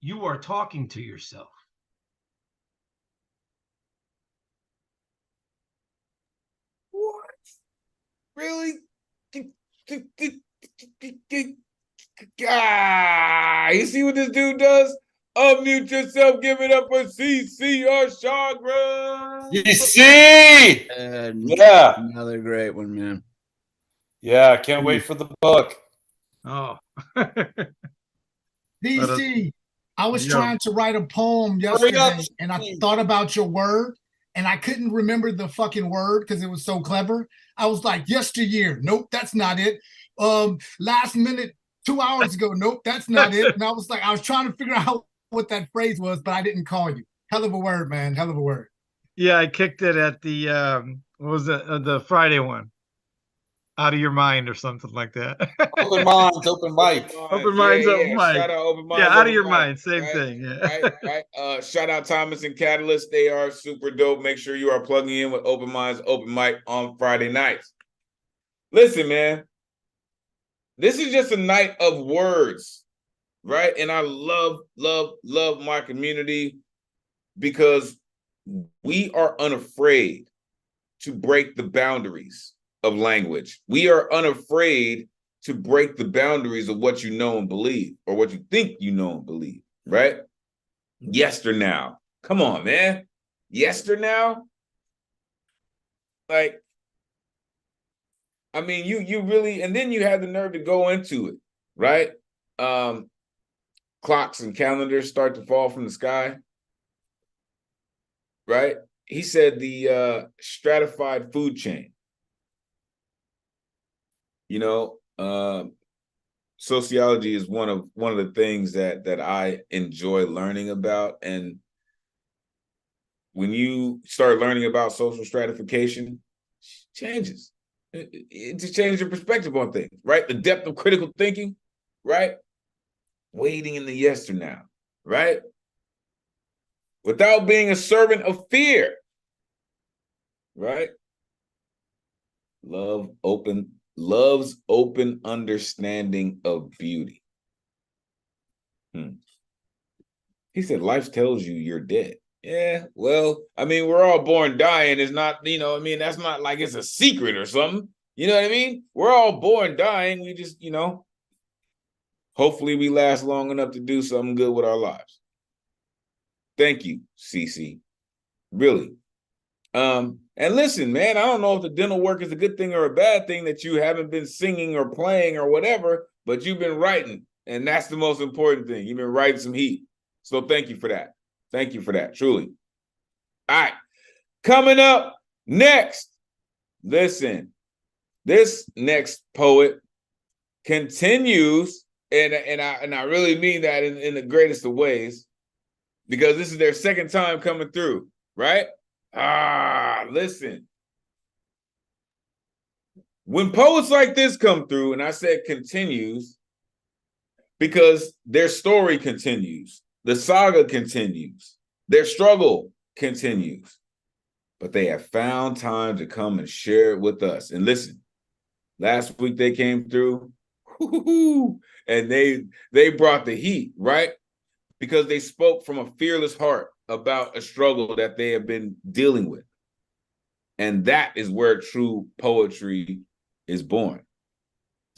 You are talking to yourself. What? Really? Ah, you see what this dude does? Unmute yourself, give it up for CC Shagra. CC! Yeah. Another great one, man. Yeah, I can't wait for the book. Oh. DC, I was Yeah. trying to write a poem yesterday and I thought about your word and I couldn't remember the fucking word because it was so clever. I was like, yesteryear. Nope, that's not it. Last minute, 2 hours ago. Nope, that's not it. And I was like, I was trying to figure out what that phrase was, but I didn't call you. Hell of a word, man. Hell of a word. Yeah, I kicked it at the what was it? The Friday one. Out of your mind or something like that. Open minds, open mic. Open minds, yeah, open mic. Shout out open minds. Yeah, out open of your mic, mind. Same right? thing. Yeah. Right. Shout out Thomas and Catalyst. They are super dope. Make sure you are plugging in with Open Minds, Open Mic on Friday nights. Listen, man. This is just a night of words, right? And I love my community because we are unafraid to break the boundaries of language. We are unafraid to break the boundaries of what you know and believe, or what you think you know and believe, right? Yesternow. Come on, man. Yesternow? Like, I mean, you really, and then you have the nerve to go into it, right? Clocks and calendars start to fall from the sky, right? He said the stratified food chain. You know, sociology is one of the things that I enjoy learning about. And when you start learning about social stratification, changes. It just changes your perspective on things, right? The depth of critical thinking, right? Waiting in the yesternow, right? Without being a servant of fear, right? Love's open understanding of beauty. He said, life tells you you're dead. Yeah, well, I mean, we're all born dying. It's not, you know, I mean, that's not like it's a secret or something. You know what I mean? We're all born dying. We just, you know, hopefully we last long enough to do something good with our lives. Thank you, CC. Really. And listen, man, I don't know if the dental work is a good thing or a bad thing that you haven't been singing or playing or whatever, but you've been writing, and that's the most important thing. You've been writing some heat. So thank you for that. Thank you for that, truly. All right, coming up next, listen, this next poet continues, and I really mean that in the greatest of ways, because this is their second time coming through, right? Listen. When poets like this come through, and I said continues, because their story continues, the saga continues, their struggle continues, but they have found time to come and share it with us. And listen, last week they came through, and they brought the heat, right? Because they spoke from a fearless heart about a struggle that they have been dealing with. And that is where true poetry is born.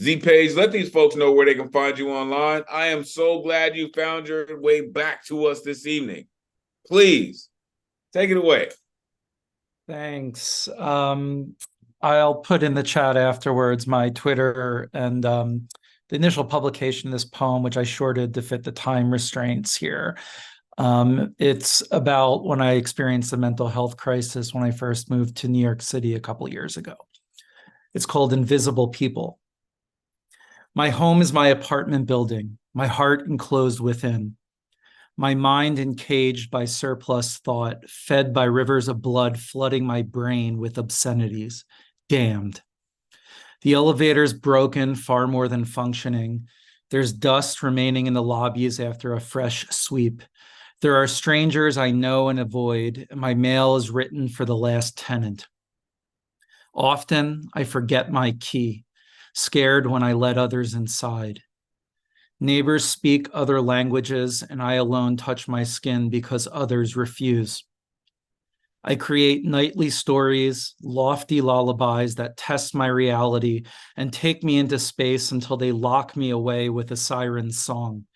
Z-Page, let these folks know where they can find you online. I am so glad you found your way back to us this evening. Please, take it away. Thanks. I'll put in the chat afterwards my Twitter and the initial publication of this poem, which I shorted to fit the time restraints here. It's about when I experienced a mental health crisis when I first moved to New York City a couple years ago. It's called Invisible People. My home is my apartment building, my heart enclosed within, my mind encaged by surplus thought, fed by rivers of blood flooding my brain with obscenities. Damned. The elevator's broken, far more than functioning. There's dust remaining in the lobbies after a fresh sweep. There are strangers I know and avoid. My mail is written for the last tenant. Often I forget my key, scared when I let others inside. Neighbors speak other languages, and I alone touch my skin because others refuse. I create nightly stories, lofty lullabies that test my reality and take me into space until they lock me away with a siren's song.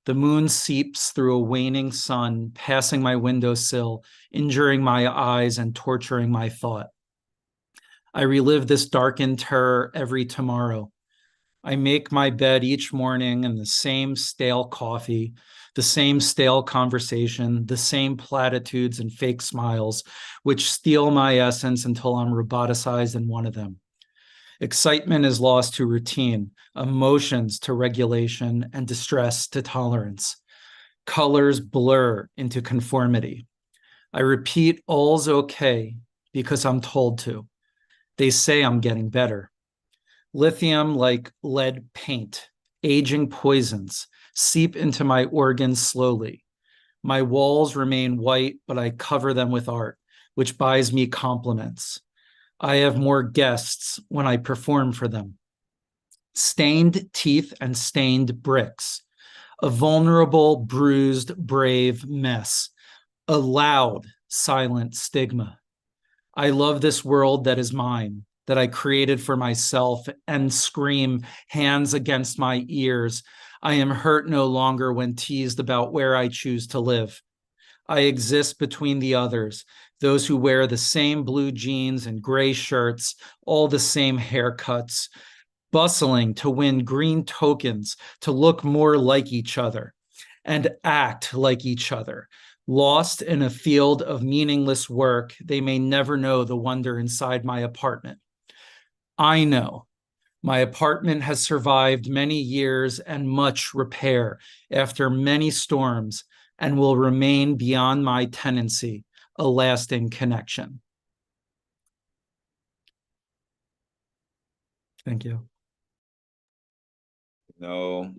The moon seeps through a waning sun, passing my windowsill, injuring my eyes and torturing my thought. I relive this darkened terror every tomorrow. I make my bed each morning in the same stale coffee, the same stale conversation, the same platitudes and fake smiles, which steal my essence until I'm roboticized in one of them. Excitement is lost to routine, emotions to regulation, and distress to tolerance. Colors blur into conformity. I repeat all's okay because I'm told to. They say I'm getting better. Lithium, like lead paint, aging poisons, seep into my organs slowly. My walls remain white, but I cover them with art, which buys me compliments. I have more guests when I perform for them. Stained teeth and stained bricks. A vulnerable, bruised, brave mess. A loud, silent stigma. I love this world that is mine, that I created for myself, and scream, hands against my ears. I am hurt no longer when teased about where I choose to live. I exist between the others, those who wear the same blue jeans and gray shirts, all the same haircuts, bustling to win green tokens to look more like each other and act like each other. Lost in a field of meaningless work, they may never know the wonder inside my apartment. I know my apartment has survived many years and much repair after many storms and will remain beyond my tenancy, a lasting connection. Thank you. No,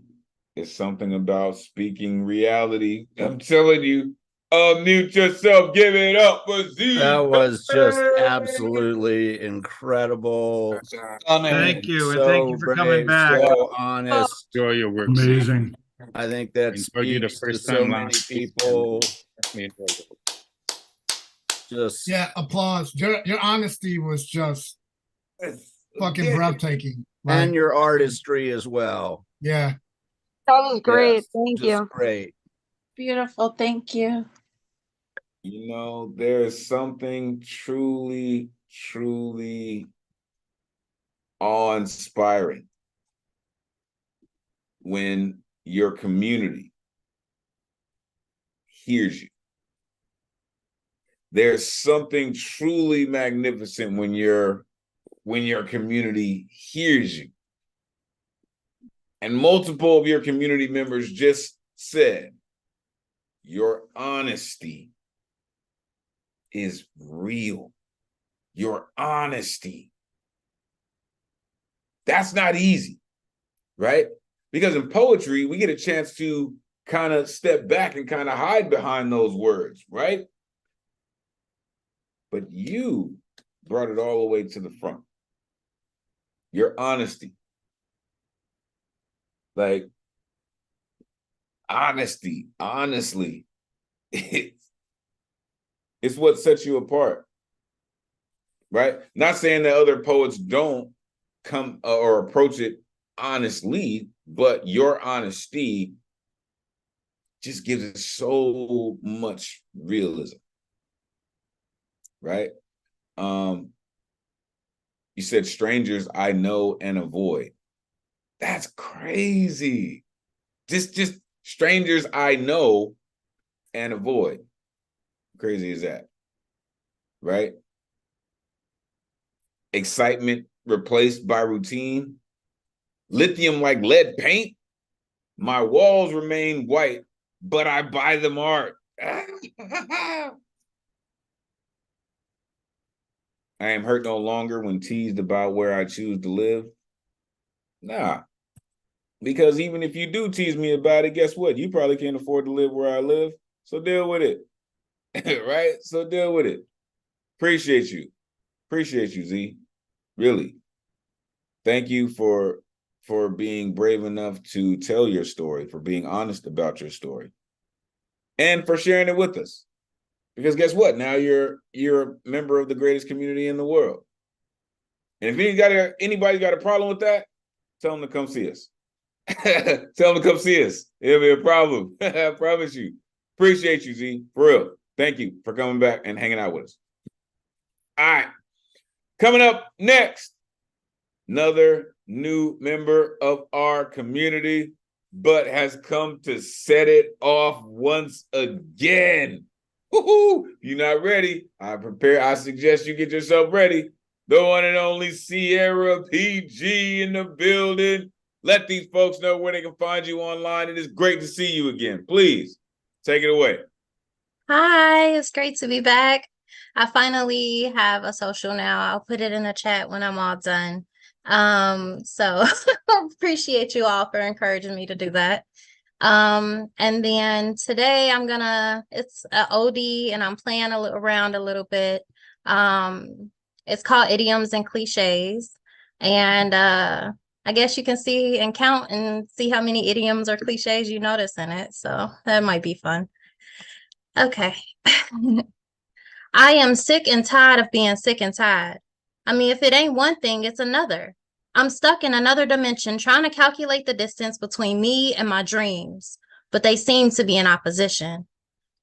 it's something about speaking reality. I'm telling you, unmute yourself, give it up for Z. That was just absolutely incredible. Thank you, and So thank you for coming brave, back. so honest. Enjoy your work. Amazing. I think that Enjoyed you the speaks to first so time many last week. people. Definitely enjoyed it. Just Yeah, applause. Your honesty was just fucking breathtaking. Like, and your artistry as well. yeah. That was great. Yes, Thank just you. great. Beautiful. Thank you. You know, there is something truly, truly awe-inspiring when your community hears you. There's something truly magnificent when your community hears you. And multiple of your community members just said, your honesty is real. Your honesty. That's not easy, right? Because in poetry, we get a chance to kind of step back and kind of hide behind those words, right? But you brought it all the way to the front. Your honesty. Like, honesty, honestly, it's what sets you apart, right? Not saying that other poets don't come or approach it honestly, but your honesty just gives it so much realism, right? You said strangers I know and avoid. That's crazy. Just strangers I know and avoid. Crazy is that, right? Excitement replaced by routine. Lithium like lead paint. My walls remain white, but I buy them art. I am hurt no longer when teased about where I choose to live. Nah, because even if you do tease me about it, guess what? You probably can't afford to live where I live, so deal with it, right? So deal with it. Appreciate you. Appreciate you, Z. Really. Thank you for being brave enough to tell your story, for being honest about your story, and for sharing it with us. Because guess what? Now you're a member of the greatest community in the world. And if anybody got a problem with that, tell them to come see us. Tell them to come see us. It'll be a problem. I promise you. Appreciate you, Z. For real. Thank you for coming back and hanging out with us. All right. Coming up next, another new member of our community, but has come to set it off once again. Woo-hoo! You're not ready. I suggest you get yourself ready. The one and only Sierra PG in the building. Let these folks know where they can find you online. It is great to see you again. Please take it away. Hi, it's great to be back. I finally have a social now. I'll put it in the chat when I'm all done. So appreciate you all for encouraging me to do that. And then today it's an OD and I'm playing around a little bit. It's called Idioms and Cliches. And I guess you can see and count and see how many idioms or cliches you notice in it. So that might be fun. Okay. I am sick and tired of being sick and tired. I mean, if it ain't one thing, it's another. I'm stuck in another dimension trying to calculate the distance between me and my dreams, but they seem to be in opposition.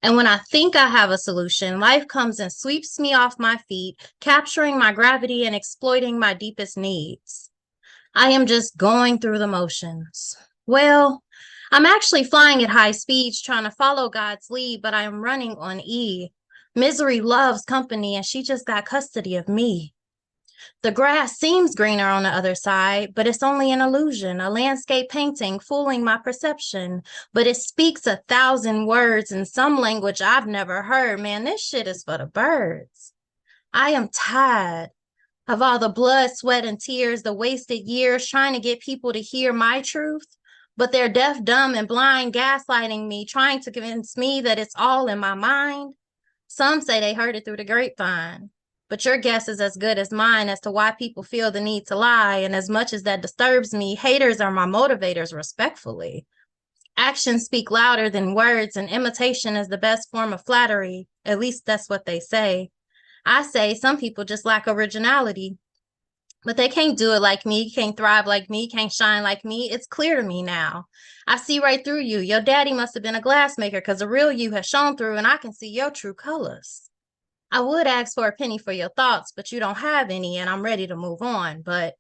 And when I think I have a solution, life comes and sweeps me off my feet, capturing my gravity and exploiting my deepest needs. I am just going through the motions. Well, I'm actually flying at high speeds trying to follow God's lead, but I am running on E. Misery loves company and she just got custody of me. The grass seems greener on the other side, but it's only an illusion, a landscape painting fooling my perception. But it speaks 1,000 words in some language I've never heard. Man, this shit is for the birds. I am tired of all the blood, sweat, and tears, the wasted years trying to get people to hear my truth. But they're deaf, dumb, and blind, gaslighting me, trying to convince me that it's all in my mind. Some say they heard it through the grapevine. But your guess is as good as mine as to why people feel the need to lie. And as much as that disturbs me, haters are my motivators, respectfully. Actions speak louder than words, and imitation is the best form of flattery. At least that's what they say. I say some people just lack originality. But they can't do it like me, can't thrive like me, can't shine like me. It's clear to me now. I see right through you. Your daddy must have been a glassmaker because the real you has shown through and I can see your true colors. I would ask for a penny for your thoughts, but you don't have any and I'm ready to move on. But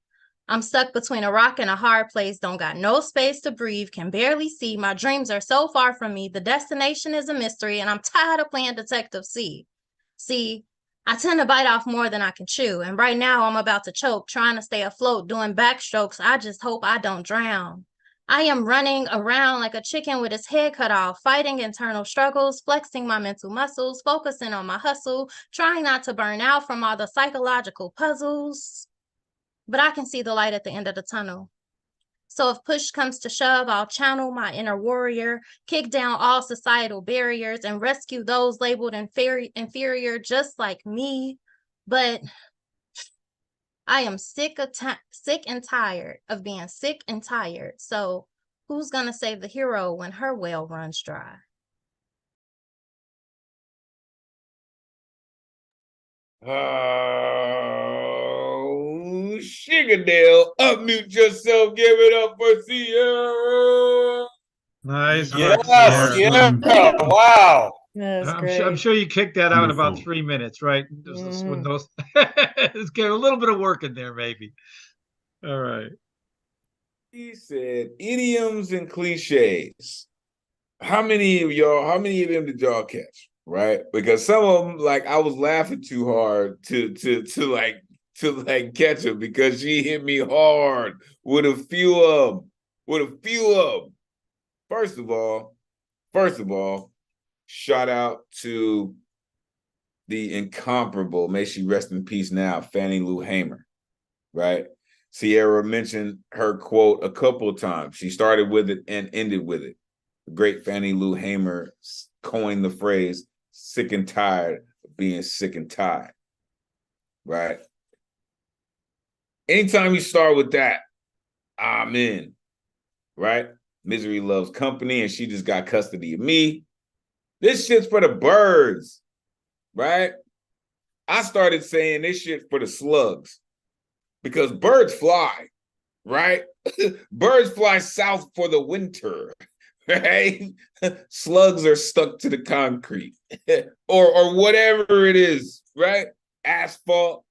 I'm stuck between a rock and a hard place, don't got no space to breathe, can barely see. My dreams are so far from me. The destination is a mystery and I'm tired of playing Detective C. See, I tend to bite off more than I can chew. And right now I'm about to choke, trying to stay afloat, doing backstrokes. I just hope I don't drown. I am running around like a chicken with its head cut off, fighting internal struggles, flexing my mental muscles, focusing on my hustle, trying not to burn out from all the psychological puzzles. But I can see the light at the end of the tunnel. So if push comes to shove, I'll channel my inner warrior, kick down all societal barriers, and rescue those labeled inferior just like me. But I am sick and tired of being sick and tired. So who's going to save the hero when her well runs dry? Oh, Sugadale, unmute yourself. Give it up for Sierra. Nice. Yes, yeah. Wow. I'm sure you kicked that out in about 3 minutes, right? With those, let's get a little bit of work in there, maybe. All right. He said idioms and cliches. How many of them did y'all catch? Right? Because some of them, like, I was laughing too hard to catch them because she hit me hard with a few of them. First of all, shout out to the incomparable, may she rest in peace now, Fannie Lou Hamer, right? Sierra mentioned her quote a couple of times. She started with it and ended with it. The great Fannie Lou Hamer coined the phrase, sick and tired of being sick and tired, right? Anytime you start with that, I'm in, right? Misery loves company, and she just got custody of me. This shit's for the birds, right? I started saying this shit for the slugs because birds fly, right? Birds fly south for the winter, right? Slugs are stuck to the concrete or whatever it is, right? Asphalt,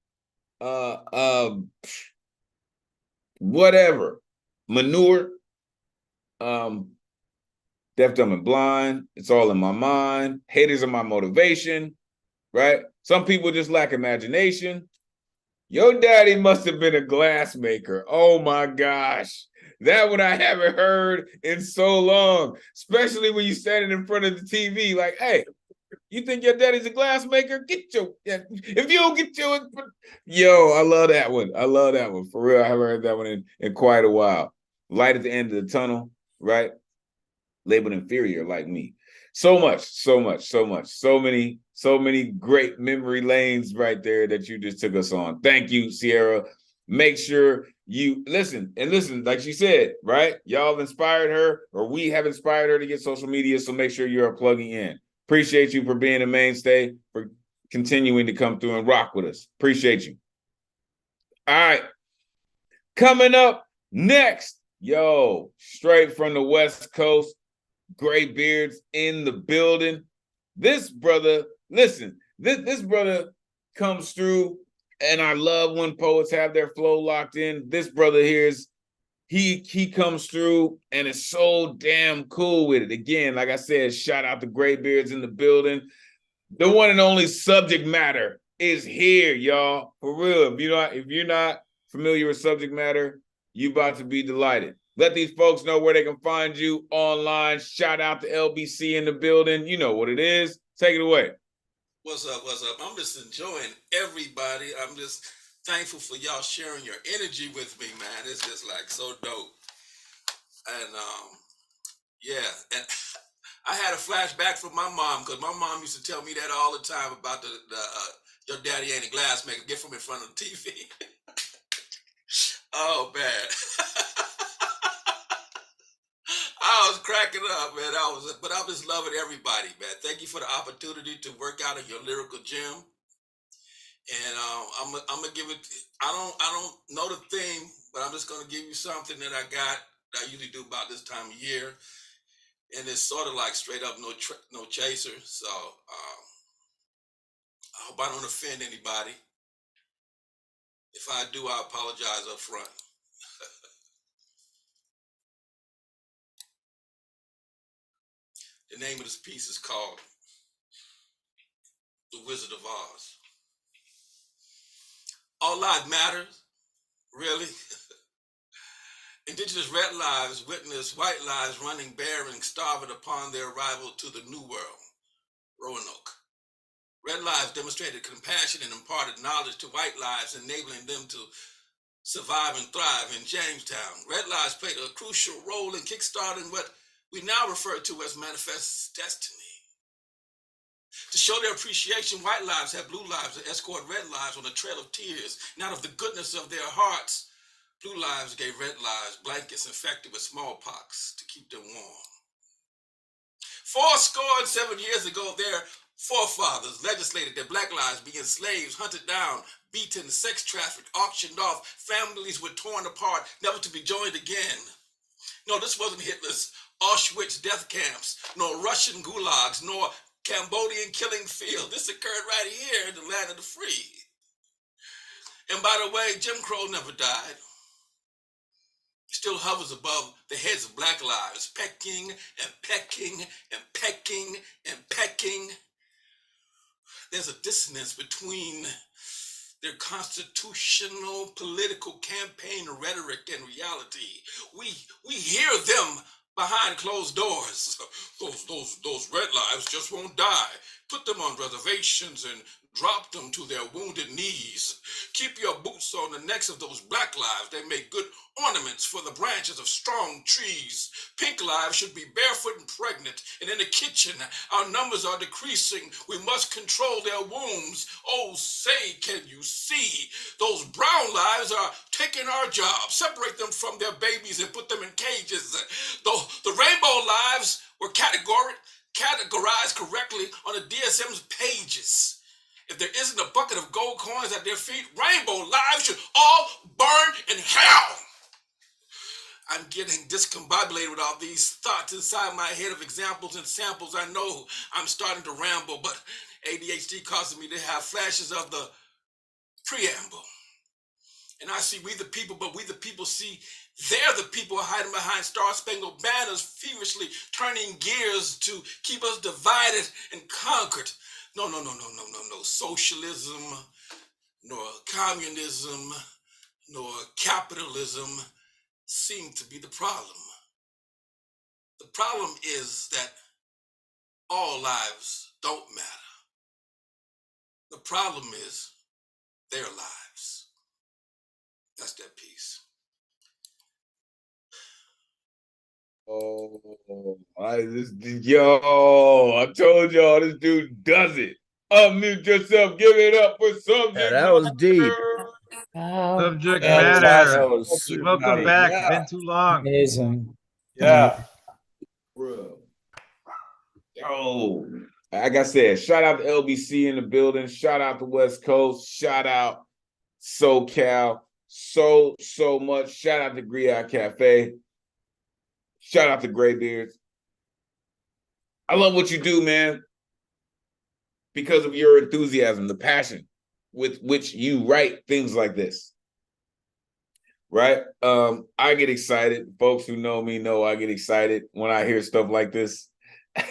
whatever, manure, deaf, dumb, and blind. It's all in my mind. Haters are my motivation, right? Some people just lack imagination. Your daddy must have been a glass maker. Oh my gosh. That one I haven't heard in so long, especially when you're standing in front of the TV like, hey, you think your daddy's a glass maker? Get your, if you don't get your, yo, I love that one. I love that one. For real, I haven't heard that one in quite a while. Light at the end of the tunnel, right? Labeled inferior like me. So many great memory lanes right there that you just took us on. Thank you, Sierra. Make sure you listen, like she said, right? Y'all have inspired her, or we have inspired her to get social media, so make sure you're plugging in. Appreciate you for being a mainstay, for continuing to come through and rock with us. Appreciate you. All right. Coming up next, yo, straight from the West Coast, gray beards in the building. This brother, listen, this brother comes through, and I love when poets have their flow locked in. This brother here is, he comes through and is so damn cool with it. Again, like I said, shout out to gray beards in the building. The one and only Subject Matter is here, y'all. For real. If you're not familiar with Subject Matter, you about to be delighted. Let these folks know where they can find you online. Shout out to LBC in the building. You know what it is. Take it away. What's up? What's up? I'm just enjoying everybody. I'm just thankful for y'all sharing your energy with me, man. It's just like so dope. And yeah, and I had a flashback from my mom, because my mom used to tell me that all the time about your daddy ain't a glass maker. Get from in front of the TV. Oh man. I was cracking up, man. But I'm just loving everybody, man. Thank you for the opportunity to work out in your lyrical gym. And I'm gonna give it. I don't know the theme, but I'm just gonna give you something that I got that I usually do about this time of year, and it's sort of like straight up no chaser. So I hope I don't offend anybody. If I do, I apologize up front. The name of this piece is called The Wizard of Oz. All lives matter, really. Indigenous red lives witness white lives running bare and starving upon their arrival to the New World, Roanoke. Red lives demonstrated compassion and imparted knowledge to white lives, enabling them to survive and thrive in Jamestown. Red lives played a crucial role in kickstarting what we now refer to as manifest destiny. To show their appreciation, white lives had blue lives and escort red lives on a trail of tears. And out of the goodness of their hearts, blue lives gave red lives blankets infected with smallpox to keep them warm. 77 years ago, their forefathers legislated that black lives be enslaved, hunted down, beaten, sex trafficked, auctioned off. Families were torn apart, never to be joined again. No, this wasn't Hitler's Auschwitz death camps, nor Russian gulags, nor Cambodian killing field. This occurred right here in the land of the free. And by the way, Jim Crow never died. He still hovers above the heads of black lives, pecking and pecking and pecking and pecking. There's a dissonance between their constitutional political campaign rhetoric and reality. We hear them behind closed doors. Those red lives just won't die. Put them on reservations and Drop them to their wounded knees. Keep your boots on the necks of those black lives. They make good ornaments for the branches of strong trees. Pink lives should be barefoot and pregnant. And in the kitchen, our numbers are decreasing. We must control their wombs. Oh, say, can you see? Those brown lives are taking our job. Separate them from their babies and put them in cages. The rainbow lives were categorized correctly on the DSM's pages. If there isn't a bucket of gold coins at their feet, rainbow lives should all burn in hell. I'm getting discombobulated with all these thoughts inside my head of examples and samples. I know I'm starting to ramble, but ADHD causes me to have flashes of the preamble. And I see we the people, but we the people see they're the people hiding behind star-spangled banners, feverishly turning gears to keep us divided and conquered. No. Socialism, nor communism, nor capitalism seem to be the problem. The problem is that all lives don't matter. The problem is their lives. That's that piece. Oh, I told y'all this dude does it. Unmute yourself, give it up for subject Yeah, that was deep. Subject That matter. was Welcome back. It's been too long. Amazing. Yeah. Bro. Yo. Like I said, shout out to LBC in the building. Shout out to West Coast. Shout out SoCal. So much. Shout out to Griot Cafe. Shout out to Graybeards. I love what you do, man, because of your enthusiasm, the passion with which you write things like this. Right? I get excited. Folks who know me know I get excited when I hear stuff like this.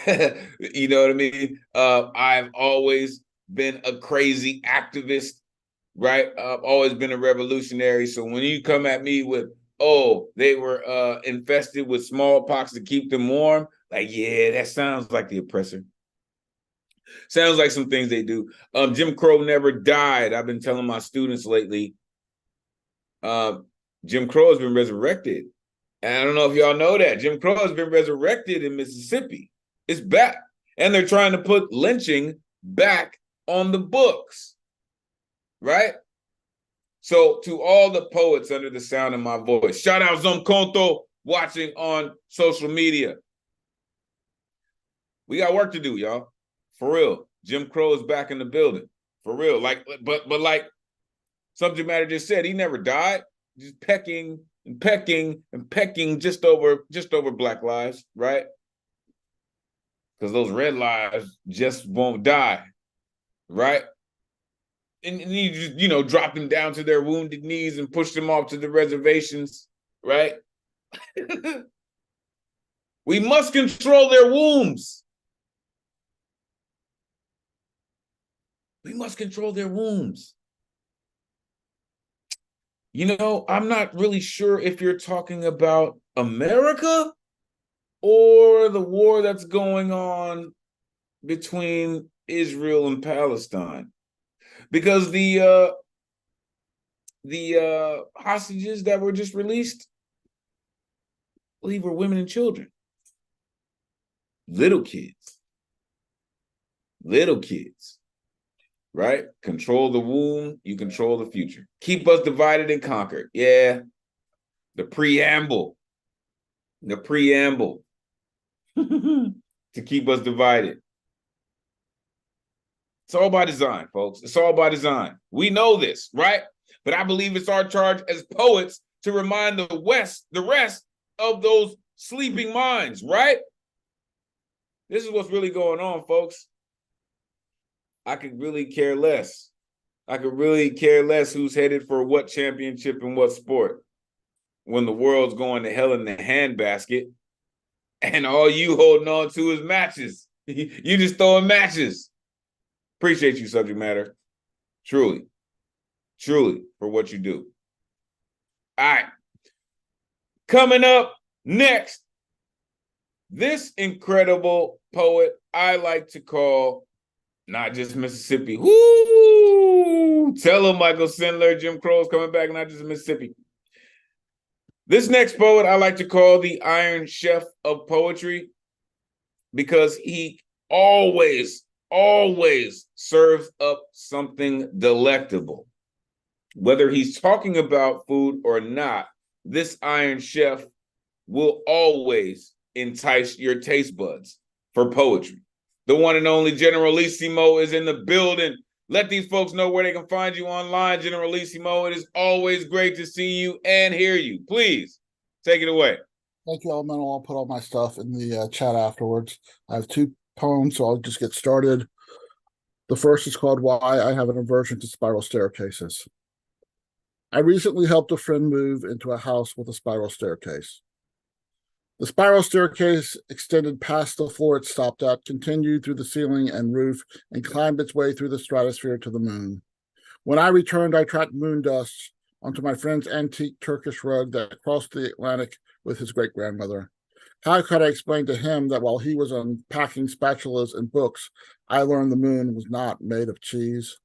You know what I mean? I've always been a crazy activist, right? I've always been a revolutionary. So when you come at me with, oh, they were infested with smallpox to keep them warm, like, yeah, that sounds like the oppressor. Sounds like some things they do. Jim Crow never died. I've been telling my students lately, Jim Crow has been resurrected. And I don't know if y'all know that. Jim Crow has been resurrected in Mississippi. It's back. And they're trying to put lynching back on the books. Right? So to all the poets under the sound of my voice, shout out Zomkonto watching on social media. We got work to do, y'all. For real. Jim Crow is back in the building. For real. Like, but like subject matter just said, he never died. Just pecking and pecking and pecking just over Black lives, right? Because those red lives just won't die, right? And you just, drop them down to their wounded knees and push them off to the reservations, right? We must control their wombs. We must control their wombs. I'm not really sure if you're talking about America or the war that's going on between Israel and Palestine. Because the hostages that were just released, I believe, were women and children. Little kids. Right? Control the womb, you control the future. Keep us divided and conquered. Yeah. The preamble. To keep us divided. It's all by design, folks. It's all by design. We know this, right? But I believe it's our charge as poets to remind the rest of those sleeping minds, right? This is what's really going on, folks. I could really care less. I could really care less who's headed for what championship and what sport when the world's going to hell in the handbasket and all you holding on to is matches. You just throwing matches. Appreciate you, subject matter. Truly for what you do. All right. Coming up next, this incredible poet I like to call not just Mississippi. Woo! Tell him Michael Sandler, Jim Crow's coming back, not just Mississippi. This next poet I like to call the Iron Chef of poetry because he always serves up something delectable. Whether he's talking about food or not, this Iron Chef will always entice your taste buds for poetry. The one and only Generalissimo is in the building. Let these folks know where they can find you online, Generalissimo. It is always great to see you and hear you. Please take it away. Thank you, Elemental. I'll put all my stuff in the chat afterwards. I have 2 poems, so I'll just get started. The first is called Why I Have an Aversion to Spiral Staircases. I recently helped a friend move into a house with a spiral staircase. The spiral staircase extended past the floor it stopped at, continued through the ceiling and roof, and climbed its way through the stratosphere to the moon. When I returned, I tracked moon dust onto my friend's antique Turkish rug that crossed the Atlantic with his great-grandmother. How could I explain to him that while he was unpacking spatulas and books, I learned the moon was not made of cheese?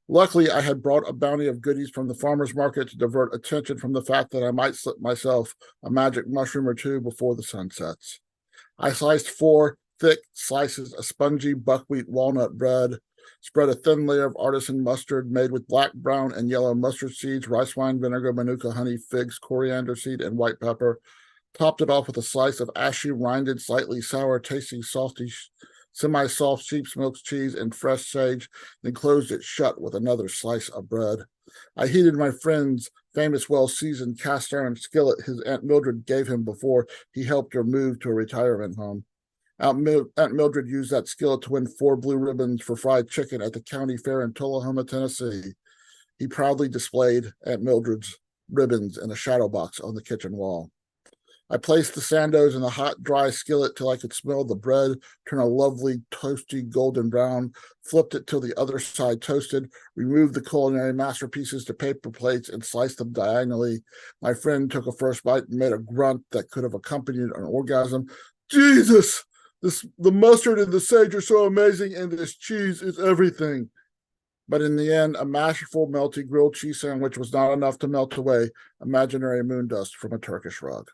Luckily, I had brought a bounty of goodies from the farmer's market to divert attention from the fact that I might slip myself a magic mushroom or 2 before the sun sets. I sliced 4 thick slices of spongy buckwheat walnut bread, spread a thin layer of artisan mustard made with black, brown, and yellow mustard seeds, rice wine vinegar, manuka honey, figs, coriander seed, and white pepper, topped it off with a slice of ashy, rinded, slightly sour-tasting, salty, semi-soft sheep's milk cheese and fresh sage, then closed it shut with another slice of bread. I heated my friend's famous well-seasoned cast-iron skillet his Aunt Mildred gave him before he helped her move to a retirement home. Aunt Mildred used that skillet to win 4 blue ribbons for fried chicken at the county fair in Tullahoma, Tennessee. He proudly displayed Aunt Mildred's ribbons in a shadow box on the kitchen wall. I placed the sandos in the hot, dry skillet till I could smell the bread, turn a lovely, toasty golden brown, flipped it till the other side toasted, removed the culinary masterpieces to paper plates, and sliced them diagonally. My friend took a first bite and made a grunt that could have accompanied an orgasm. Jesus! The mustard and the sage are so amazing, and this cheese is everything. But in the end, a masterful, melty grilled cheese sandwich was not enough to melt away imaginary moon dust from a Turkish rug.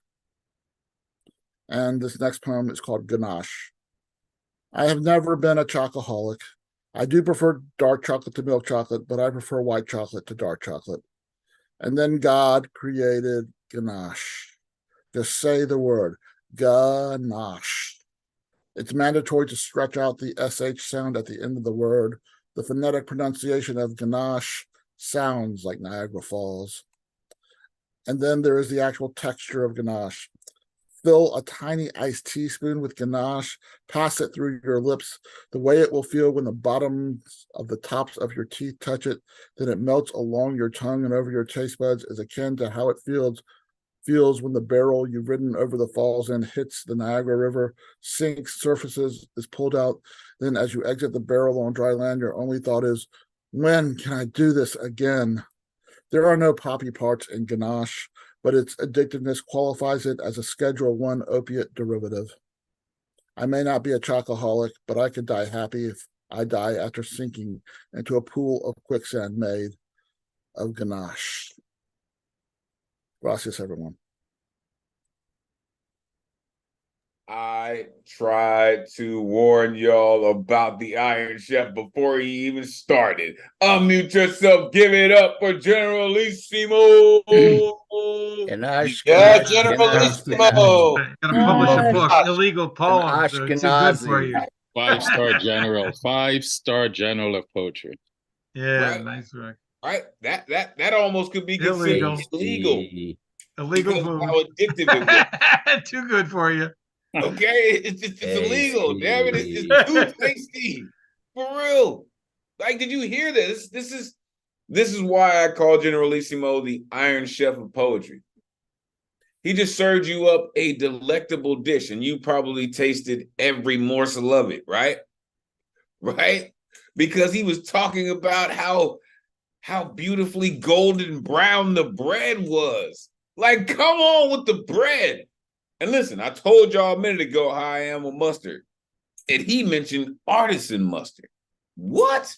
And this next poem is called Ganache. I have never been a chocoholic. I do prefer dark chocolate to milk chocolate, but I prefer white chocolate to dark chocolate. And then God created Ganache. Just say the word, Ganache. It's mandatory to stretch out the SH sound at the end of the word. The phonetic pronunciation of Ganache sounds like Niagara Falls. And then there is the actual texture of Ganache. Fill a tiny iced teaspoon with ganache, pass it through your lips, the way it will feel when the bottoms of the tops of your teeth touch it, then it melts along your tongue and over your taste buds is akin to how it feels when the barrel you've ridden over the falls in hits the Niagara River, sinks, surfaces, is pulled out. Then as you exit the barrel on dry land, your only thought is, when can I do this again? There are no poppy parts in ganache, but its addictiveness qualifies it as a Schedule 1 opiate derivative. I may not be a chocoholic, but I could die happy if I die after sinking into a pool of quicksand made of ganache. Gracias, everyone. I tried to warn y'all about the Iron Chef before he even started. Unmute yourself. Give it up for Generalissimo. Yeah, Generalissimo. Gotta publish a book, illegal poems. They're too good for you. 5-star general, 5-star general of poetry. Yeah, Right. nice work. Right? That almost could be considered illegal. Illegal because food. of how addictive it was. Too good for you. Okay, it's illegal. Damn it, it's too tasty. For real. Like, did you hear this? This is why I call Generalissimo the Iron Chef of poetry. He just served you up a delectable dish, and you probably tasted every morsel of it, right? Right? Because he was talking about how beautifully golden brown the bread was. Like, come on with the bread. And listen, I told y'all a minute ago how I am with mustard. And he mentioned artisan mustard. What?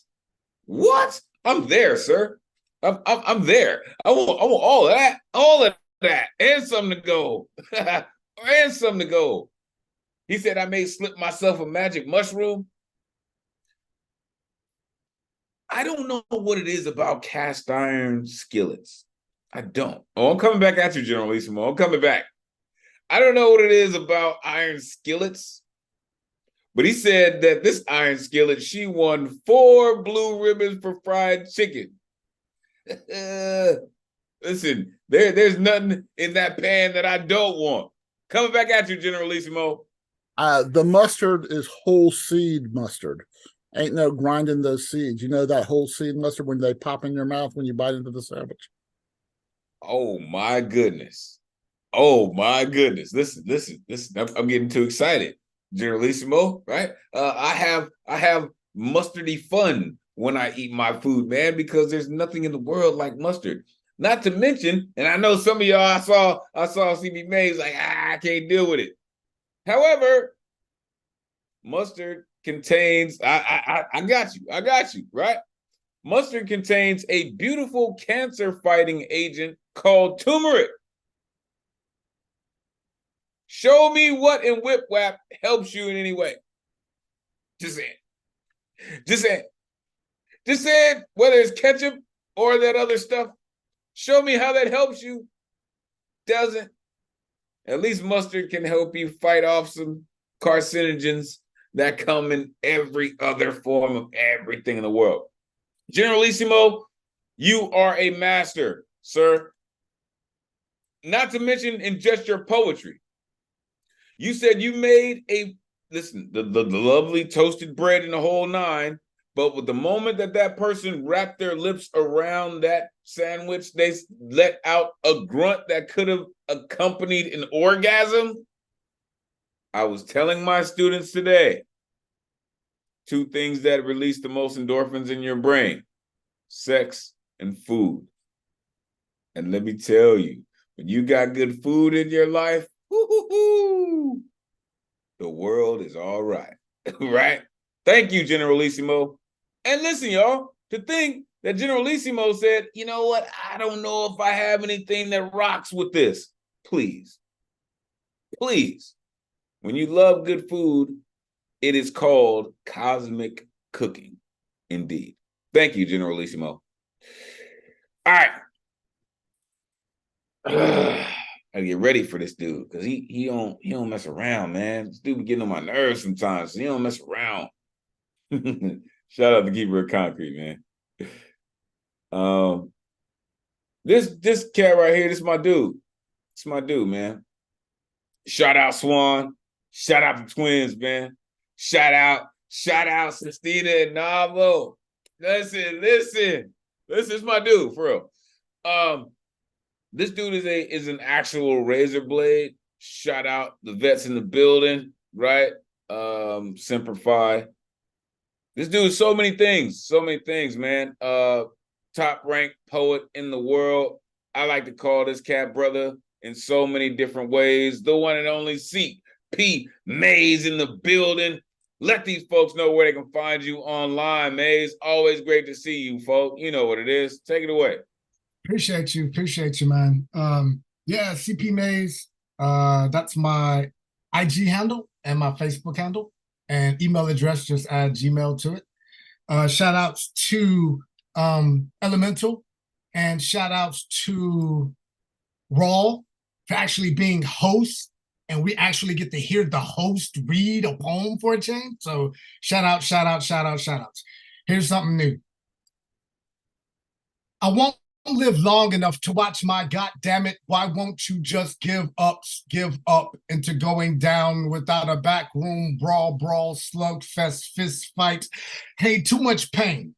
What? I'm there, sir. I'm there. I want all of that, and something to go, and something to go. He said I may slip myself a magic mushroom. I don't know what it is about cast iron skillets. I don't. Oh, I'm coming back at you, General Lissimo. I'm coming back. I don't know what it is about iron skillets, but he said that this iron skillet, she won 4 blue ribbons for fried chicken. Listen, there's nothing in that pan that I don't want. Coming back at you, General Lissimo. The mustard is whole seed mustard. Ain't no grinding those seeds. You know that whole seed mustard when they pop in your mouth when you bite into the sandwich? Oh my goodness. Oh my goodness. Listen. I'm getting too excited. Generalissimo, right? I have mustardy fun when I eat my food, man, because there's nothing in the world like mustard. Not to mention, and I know some of y'all, I saw CB Mays like, I can't deal with it. However, mustard contains, I got you, right? Mustard contains a beautiful cancer-fighting agent called turmeric. Show me what in Whip Wap helps you in any way. Just saying. Whether it's ketchup or that other stuff, show me how that helps you. Doesn't. At least mustard can help you fight off some carcinogens that come in every other form of everything in the world. Generalissimo, you are a master, sir. Not to mention in just your poetry. You said you made the lovely toasted bread in the whole nine, but with the moment that person wrapped their lips around that sandwich, they let out a grunt that could have accompanied an orgasm. I was telling my students today, 2 things that release the most endorphins in your brain: sex and food. And let me tell you, when you got good food in your life, the world is all right. Right? Thank you, Generalissimo. And listen, y'all, to think that Generalissimo said, you know what? I don't know if I have anything that rocks with this. Please. When you love good food, it is called cosmic cooking. Indeed. Thank you, Generalissimo. All right. I get ready for this dude because he don't mess around, man. This dude be getting on my nerves sometimes. So he don't mess around. Shout out to Keeper of Concrete, man. This cat right here, this is my dude. It's my dude, man. Shout out Swan. Shout out the twins, man. Shout out Sistina and Navo. Listen. This is my dude, for real. This dude is an actual razor blade. Shout out the vets in the building, right? Semper Fi. This dude is so many things, man. Top ranked poet in the world. I like to call this cat brother in so many different ways. The one and only CP Mays in the building. Let these folks know where they can find you online, Mays. Always great to see you, folk. You know what it is. Take it away. Appreciate you, man. Yeah, CP Mays. That's my IG handle and my Facebook handle, and email address. Just add Gmail to it. Shout outs to Elemen2al, and shout outs to Raw for actually being host, and we actually get to hear the host read a poem for a change. So shout outs. Here's something new. I won't live long enough to watch my goddammit, why won't you just give up into going down without a backroom brawl, slugfest, fist fight. Hey, too much pain.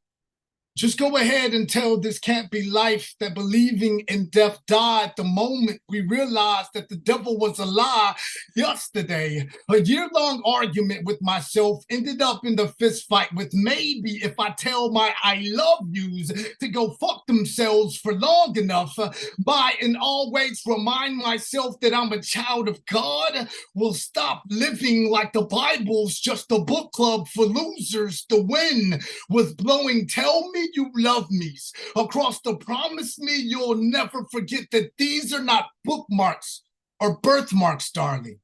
Just go ahead and tell this can't be life, that believing in death died the moment we realized that the devil was a lie. Yesterday, a year-long argument with myself ended up in the fist fight with maybe if I tell my I love yous to go fuck themselves for long enough, by and always remind myself that I'm a child of God, will stop living like the Bible's just a book club for losers. The wind was blowing, tell me you love me across the promise me you'll never forget that these are not bookmarks or birthmarks, darling.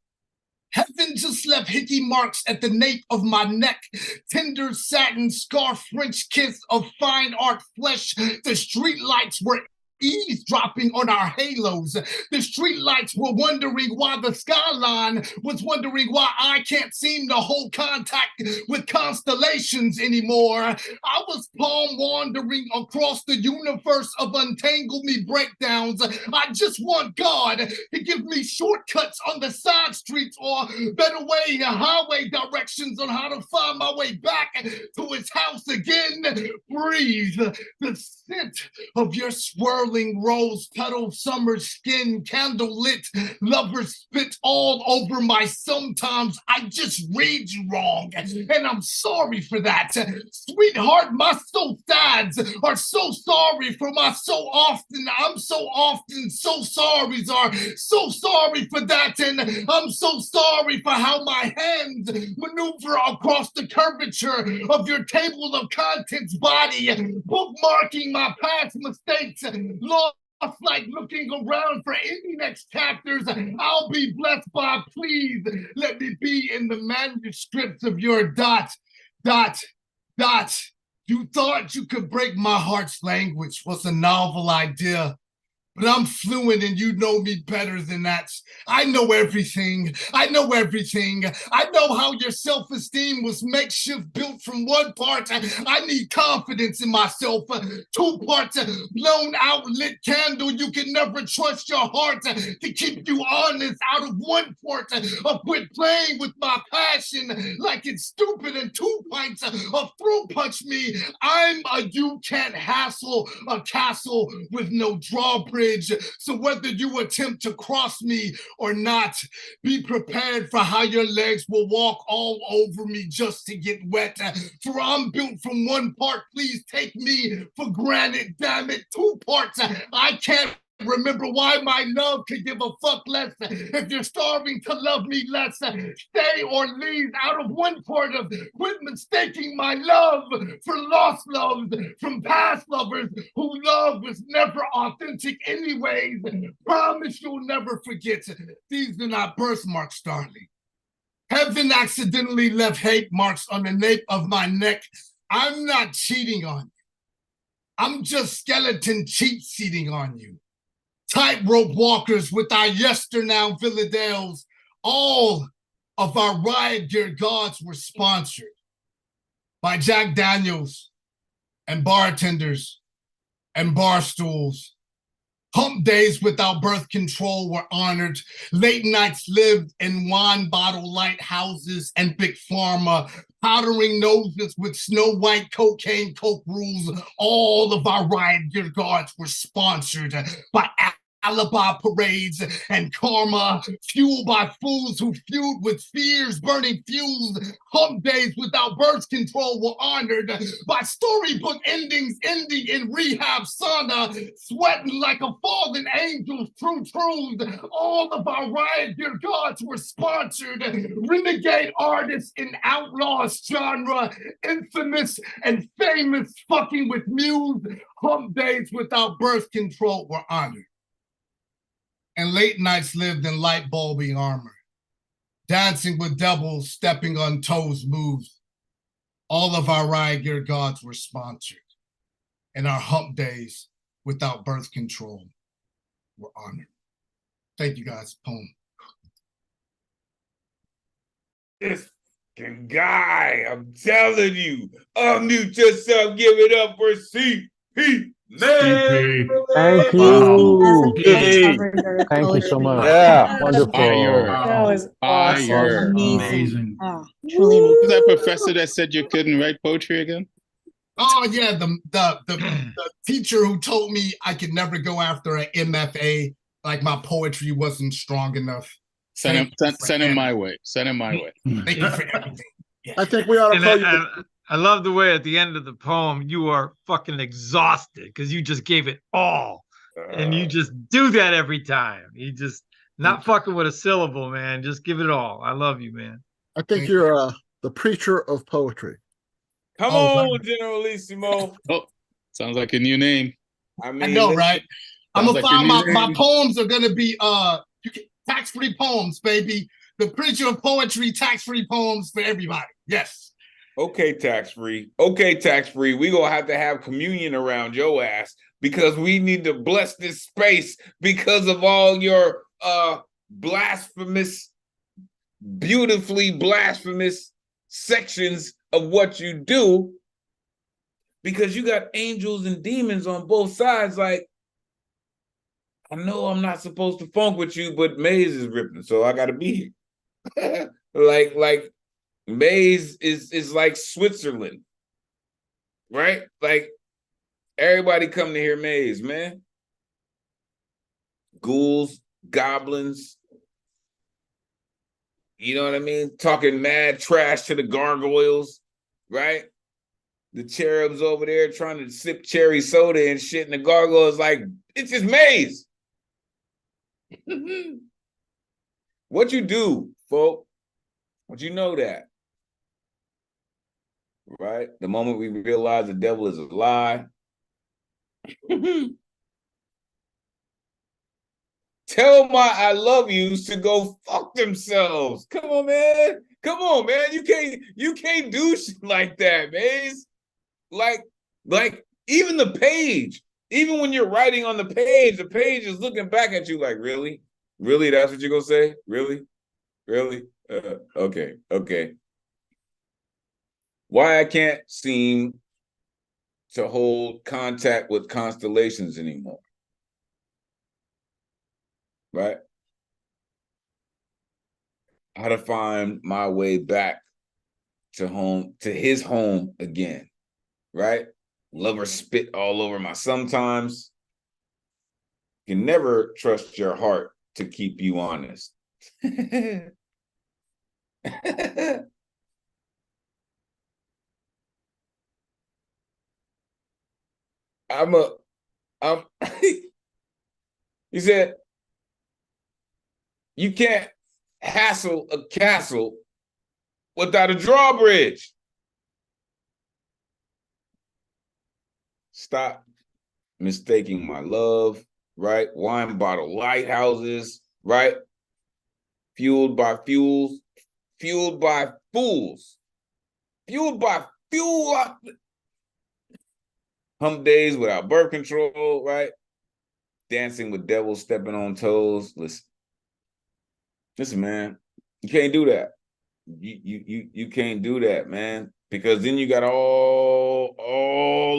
Heaven just left hickey marks at the nape of my neck, tender satin scarf, French kiss of fine art flesh. The street lights were eavesdropping on our halos. The streetlights were wondering why the skyline was wondering why I can't seem to hold contact with constellations anymore. I was palm wandering across the universe of untangle me breakdowns. I just want God to give me shortcuts on the side streets, or better way, highway directions on how to find my way back to his house again. Breathe the scent of your swirling rose petal summer skin, candle lit, lovers spit all over my sometimes I just read you wrong, and I'm sorry for that. Sweetheart, my so sads are so sorry for my so often, I'm so often so sorries are so sorry for that, and I'm so sorry for how my hands maneuver across the curvature of your table of contents body, bookmarking my past mistakes, lost like looking around for any next chapters. I'll be blessed by, please let me be in the manuscripts of your dot. You thought you could break my heart's language was a novel idea. But I'm fluent and you know me better than that. I know everything. I know everything. I know how your self-esteem was makeshift, built from one part. I need confidence in myself. 2 parts, blown out lit candle. You can never trust your heart to keep you honest. Out of 1 port, quit playing with my passion like it's stupid, and 2 pints of throat punch me. I'm a you can't hassle, a castle with no drawbridge. So whether you attempt to cross me or not, be prepared for how your legs will walk all over me just to get wet. For I'm built from 1 part, please take me for granted, damn it, 2 parts. I can't remember why my love could give a fuck less. If you're starving to love me less, stay or leave. Out of 1 part of quit mistaking my love for lost love from past lovers who love was never authentic anyways. Promise you'll never forget. These are not birthmarks, darling. Heaven accidentally left hate marks on the nape of my neck. I'm not cheating on you. I'm just skeleton cheat-seating on you. Tightrope walkers with our yesternow Villadales. All of our riot gear gods were sponsored by Jack Daniels and bartenders and bar stools. Hump days without birth control were honored. Late nights lived in wine bottle lighthouses and big pharma, powdering noses with snow white cocaine coke rules. All of our riot gear guards were sponsored by alibi parades and karma, fueled by fools who fueled with fears, burning fuels. Hump days without birth control were honored by storybook endings, ending in rehab sauna, sweating like a fallen angel's true truths. All of our riot gear gods were sponsored. Renegade artists in outlaws genre, infamous and famous fucking with muse. Hump days without birth control were honored. And late nights lived in light bulby armor, dancing with devils, stepping on toes moves. All of our riot gear gods were sponsored, and our hump days without birth control were honored. Thank you guys. Poem. This guy, I'm telling you, unmute yourself, give it up for CP. Thank you. Thank Thank you so much. Yeah. Wonderful. That was awesome. Amazing. Amazing. Truly amazing. Who's that professor that said you couldn't write poetry again? Oh yeah, the teacher who told me I could never go after an MFA, like my poetry wasn't strong enough. Send him my way. Send him my way. Thank you for everything. I think we ought to And play you. I love the way at the end of the poem you are fucking exhausted because you just gave it all, and you just do that every time. You just not fucking with a syllable, man. Just give it all. I love you, man. I think you're the preacher of poetry. Come on, Generalissimo. Oh, sounds like a new name. I know, right? I'm gonna like find your new my name. poems are gonna be tax-free poems, baby. The preacher of poetry, tax-free poems for everybody. Yes. Okay, tax-free. Okay, tax-free. We gonna have to have communion around your ass because we need to bless this space because of all your blasphemous, beautifully blasphemous sections of what you do, because you got angels and demons on both sides. Like, I know I'm not supposed to funk with you, but Maze is ripping, so I gotta be here. like Maze is like Switzerland, right? Like, everybody come to hear Maze, man. Ghouls, goblins, you know what I mean? Talking mad trash to the gargoyles, right? The cherubs over there trying to sip cherry soda and shit, and the gargoyles like, it's just Maze. What you do, folk? What you know that? Right? The moment we realize the devil is a lie. Tell my I love yous to go fuck themselves. Come on, man. Come on, man. You can't do shit like that, Maze. Like even the page, even when you're writing on the page is looking back at you like, really? Really? That's what you're gonna say? Really? Really? Okay. Why I can't seem to hold contact with constellations anymore. Right? How to find my way back to home, to his home again. Right? Lover spit all over my sometimes. You can never trust your heart to keep you honest. He said, you can't hassle a castle without a drawbridge. Stop mistaking my love, right? Wine bottle lighthouses, right? Fueled by fools, fueled by fuel. Hump days without birth control, right? Dancing with devils, stepping on toes. Listen, man, you can't do that. You can't do that, man, because then you got all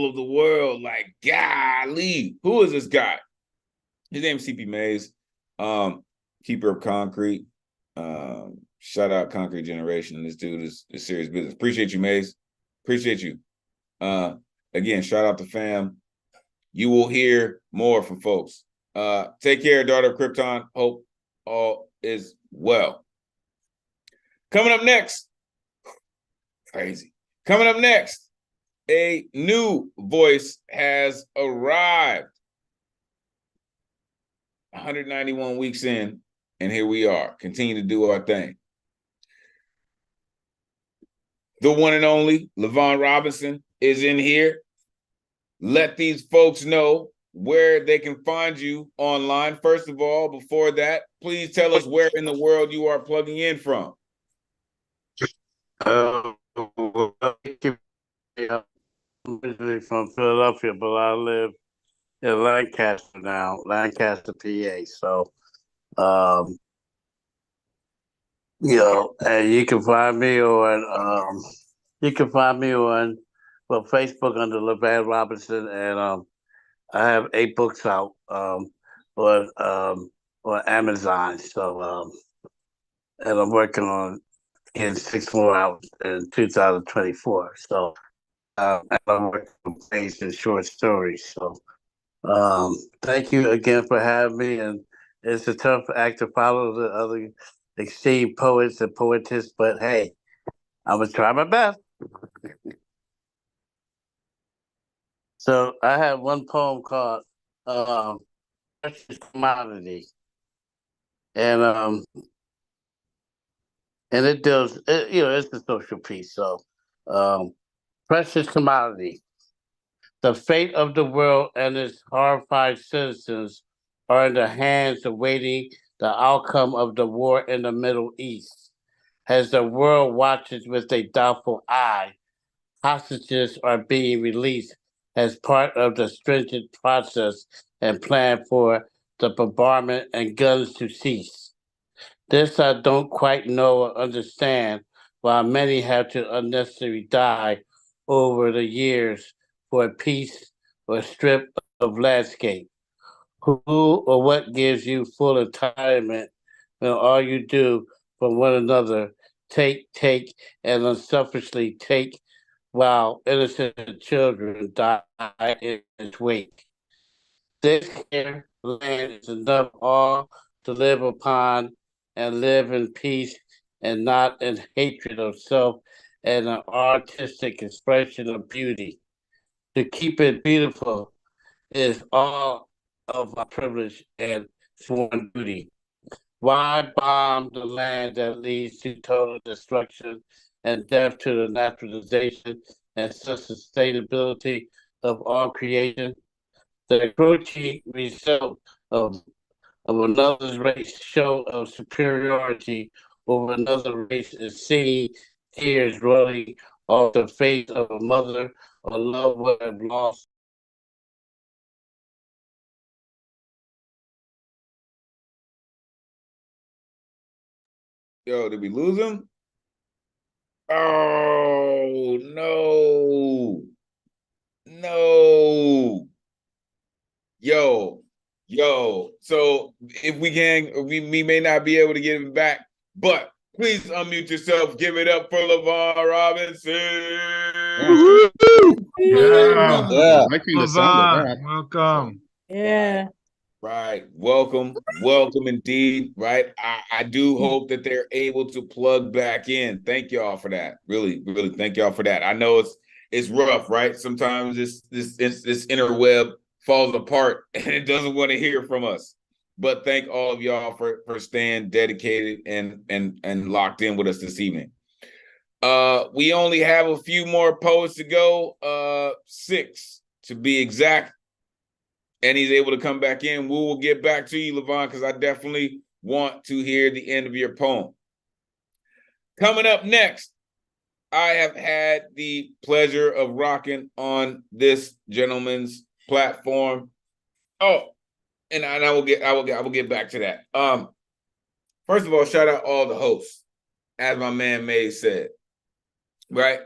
of the world like, golly, who is this guy? His name's CP Maze, keeper of concrete. Shout out Concrete Generation. This dude is serious business. Appreciate you, Maze. Appreciate you. Again, shout out to fam. You will hear more from folks. Take care, daughter of Krypton. Hope all is well. Coming up next, crazy. Coming up next, a new voice has arrived. 191 weeks in, and here we are, continue to do our thing. The one and only Levon Robinson is in here. Let these folks know where they can find you online. First of all, before that, please tell us where in the world you are plugging in from. I'm originally from Philadelphia, but I live in Lancaster now, Lancaster, PA. So, and you can find me on Facebook under Levan Robinson, and I have 8 books out on Amazon. So, and I'm working on getting 6 more out in 2024. So, and I work on plays and short stories. So thank you again for having me. And it's a tough act to follow the other esteemed poets and poetess, but hey, I'm gonna try my best. So I have one poem called Precious Commodity. And it deals, it's a social piece. So Precious Commodity. The fate of the world and its horrified citizens are in the hands awaiting the outcome of the war in the Middle East. As the world watches with a doubtful eye, hostages are being released as part of the stringent process and plan for the bombardment and guns to cease. This I don't quite know or understand, while many have to unnecessarily die over the years for a piece or strip of landscape. Who or what gives you full entitlement when all you do from one another take, and unselfishly take while innocent children die in its wake? This here land is enough all to live upon and live in peace and not in hatred of self and an artistic expression of beauty. To keep it beautiful is all of our privilege and sworn duty. Why bomb the land that leads to total destruction and death to the naturalization and sustainability of all creation? The approaching result of another race show of superiority over another race is seeing tears rolling off the face of a mother or loved one lost. Yo, did we lose him? Oh, no. No. Yo. So if we can, we may not be able to get him back, but please unmute yourself. Give it up for LeVon Robinson. Yeah. Liking the sound of that. Welcome. Yeah. Right. Welcome indeed. Right. I do hope that they're able to plug back in. Thank y'all for that. Really thank y'all for that. I know it's rough, right? Sometimes this interweb falls apart and it doesn't want to hear from us. But thank all of y'all for staying dedicated and locked in with us this evening. We only have a few more poets to go, 6 to be exact. And he's able to come back in. We will get back to you, LeVon, because I definitely want to hear the end of your poem. Coming up next, I have had the pleasure of rocking on this gentleman's platform. Oh, and I will get back to that. First of all, shout out all the hosts, as my man May said. Right?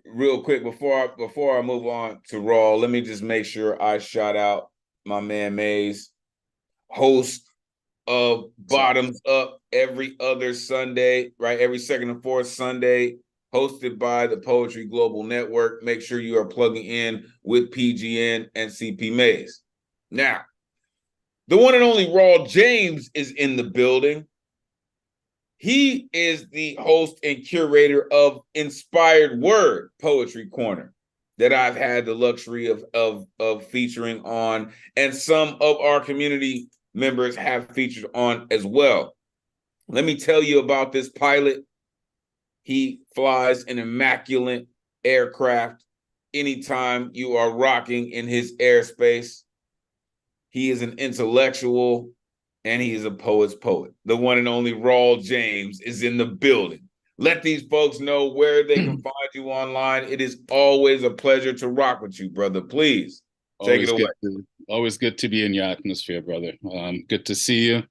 Real quick, before I move on to Raw, let me just make sure I shout out my man Mays, host of Bottoms Up every other Sunday, right? Every second and fourth Sunday, hosted by the Poetry Global Network. Make sure you are plugging in with PGN and CP Mays. Now, the one and only Raw James is in the building. He is the host and curator of Inspired Word Poetry Corner that I've had the luxury of featuring on, and some of our community members have featured on as well. Let me tell you about this pilot. He flies an immaculate aircraft anytime you are rocking in his airspace. He is an intellectual, and he is a poet's poet. The one and only Raw James is in the building. Let these folks know where they can find you online. It is always a pleasure to rock with you, brother. Please take it away. Always good to be in your atmosphere, brother. Good to see you.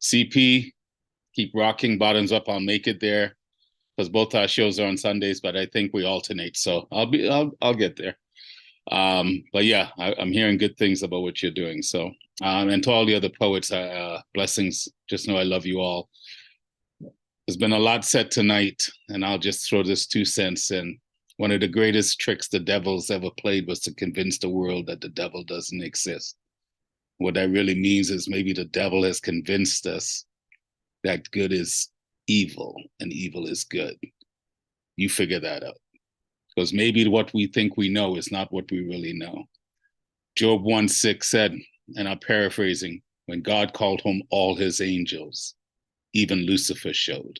CP, keep rocking. Bottoms Up, I'll make it there, because both our shows are on Sundays, but I think we alternate. So I'll get there. But yeah, I'm hearing good things about what you're doing. So, and to all the other poets, blessings. Just know I love you all. There's been a lot said tonight, and I'll just throw this 2 cents in. One of the greatest tricks the devil's ever played was to convince the world that the devil doesn't exist. What that really means is maybe the devil has convinced us that good is evil and evil is good. You figure that out. Because maybe what we think we know is not what we really know. Job 1:6 said, and I'm paraphrasing, when God called home all his angels, even Lucifer showed.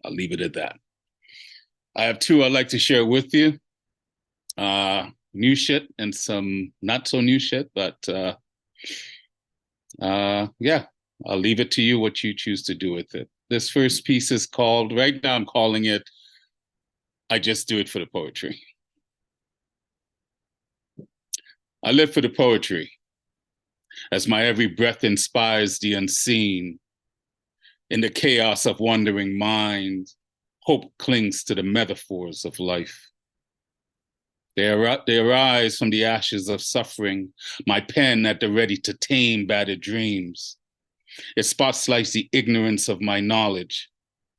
I'll leave it at that. I have two I'd like to share with you. New shit and some not so new shit, but yeah, I'll leave it to you what you choose to do with it. This first piece is called, right now I'm calling it, I Just Do It for the Poetry. I live for the poetry, as my every breath inspires the unseen. In the chaos of wandering mind, hope clings to the metaphors of life. They arise from the ashes of suffering, my pen at the ready to tame battered dreams. It spotlights the ignorance of my knowledge,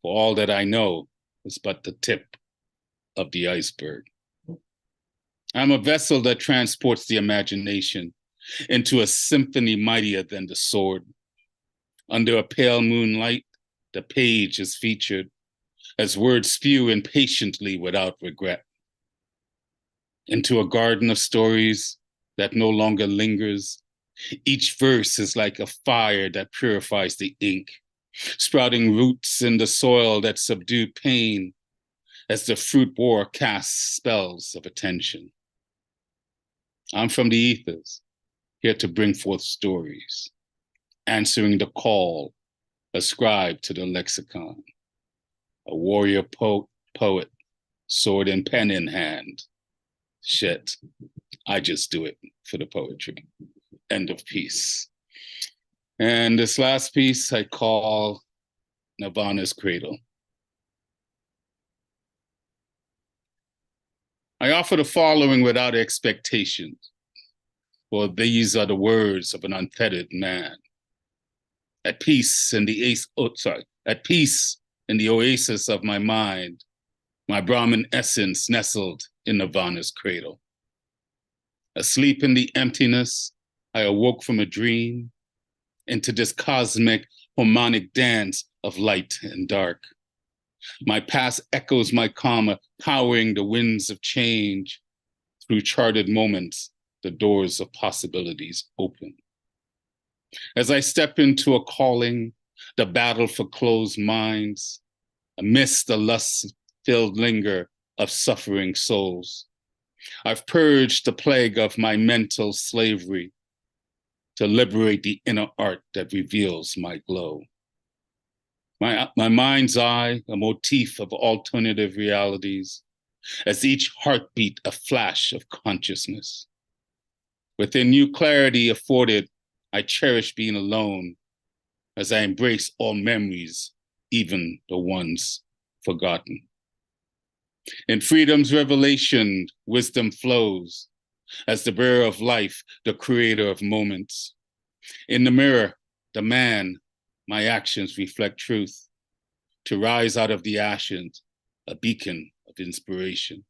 for all that I know is but the tip of the iceberg. I'm a vessel that transports the imagination into a symphony mightier than the sword. Under a pale moonlight, the page is featured as words spew impatiently without regret. Into a garden of stories that no longer lingers. Each verse is like a fire that purifies the ink, sprouting roots in the soil that subdue pain as the fruit bore casts spells of attention. I'm from the ethers, here to bring forth stories, answering the call ascribed to the lexicon. A warrior poet, sword and pen in hand. Shit, I just do it for the poetry. End of piece. And this last piece I call Nirvana's Cradle. I offer the following without expectation, for these are the words of an unfettered man. At peace in the at peace in the oasis of my mind, my Brahmin essence nestled in Nirvana's cradle. Asleep in the emptiness, I awoke from a dream into this cosmic harmonic dance of light and dark. My past echoes my karma, powering the winds of change. Through charted moments, the doors of possibilities open. As I step into a calling, the battle for closed minds, amidst the lust-filled linger of suffering souls, I've purged the plague of my mental slavery to liberate the inner art that reveals my glow. My mind's eye, a motif of alternative realities, as each heartbeat a flash of consciousness. Within new clarity afforded, I cherish being alone as I embrace all memories, even the ones forgotten. In freedom's revelation, wisdom flows as the bearer of life, the creator of moments. In the mirror, the man, my actions reflect truth. To rise out of the ashes, a beacon of inspiration.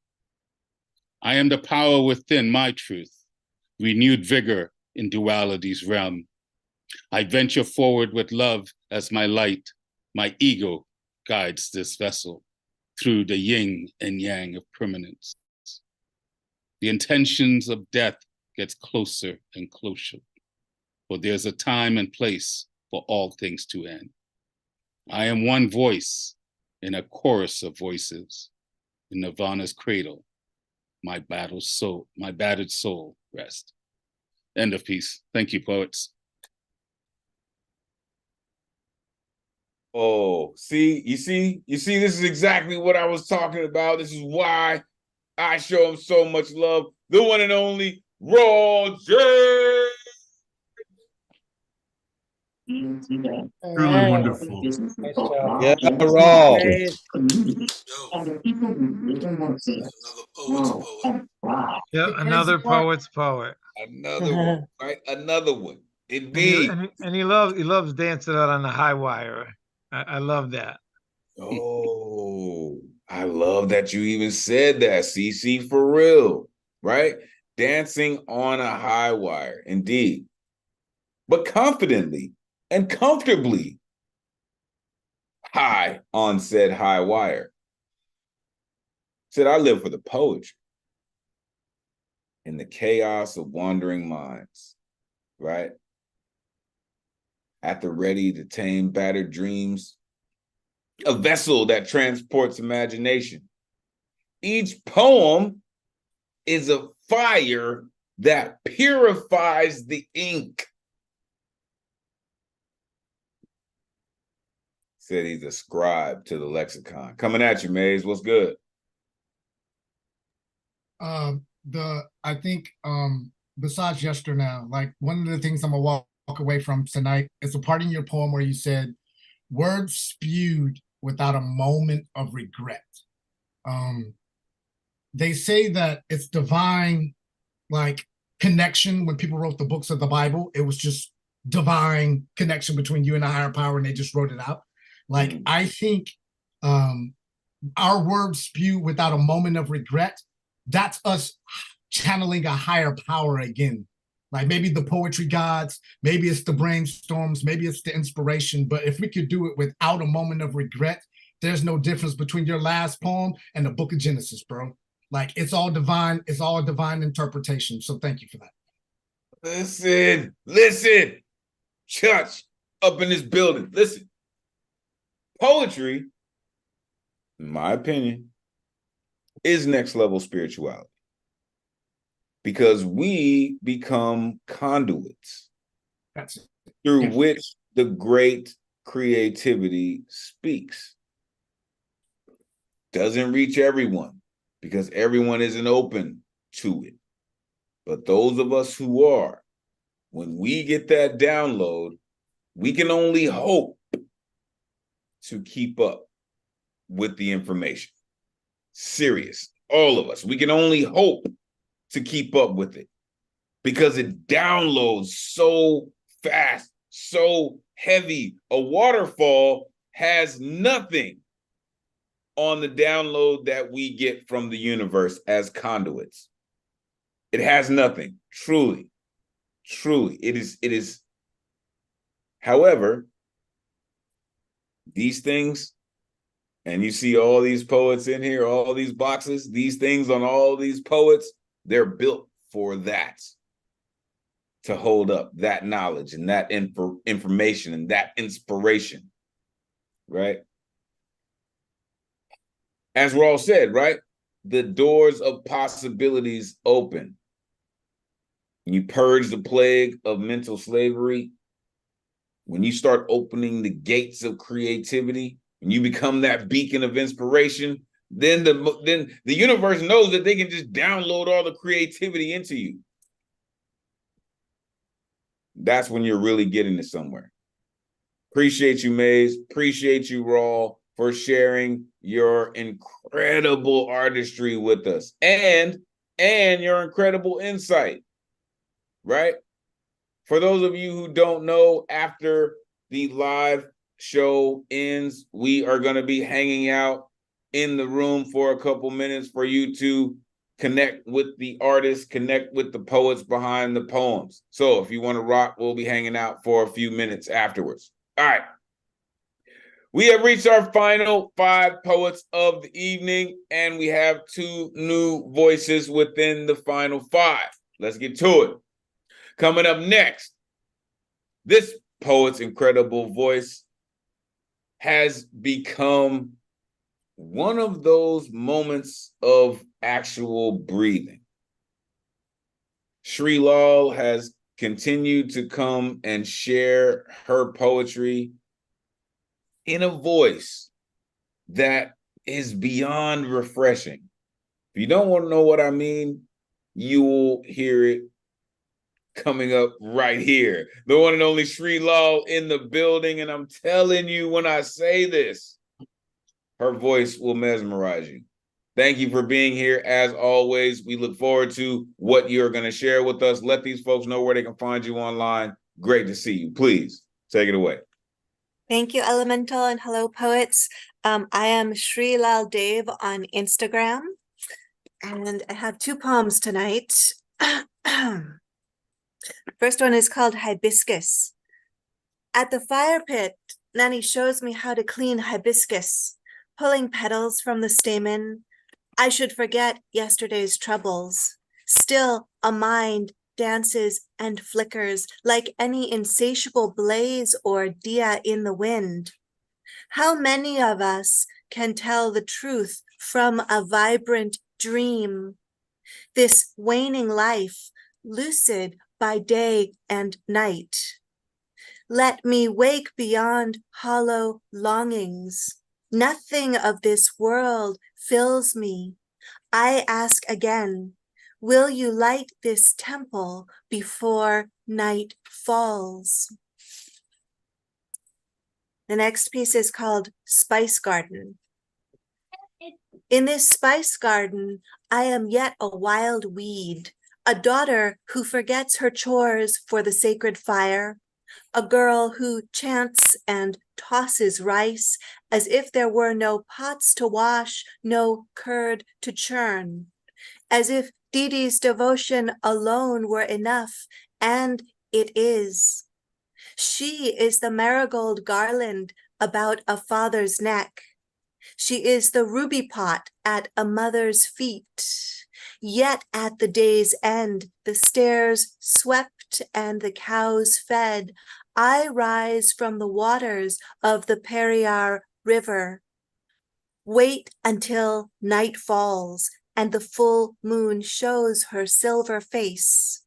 I am the power within my truth, renewed vigor in duality's realm. I venture forward with love as my light. My ego guides this vessel through the yin and yang of permanence. The intentions of death gets closer and closer, for there's a time and place for all things to end. I am one voice in a chorus of voices. In Nirvana's cradle, my battered soul rest. End of piece. Thank you, poets. Oh, you see, this is exactly what I was talking about. This is why I show him so much love. The one and only Raw J. Truly wonderful. Nice job. Yeah, Raw. Yeah, another poet's poet. Another one, right? Another one. Indeed. And he loves dancing out on the high wire. I love that. Oh, I love that you even said that, CC, for real, right? Dancing on a high wire, indeed. But confidently and comfortably high on said high wire. Said, I live for the poetry in the chaos of wandering minds, right? At the ready to tame battered dreams, a vessel that transports imagination. Each poem is a fire that purifies the ink. Said he's a scribe to the lexicon. Coming at you, Maze. What's good? I think besides yesterday, like one of the things I'm gonna walk away from tonight is a part in your poem where you said, words spewed without a moment of regret. They say that it's divine, like, connection. When people wrote the books of the Bible, it was just divine connection between you and a higher power, and they just wrote it out. Like, I think our words spew without a moment of regret. That's us channeling a higher power again. Like maybe the poetry gods, maybe it's the brainstorms, maybe it's the inspiration. But if we could do it without a moment of regret, there's no difference between your last poem and the book of Genesis, bro. Like it's all divine, it's all divine interpretation. So thank you for that. Listen, church up in this building. Listen, poetry, in my opinion, is next level spirituality. Because we become conduits through which the great creativity speaks. Doesn't reach everyone because everyone isn't open to it. But those of us who are, when we get that download, we can only hope to keep up with the information. Serious, all of us. We can only hope to keep up with it because it downloads so fast, so heavy. A waterfall has nothing on the download that we get from the universe as conduits. It has nothing, truly. It is. However, these things, and you see all these poets in here, all these boxes, these things on all these poets, they're built for that, to hold up that knowledge and that information and that inspiration, right? As we're all said, right? The doors of possibilities open. You purge the plague of mental slavery. When you start opening the gates of creativity and you become that beacon of inspiration, then the universe knows that they can just download all the creativity into you. That's when you're really getting to somewhere. Appreciate you, Maze. Appreciate you, Raw, for sharing your incredible artistry with us and your incredible insight, right? For those of you who don't know, after the live show ends, we are going to be hanging out in the room for a couple minutes for you to connect with the artists, connect with the poets behind the poems. So if you want to rock, we'll be hanging out for a few minutes afterwards. All right. We have reached our final 5 poets of the evening, and we have 2 new voices within the final 5. Let's get to it. Coming up next, this poet's incredible voice has become one of those moments of actual breathing. Sri Lal has continued to come and share her poetry in a voice that is beyond refreshing. If you don't want to know what I mean, you will hear it coming up right here. The one and only Sri Lal in the building. And I'm telling you, when I say this, her voice will mesmerize you. Thank you for being here. As always, we look forward to what you're going to share with us. Let these folks know where they can find you online. Great to see you. Please take it away. Thank you, Elemental, and hello, poets. I am Sri Lal Dev on Instagram, and I have 2 poems tonight. First one is called Hibiscus. At the fire pit, Nanny shows me how to clean hibiscus, pulling petals from the stamen. I should forget yesterday's troubles. Still, a mind dances and flickers like any insatiable blaze or dia in the wind. How many of us can tell the truth from a vibrant dream? This waning life, lucid by day and night. Let me wake beyond hollow longings. Nothing of this world fills me. I ask again, will you light this temple before night falls? The next piece is called Spice Garden. In this spice garden, I am yet a wild weed, a daughter who forgets her chores for the sacred fire, a girl who chants and tosses rice as if there were no pots to wash, no curd to churn, as if Didi's devotion alone were enough, and it is. She is the marigold garland about a father's neck. She is the ruby pot at a mother's feet. Yet at the day's end, the stairs swept and the cows fed, I rise from the waters of the Periyar River. Wait until night falls and the full moon shows her silver face.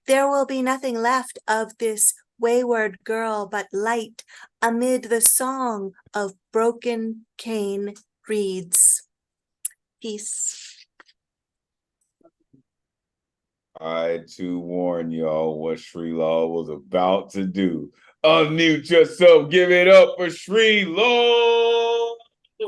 There will be nothing left of this wayward girl but light amid the song of broken cane reeds. Peace. I too warn y'all what Sri Lal was about to do. Unmute yourself. Give it up for Sri Lal.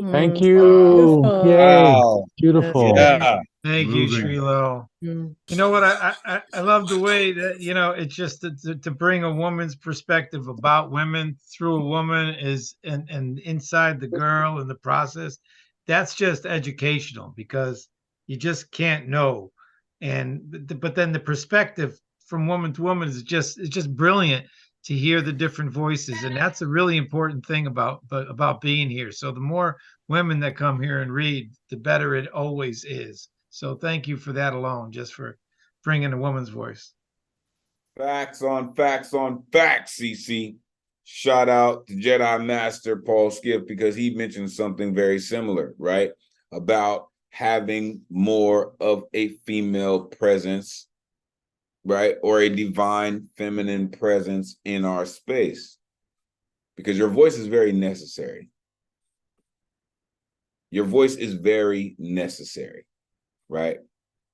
Thank you. Yay. Wow. Beautiful. Yeah. Thank you, Srilo. You know what? I love the way that, you know, it's just to bring a woman's perspective about women through a woman is and inside the girl in the process. That's just educational because you just can't know. But then the perspective from woman to woman is just brilliant to hear the different voices. And that's a really important thing about being here. So the more women that come here and read, the better it always is. So thank you for that alone, just for bringing a woman's voice. Facts on facts on facts, CC. Shout out to Jedi Master Paul Skiff because he mentioned something very similar, right? About having more of a female presence, right? Or a divine feminine presence in our space. Because your voice is very necessary. Your voice is very necessary, right?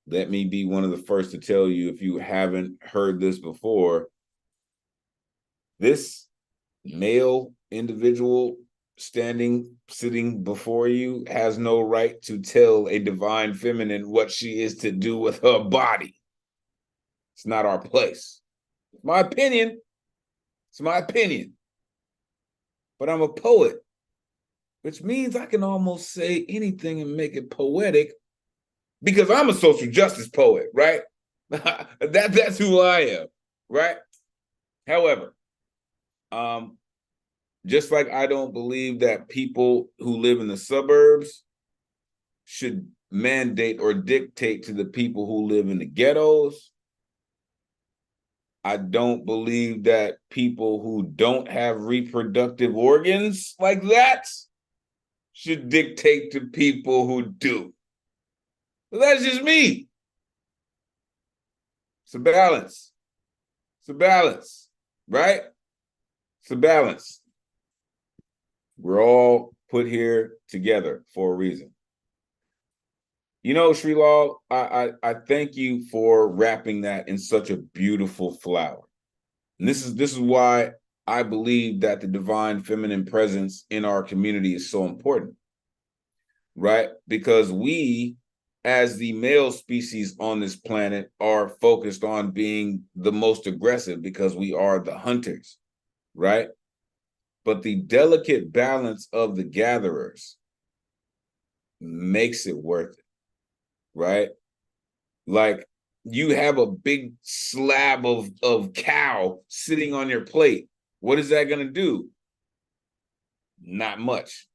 Let me be one of the first to tell you, if you haven't heard this before, this male individual sitting before you has no right to tell a divine feminine what she is to do with her body. It's not our place. It's my opinion. It's my opinion. But I'm a poet, which means I can almost say anything and make it poetic because I'm a social justice poet, right? That's who I am, right? However, just like I don't believe that people who live in the suburbs should mandate or dictate to the people who live in the ghettos, I don't believe that people who don't have reproductive organs like that should dictate to people who do. But that's just me. It's a balance. It's a balance, right? It's a balance. We're all put here together for a reason. You know, Sri Lal, I thank you for wrapping that in such a beautiful flower. And this is why I believe that the divine feminine presence in our community is so important, right? Because we, as the male species on this planet, are focused on being the most aggressive because we are the hunters, right? but the delicate balance of the gatherers makes it worth it, right? Like you have a big slab of cow sitting on your plate. What is that going to do? Not much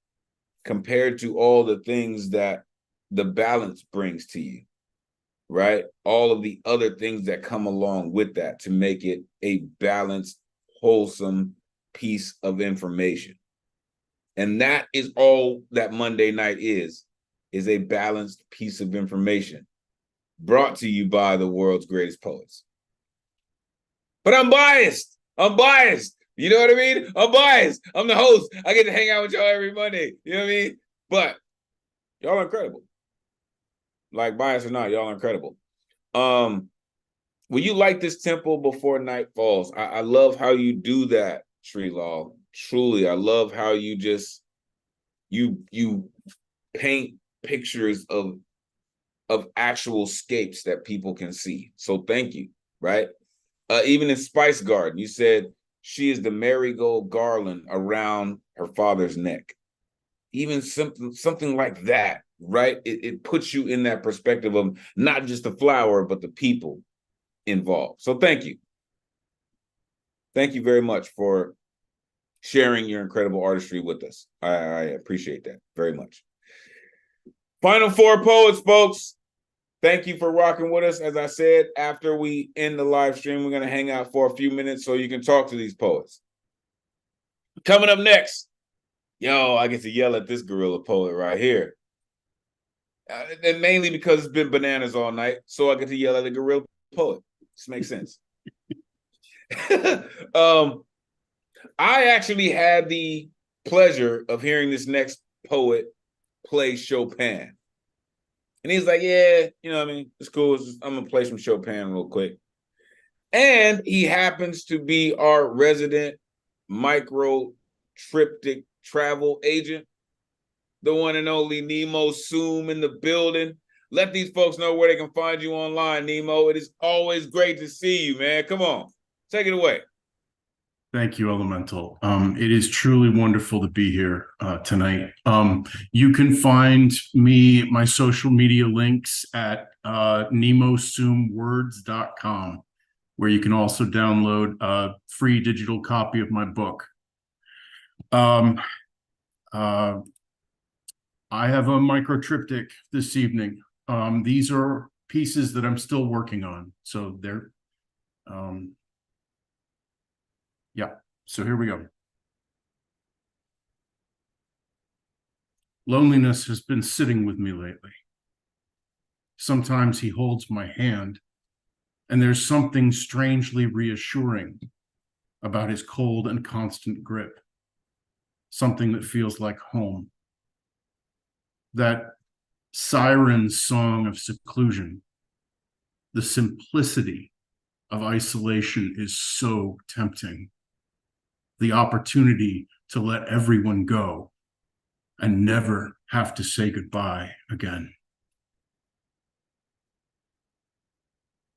compared to all the things that the balance brings to you, right? All of the other things that come along with that to make it a balanced, wholesome piece of information. And that is all that Monday night is a balanced piece of information brought to you by the world's greatest poets. But I'm biased. I'm biased. You know what I mean? I'm biased. I'm the host. I get to hang out with y'all every Monday. You know what I mean? But y'all are incredible. Like, biased or not, y'all are incredible. Will you light this temple before night falls? I love how you do that, Sri Lal. Truly, I love how you just you paint pictures of actual scapes that people can see. So thank you, right? Even in Spice Garden, you said she is the marigold garland around her father's neck. Even something like that, right? It puts you in that perspective of not just the flower, but the people involved. So thank you. Thank you very much for sharing your incredible artistry with us. I appreciate that very much. Final four poets, folks. Thank you for rocking with us. As I said, after we end the live stream, we're going to hang out for a few minutes so you can talk to these poets. Coming up next, I get to yell at this gorilla poet right here. And mainly because it's been bananas all night, so I get to yell at the gorilla poet. This makes sense. I actually had the pleasure of hearing this next poet play Chopin. And he's like, yeah, you know what I mean? It's cool. I'm going to play some Chopin real quick. And he happens to be our resident micro triptych travel agent, the one and only Nemo Zoom in the building. Let these folks know where they can find you online, Nemo. It is always great to see you, man. Come on, take it away. Thank you, Elemental. It is truly wonderful to be here tonight. You can find my social media links at nemozoomwords.com, where you can also download a free digital copy of my book. I have a micro triptych this evening. These are pieces that I'm still working on. So they're, so here we go. Loneliness has been sitting with me lately. Sometimes he holds my hand, and there's something strangely reassuring about his cold and constant grip. Something that feels like home. That siren song of seclusion, the simplicity of isolation is so tempting. The opportunity to let everyone go and never have to say goodbye again.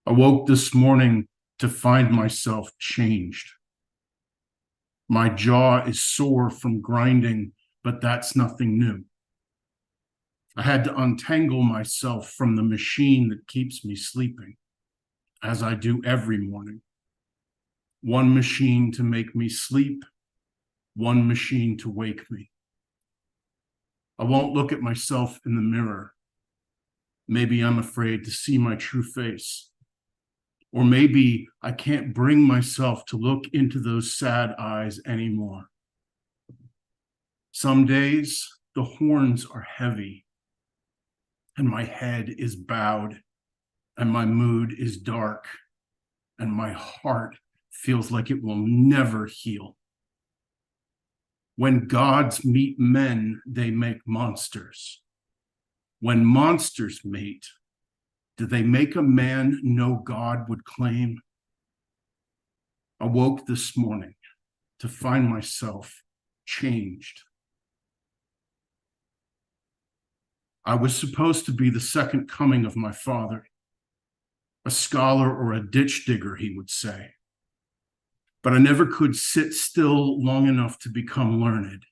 I woke this morning to find myself changed. My jaw is sore from grinding, but that's nothing new. I had to untangle myself from the machine that keeps me sleeping, as I do every morning. One machine to make me sleep, one machine to wake me. I won't look at myself in the mirror. Maybe I'm afraid to see my true face. Or maybe I can't bring myself to look into those sad eyes anymore. Some days the horns are heavy, and my head is bowed, and my mood is dark, and my heart feels like it will never heal. When gods meet men, they make monsters. When monsters mate, do they make a man no God would claim? I woke this morning to find myself changed. I was supposed to be the second coming of my father, a scholar or a ditch digger, he would say. but I never could sit still long enough to become learned.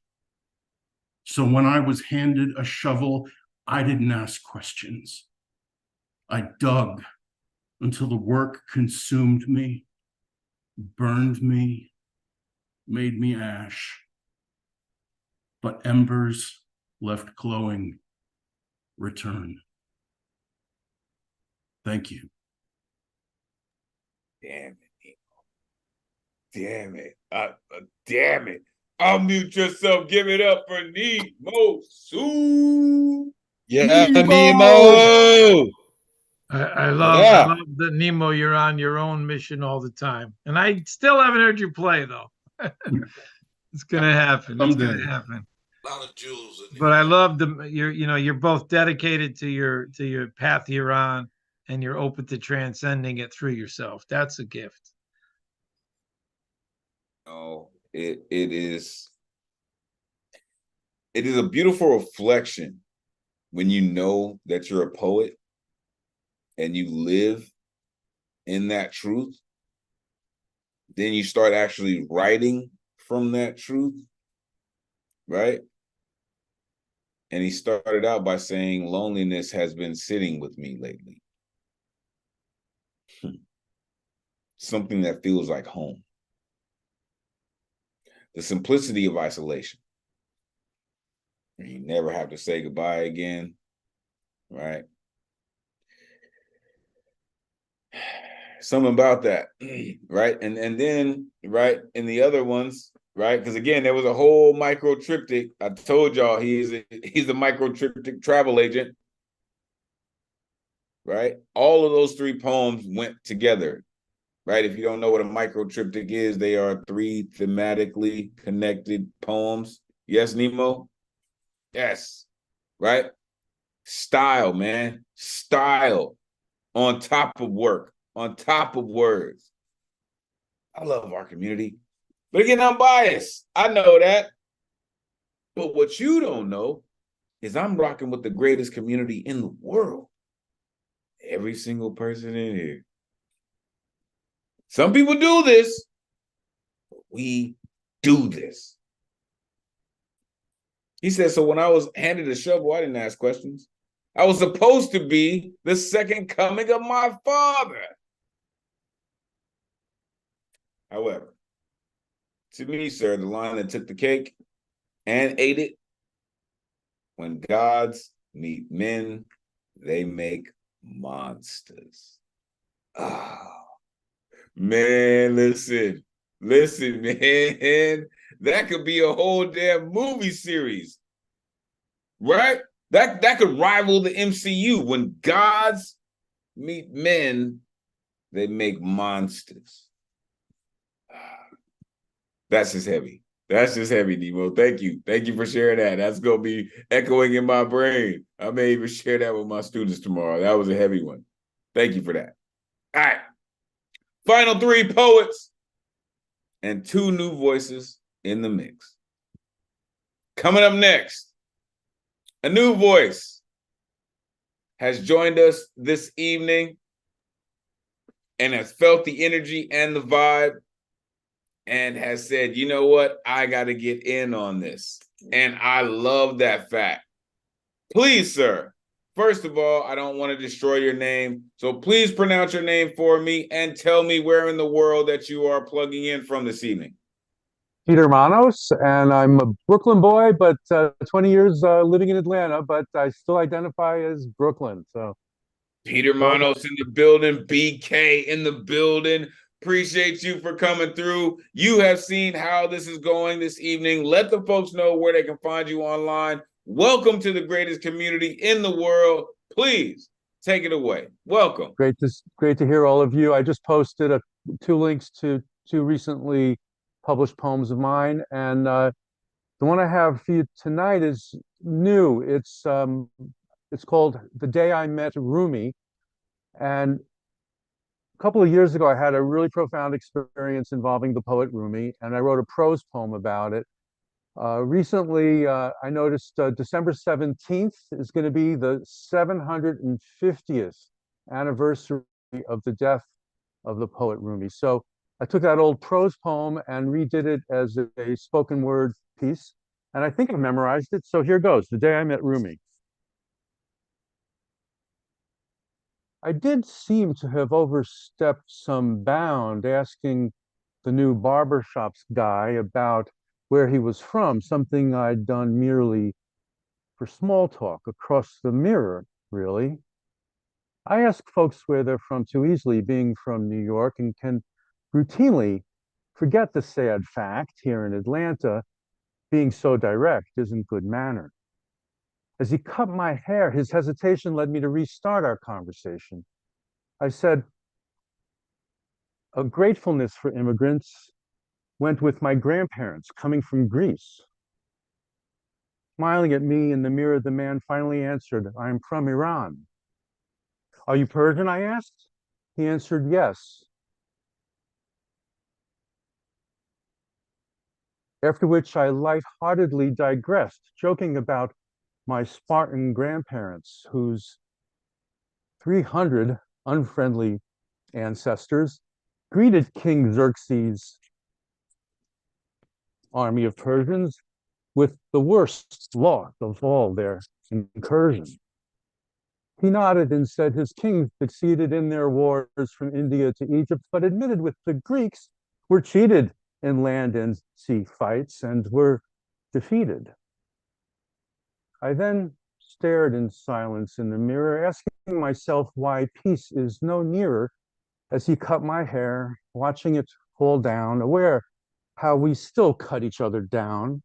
So when I was handed a shovel, I didn't ask questions. I dug until the work consumed me, burned me, made me ash. But embers left glowing return. Thank you. Damn it. Damn it. Damn it. Unmute yourself. Give it up for Nemo Sue. Yeah, Nemo. Nemo. I love that, Nemo, you're on your own mission all the time. And I still haven't heard you play, though. It's gonna happen. It's gonna happen. A lot of jewels in But I love you're both dedicated to your path you're on, and you're open to transcending it through yourself. That's a gift. Oh, it is a beautiful reflection when you know that you're a poet and you live in that truth. Then you start actually writing from that truth, right? And he started out by saying, loneliness has been sitting with me lately. Something that feels like home. The simplicity of isolation. You never have to say goodbye again, right? Something about that, right? And then, right, in the other ones, right? Because again, there was a whole micro triptych. I told y'all he's a micro triptych travel agent, right? All of those three poems went together, right? If you don't know what a micro triptych is, they are 3 thematically connected poems. Yes, Nemo? Yes, right? Style, man. Style on top of work, on top of words. I love our community. But again, I'm biased. I know that. But what you don't know is I'm rocking with the greatest community in the world. Every single person in here. Some people do this, but we do this. He said, so when I was handed a shovel, I didn't ask questions. I was supposed to be the second coming of my father. However, to me, sir, the line that took the cake and ate it, when gods meet men, they make monsters. Oh, man, listen, man. That could be a whole damn movie series, right? That could rival the MCU. When gods meet men, they make monsters. That's just heavy. That's just heavy, Nemo. Thank you. Thank you for sharing that. That's going to be echoing in my brain. I may even share that with my students tomorrow. That was a heavy one. Thank you for that. All right. Final 3 poets and 2 new voices in the mix. Coming up next, a new voice has joined us this evening and has felt the energy and the vibe and has said, you know what? I got to get in on this. And I love that fact. Please, sir, first of all, I don't want to destroy your name. So please pronounce your name for me and tell me where in the world that you are plugging in from this evening. Peter Manos, and I'm a Brooklyn boy, but 20 years living in Atlanta, but I still identify as Brooklyn. So Peter Manos in the building, BK in the building. Appreciate you for coming through. You have seen how this is going this evening. Let the folks know where they can find you online. Welcome to the greatest community in the world. Please take it away. Welcome. Great to hear all of you. I just posted 2 links to 2 recently published poems of mine, and the one I have for you tonight is new. It's called "The Day I Met Rumi," and a couple of years ago I had a really profound experience involving the poet Rumi, and I wrote a prose poem about it. Recently, I noticed December 17th is going to be the 750th anniversary of the death of the poet Rumi. So I took that old prose poem and redid it as a spoken word piece. And I think I memorized it. So here goes. The Day I Met Rumi. I did seem to have overstepped some bound asking the new barbershop's guy about where he was from, something I'd done merely for small talk across the mirror, really. I ask folks where they're from too easily, being from New York, and can routinely forget the sad fact here in Atlanta, being so direct isn't good manner. As he cut my hair, his hesitation led me to restart our conversation. I said, a gratefulness for immigrants went with my grandparents coming from Greece. Smiling at me in the mirror, the man finally answered, I'm from Iran. Are you Persian? I asked. He answered, yes. After which I lightheartedly digressed, joking about my Spartan grandparents, whose 300 unfriendly ancestors greeted King Xerxes' army of Persians with the worst loss of all their incursion. He nodded and said his kings succeeded in their wars from India to Egypt, but admitted with the Greeks were cheated in land and sea fights and were defeated. I then stared in silence in the mirror, asking myself why peace is no nearer as he cut my hair, watching it fall down, aware how we still cut each other down,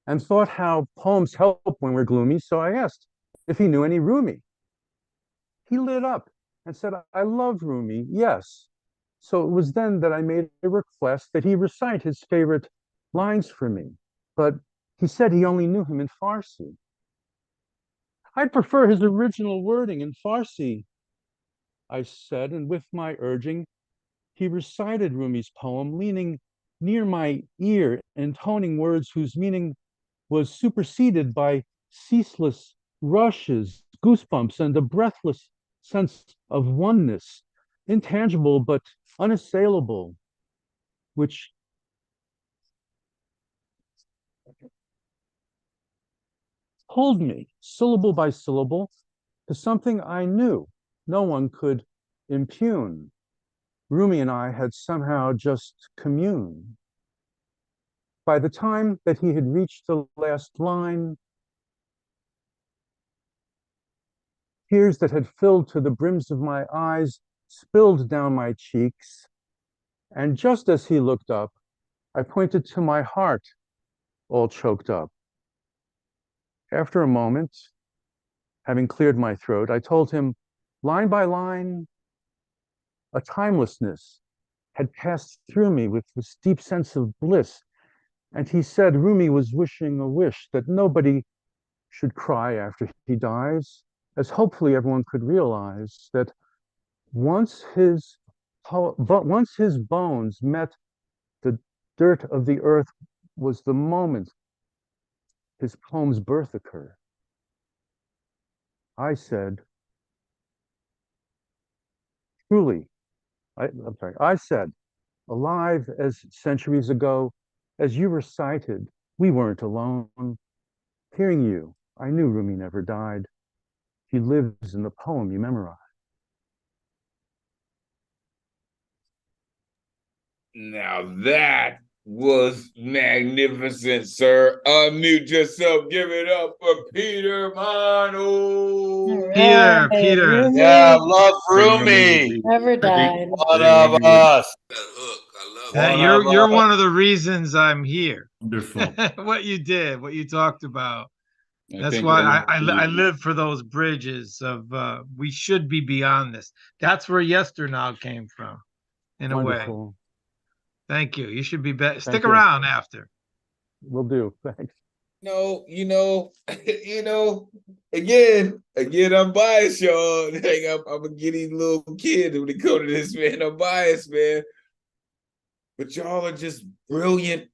and thought how poems help when we're gloomy, so I asked if he knew any Rumi. He lit up and said, I love Rumi, yes. So it was then that I made a request that he recite his favorite lines for me, but he said he only knew him in Farsi. I'd prefer his original wording in Farsi, I said, and with my urging, he recited Rumi's poem, leaning near my ear, intoning words whose meaning was superseded by ceaseless rushes, goosebumps, and a breathless sense of oneness, intangible but unassailable, which pulled me syllable by syllable to something I knew no one could impugn. Rumi and I had somehow just communed. By the time that he had reached the last line, tears that had filled to the brims of my eyes spilled down my cheeks. And just as he looked up, I pointed to my heart, all choked up. After a moment, having cleared my throat, I told him, line by line, a timelessness had passed through me with this deep sense of bliss. And he said Rumi was wishing a wish that nobody should cry after he dies, as hopefully everyone could realize that once his bones met the dirt of the earth was the moment his poem's birth occurred. I said, truly, I said, alive as centuries ago, as you recited, we weren't alone. Hearing you, I knew Rumi never died. He lives in the poem you memorized. Now that was magnificent, sir. Unmute yourself. Give it up for Peter Mano. Peter. Yeah, love Rumi. Never died. One of us. You're one of the reasons I'm here. Wonderful. What you did, what you talked about. That's think why I live for those bridges of we should be beyond this. That's where Yesternow came from, in Wonderful. a way. Thank you. You should be back. Stick you. around after. Will do. Thanks. Again, I'm biased, y'all. I'm a giddy little kid when it comes to this, man. I'm biased, man. But y'all are just brilliant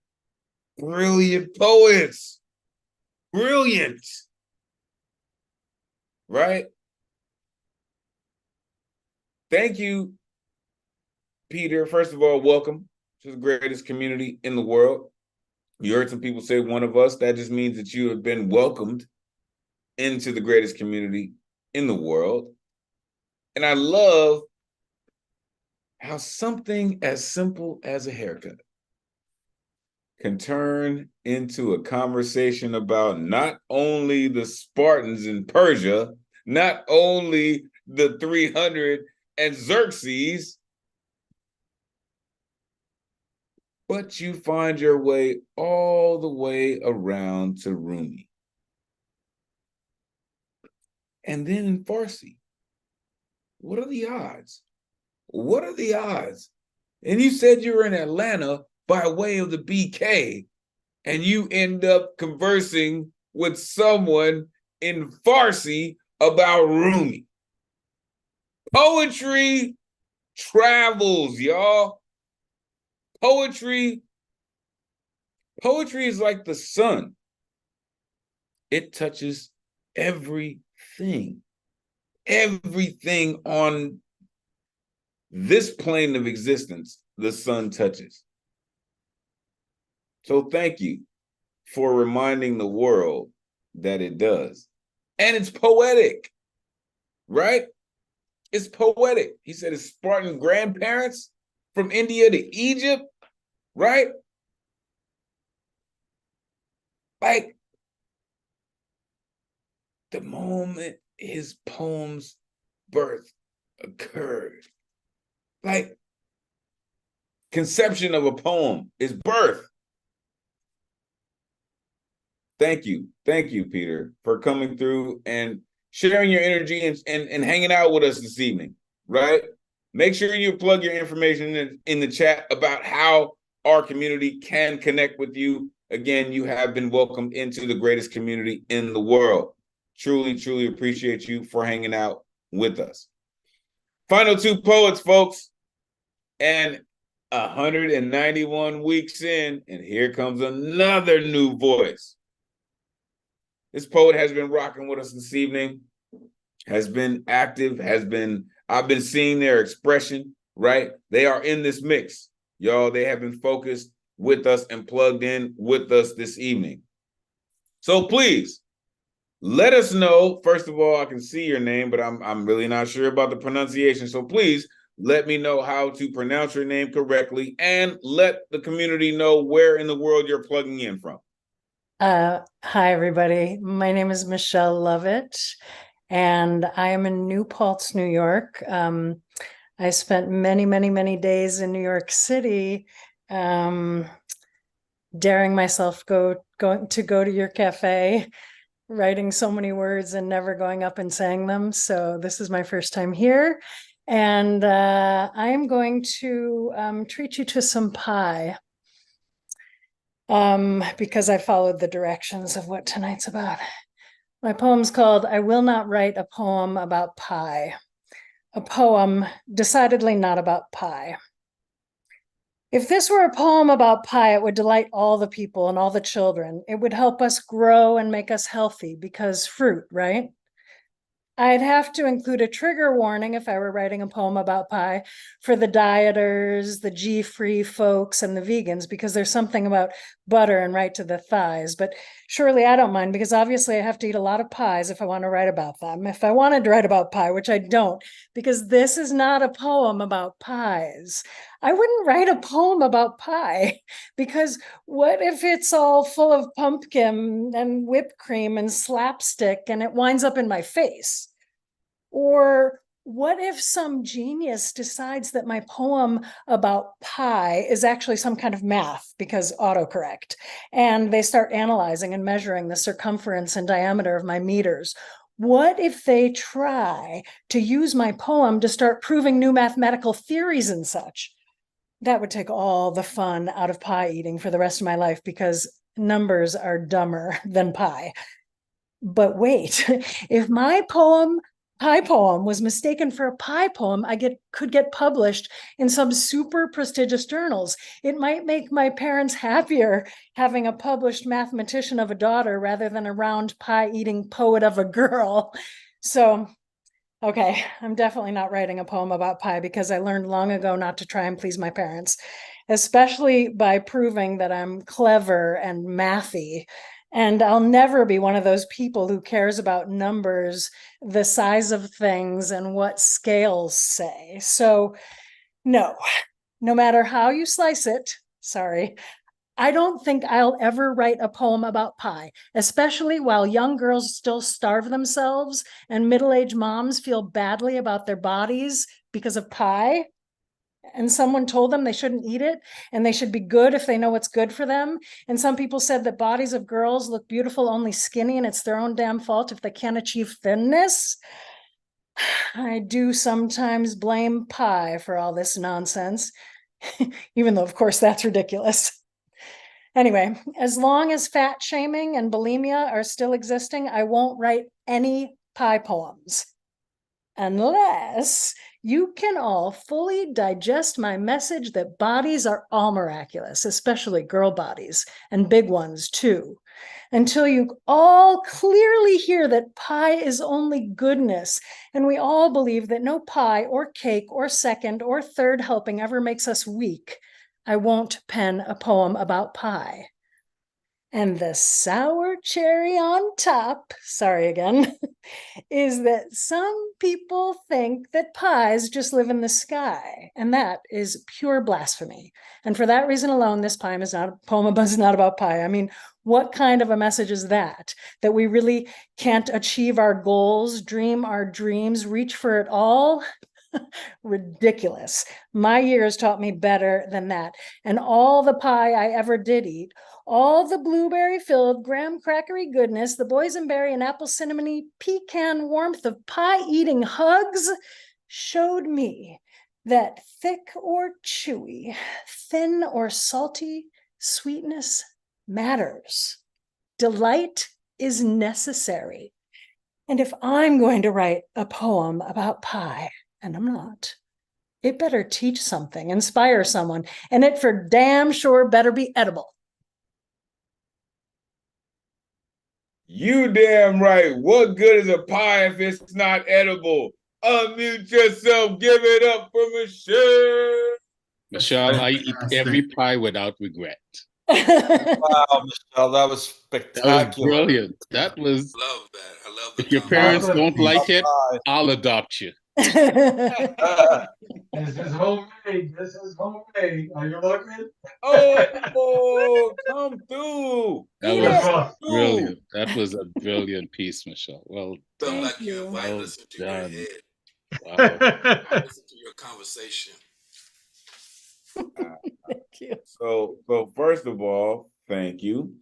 poets. Brilliant. Right? Thank you Peter, first of all, welcome to the greatest community in the world. You heard some people say one of us. That just means that you have been welcomed into the greatest community in the world. And I love how something as simple as a haircut can turn into a conversation about not only the Spartans in Persia, not only the 300 and Xerxes, but you find your way all the way around to Rumi. And then in Farsi, what are the odds? What are the odds? And you said you were in Atlanta by way of the BK, and you end up conversing with someone in Farsi about Rumi. Poetry travels, y'all. Poetry is like the sun. It touches everything. Everything on this plane of existence, the sun touches. So thank you for reminding the world that it does. And it's poetic, right? It's poetic. He said his Spartan grandparents from India to Egypt, right? Like, the moment his poem's birth occurred, like, conception of a poem is birth. Thank you, Peter, for coming through and sharing your energy and hanging out with us this evening, right? Make sure you plug your information in the chat about how our community can connect with you. Again, you have been welcomed into the greatest community in the world. Truly, truly appreciate you for hanging out with us. Final two poets, folks. And 191 weeks in, and here comes another new voice. This poet has been rocking with us this evening, has been active, I've been seeing their expression, right? They are in this mix. Y'all, they have been focused with us and plugged in with us this evening. So please, let us know. First of all, I can see your name, but I'm really not sure about the pronunciation. So please let me know how to pronounce your name correctly and let the community know where in the world you're plugging in from. Hi, everybody. My name is Michelle Lovett, and I am in New Paltz, New York. I spent many, many, many days in New York City, daring myself going to your cafe, writing so many words and never going up and saying them. So this is my first time here, and I am going to treat you to some pie. Because I followed the directions of what tonight's about. My poem's called I Will Not Write a Poem About Pie. A poem decidedly not about pie. If this were a poem about pie, it would delight all the people and all the children. It would help us grow and make us healthy because fruit, right? I'd have to include a trigger warning if I were writing a poem about pie for the dieters, the G-free folks, and the vegans, because there's something about butter and right to the thighs. But surely I don't mind, because obviously I have to eat a lot of pies if I want to write about them. If I wanted to write about pie, which I don't, because this is not a poem about pies. I wouldn't write a poem about pie, because what if it's all full of pumpkin and whipped cream and slapstick and it winds up in my face? Or what if some genius decides that my poem about pie is actually some kind of math, because autocorrect, and they start analyzing and measuring the circumference and diameter of my meters? What if they try to use my poem to start proving new mathematical theories and such? That would take all the fun out of pie eating for the rest of my life, because numbers are dumber than pie. But wait, if my pie poem was mistaken for a pie poem, could get published in some super prestigious journals. It might make my parents happier having a published mathematician of a daughter rather than a round pie eating poet of a girl. So Okay, I'm definitely not writing a poem about pie because I learned long ago not to try and please my parents, especially by proving that I'm clever and mathy. And I'll never be one of those people who cares about numbers, the size of things, and what scales say. So, no, no matter how you slice it, sorry, I don't think I'll ever write a poem about pie, especially while young girls still starve themselves and middle-aged moms feel badly about their bodies because of pie. And someone told them they shouldn't eat it and they should be good if they know what's good for them. And some people said that bodies of girls look beautiful only skinny and it's their own damn fault if they can't achieve thinness. I do sometimes blame pie for all this nonsense, even though, of course, that's ridiculous. Anyway, as long as fat shaming and bulimia are still existing, I won't write any pie poems. Unless you can all fully digest my message that bodies are all miraculous, especially girl bodies, and big ones too. Until you all clearly hear that pie is only goodness, and we all believe that no pie or cake or second or third helping ever makes us weak, I won't pen a poem about pie. And the sour cherry on top, sorry again, is that some people think that pies just live in the sky, and that is pure blasphemy. And for that reason alone, this poem is not about pie. I mean, what kind of a message is that? That we really can't achieve our goals, dream our dreams, reach for it all? Ridiculous. My years taught me better than that. And all the pie I ever did eat, all the blueberry-filled graham crackery goodness, the boysenberry and apple cinnamony pecan warmth of pie-eating hugs showed me that thick or chewy, thin or salty, sweetness matters. Delight is necessary. And if I'm going to write a poem about pie, and I'm not, it better teach something, inspire someone, and it for damn sure better be edible. You damn right. What good is a pie if it's not edible? Unmute yourself. Give it up for Michelle. Michelle, I eat every pie without regret. Wow, Michelle, that was spectacular. That was brilliant. That was. Love that. I love the If your parents don't like it, I'll adopt you. This is homemade. This is homemade. Are you looking? Oh, come through. That was brilliant. That was a brilliant piece, Michelle. Well done. Felt like you invited Well us into done. your head. Wow. Listen to your conversation. Thank you. So first of all, thank you.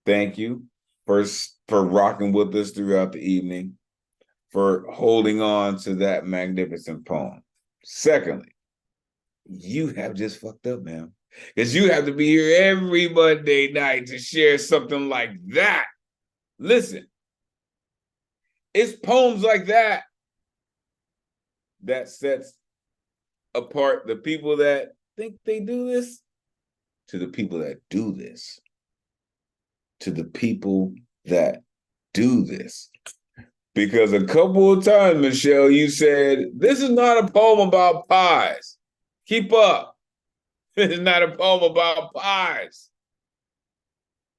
Thank you for rocking with us throughout the evening, for holding on to that magnificent poem. Secondly, you have just fucked up, man. Because you have to be here every Monday night to share something like that. Listen, it's poems like that that sets apart the people that think they do this to the people that do this. To the people that do this. Because a couple of times, Michelle, you said, this is not a poem about pies. Keep up. This is not a poem about pies.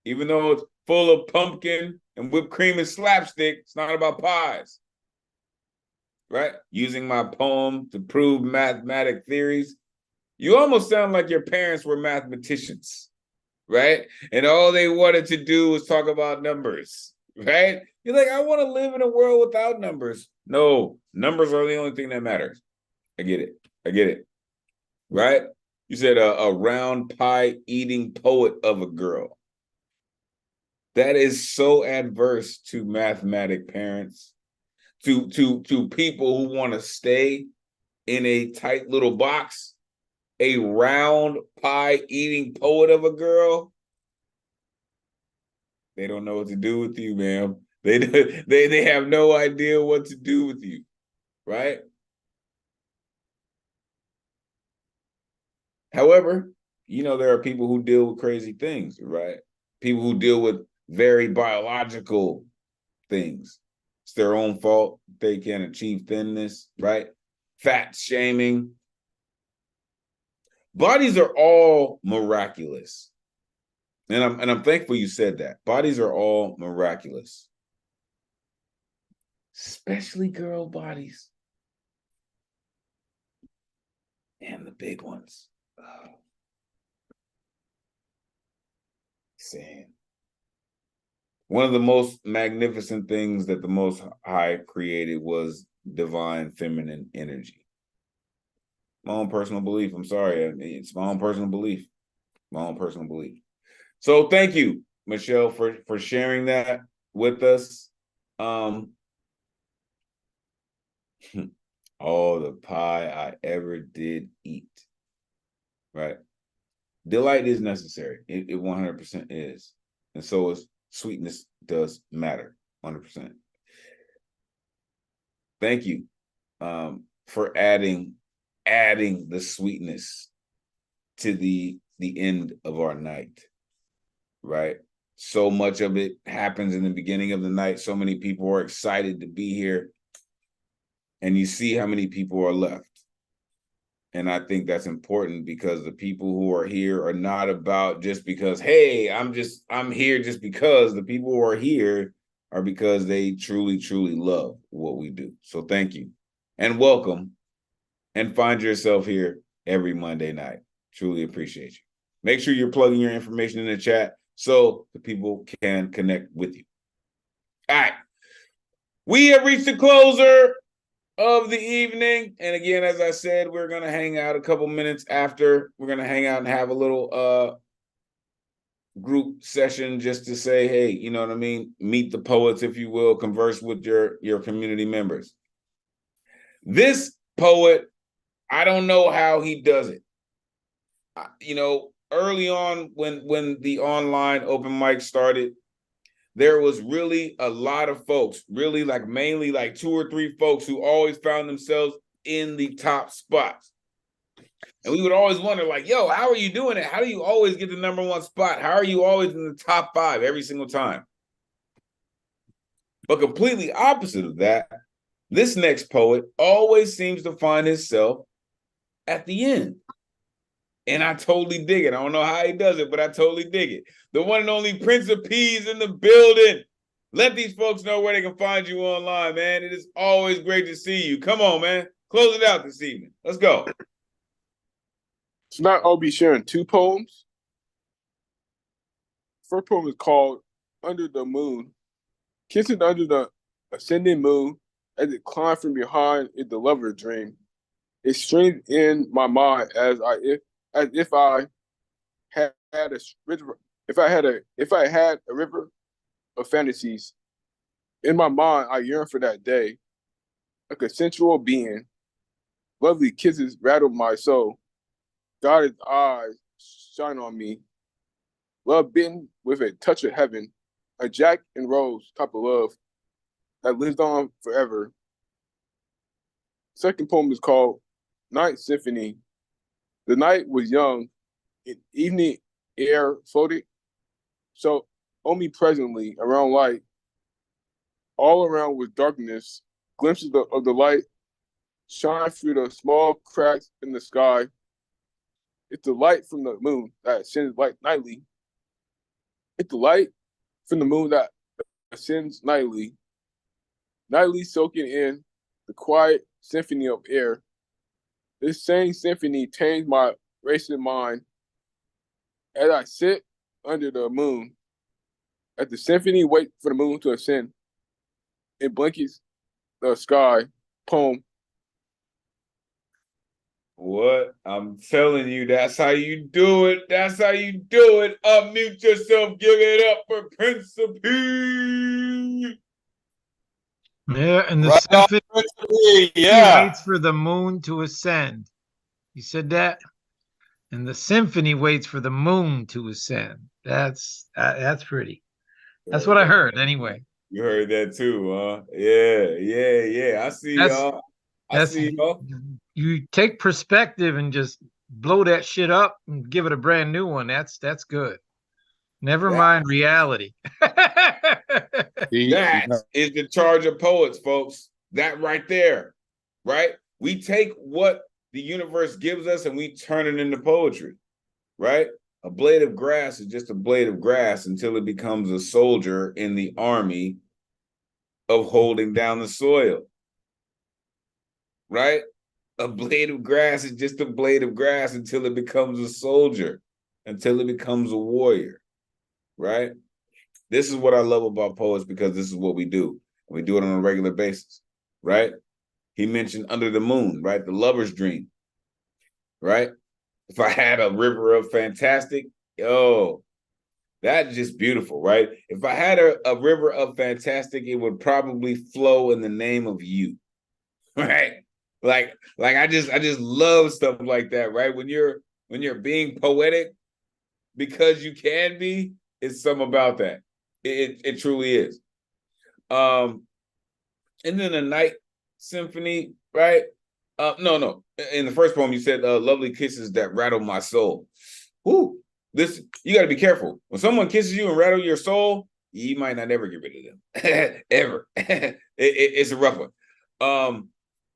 Even though it's full of pumpkin and whipped cream and slapstick, it's not about pies. Right? Using my poem to prove mathematic theories. You almost sound like your parents were mathematicians, right? And all they wanted to do was talk about numbers, right? You're like, I want to live in a world without numbers. No, numbers are the only thing that matters. I get it. Right? You said a round pie eating poet of a girl. That is so adverse to mathematic parents, to people who want to stay in a tight little box. A round pie eating poet of a girl. They don't know what to do with you, ma'am. They have no idea what to do with you, right? However, there are people who deal with crazy things, right? People who deal with very biological things. It's their own fault. They can achieve thinness, right? Fat shaming. Bodies are all miraculous. And I'm thankful you said that. Bodies are all miraculous. Especially girl bodies. And the big ones. Oh. Saying. One of the most magnificent things that the Most High created was divine feminine energy. My own personal belief. I'm sorry. It's my own personal belief. My own personal belief. So thank you, Michelle, for sharing that with us. All the pie I ever did eat. Right? Delight is necessary. It 100% is. And so is sweetness does matter 100%. Thank you for adding the sweetness to the end of our night, right? So much of it happens in the beginning of the night. So many people are excited to be here, and you see how many people are left. And I think that's important because the people who are here are not about just because, hey, I'm here just because. The people who are here are because they truly, truly love what we do. So thank you and welcome, and find yourself here every Monday night. Truly appreciate you. Make sure you're plugging your information in the chat so the people can connect with you. All right. We have reached the closer of the evening. And again, as I said, we're going to hang out a couple minutes after. We're going to hang out and have a little group session just to say, hey, you know what I mean? Meet the poets, if you will, converse with your community members. This poet, I don't know how he does it. You know, early on when the online open mic started, there was really a lot of folks, really like mainly like 2 or 3 folks who always found themselves in the top spots. And we would always wonder like, yo, how are you doing it? How do you always get the #1 spot? How are you always in the top 5 every single time? But completely opposite of that, this next poet always seems to find himself at the end. And I totally dig it. I don't know how he does it, but I totally dig it. The one and only Prince of Peas in the building. Let these folks know where they can find you online, man. It is always great to see you. Come on, man. Close it out this evening. Let's go. Tonight I'll be sharing 2 poems. First poem is called Under the Moon. Kissing under the ascending moon as it climbed from behind is the lover dream. It streamed in my mind as if I had a river, if I had a river of fantasies. In my mind, I yearn for that day. A consensual being. Lovely kisses rattle my soul. God's eyes shine on me. Love bitten with a touch of heaven. A Jack and Rose type of love that lives on forever. Second poem is called Night Symphony. The night was young, evening air floated, so omnipresently around light. All around was darkness, glimpses of the light shine through the small cracks in the sky. It's the light from the moon that ascends nightly. It's the light from the moon that ascends nightly soaking in the quiet symphony of air. This same symphony tames my racing mind as I sit under the moon. As the symphony waits for the moon to ascend, it blankets the sky. Poem. What? I'm telling you, that's how you do it. That's how you do it. Unmute yourself. Give it up for Prince of Peace. Yeah, and the Right symphony yeah. waits for the moon to ascend. You said that? And the symphony waits for the moon to ascend. That's pretty. That's what I heard anyway. You heard that too, huh? Yeah. I see y'all. I see y'all. You take perspective and just blow that shit up and give it a brand new one. That's good. Never mind reality. That is the charge of poets, folks. That right there, right? We take what the universe gives us and we turn it into poetry, right? A blade of grass is just a blade of grass until it becomes a soldier in the army of holding down the soil, right? A blade of grass is just a blade of grass until it becomes a soldier, until it becomes a warrior, right? This is what I love about poets, because this is what we do. We do it on a regular basis, right? He mentioned Under the Moon, right? The lover's dream, right? If I had a river of fantastic, that's just beautiful, right? If I had a river of fantastic, it would probably flow in the name of you, right? Like I just love stuff like that, right? When you're being poetic because you can be, it's something about that. It truly is. And then the Night Symphony, right? No. In the first poem, you said lovely kisses that rattle my soul. Whoo! This, you got to be careful. When someone kisses you and rattle your soul, you might not ever get rid of them. Ever. It's a rough one.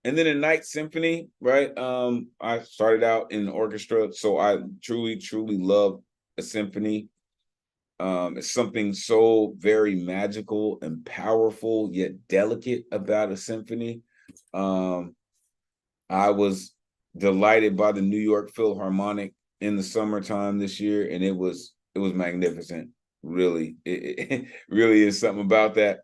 And then a Night Symphony, right? I started out in an orchestra, so I truly, truly love a symphony. It's something so very magical and powerful, yet delicate about a symphony. I was delighted by the New York Philharmonic in the summertime this year, and it was magnificent. Really, it really is something about that.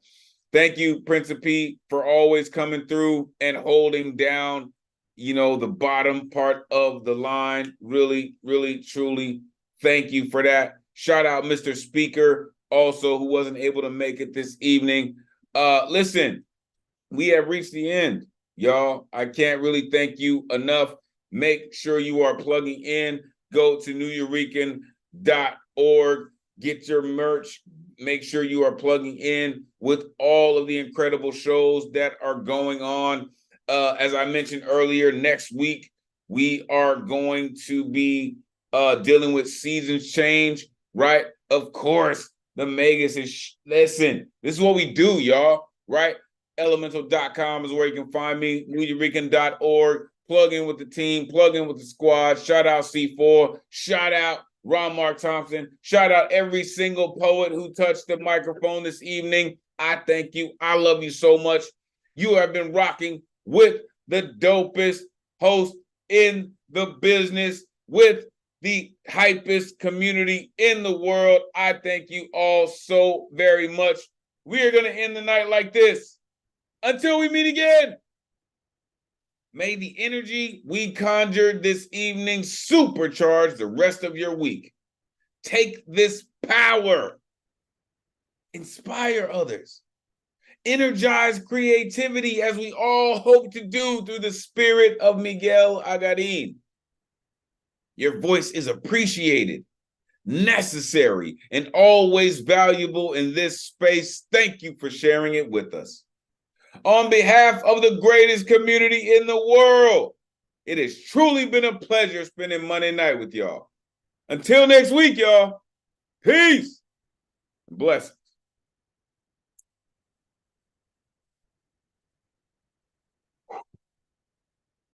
Thank you, Principe, for always coming through and holding down, the bottom part of the line. Really, really, truly, thank you for that. Shout out Mr. Speaker, also, who wasn't able to make it this evening. Listen, we have reached the end, y'all. I can't really thank you enough. Make sure you are plugging in. Go to newyourican.org. Get your merch. Make sure you are plugging in with all of the incredible shows that are going on. As I mentioned earlier, next week, we are going to be dealing with seasons change, right? Of course, the Megas is, listen, this is what we do, y'all, right? Elemen2al.com is where you can find me, newyourican.org. Plug in with the team, plug in with the squad. Shout out C4, shout out Ron Mark Thompson. Shout out every single poet who touched the microphone this evening. I thank you. I love you so much. You have been rocking with the dopest host in the business, with the hypest community in the world. I thank you all so very much. We are going to end the night like this. Until we meet again. May the energy we conjured this evening supercharge the rest of your week. Take this power. Inspire others. Energize creativity as we all hope to do through the spirit of Miguel Agarin. Your voice is appreciated, necessary, and always valuable in this space. Thank you for sharing it with us. On behalf of the greatest community in the world, it has truly been a pleasure spending Monday night with y'all. Until next week, y'all, peace and blessings.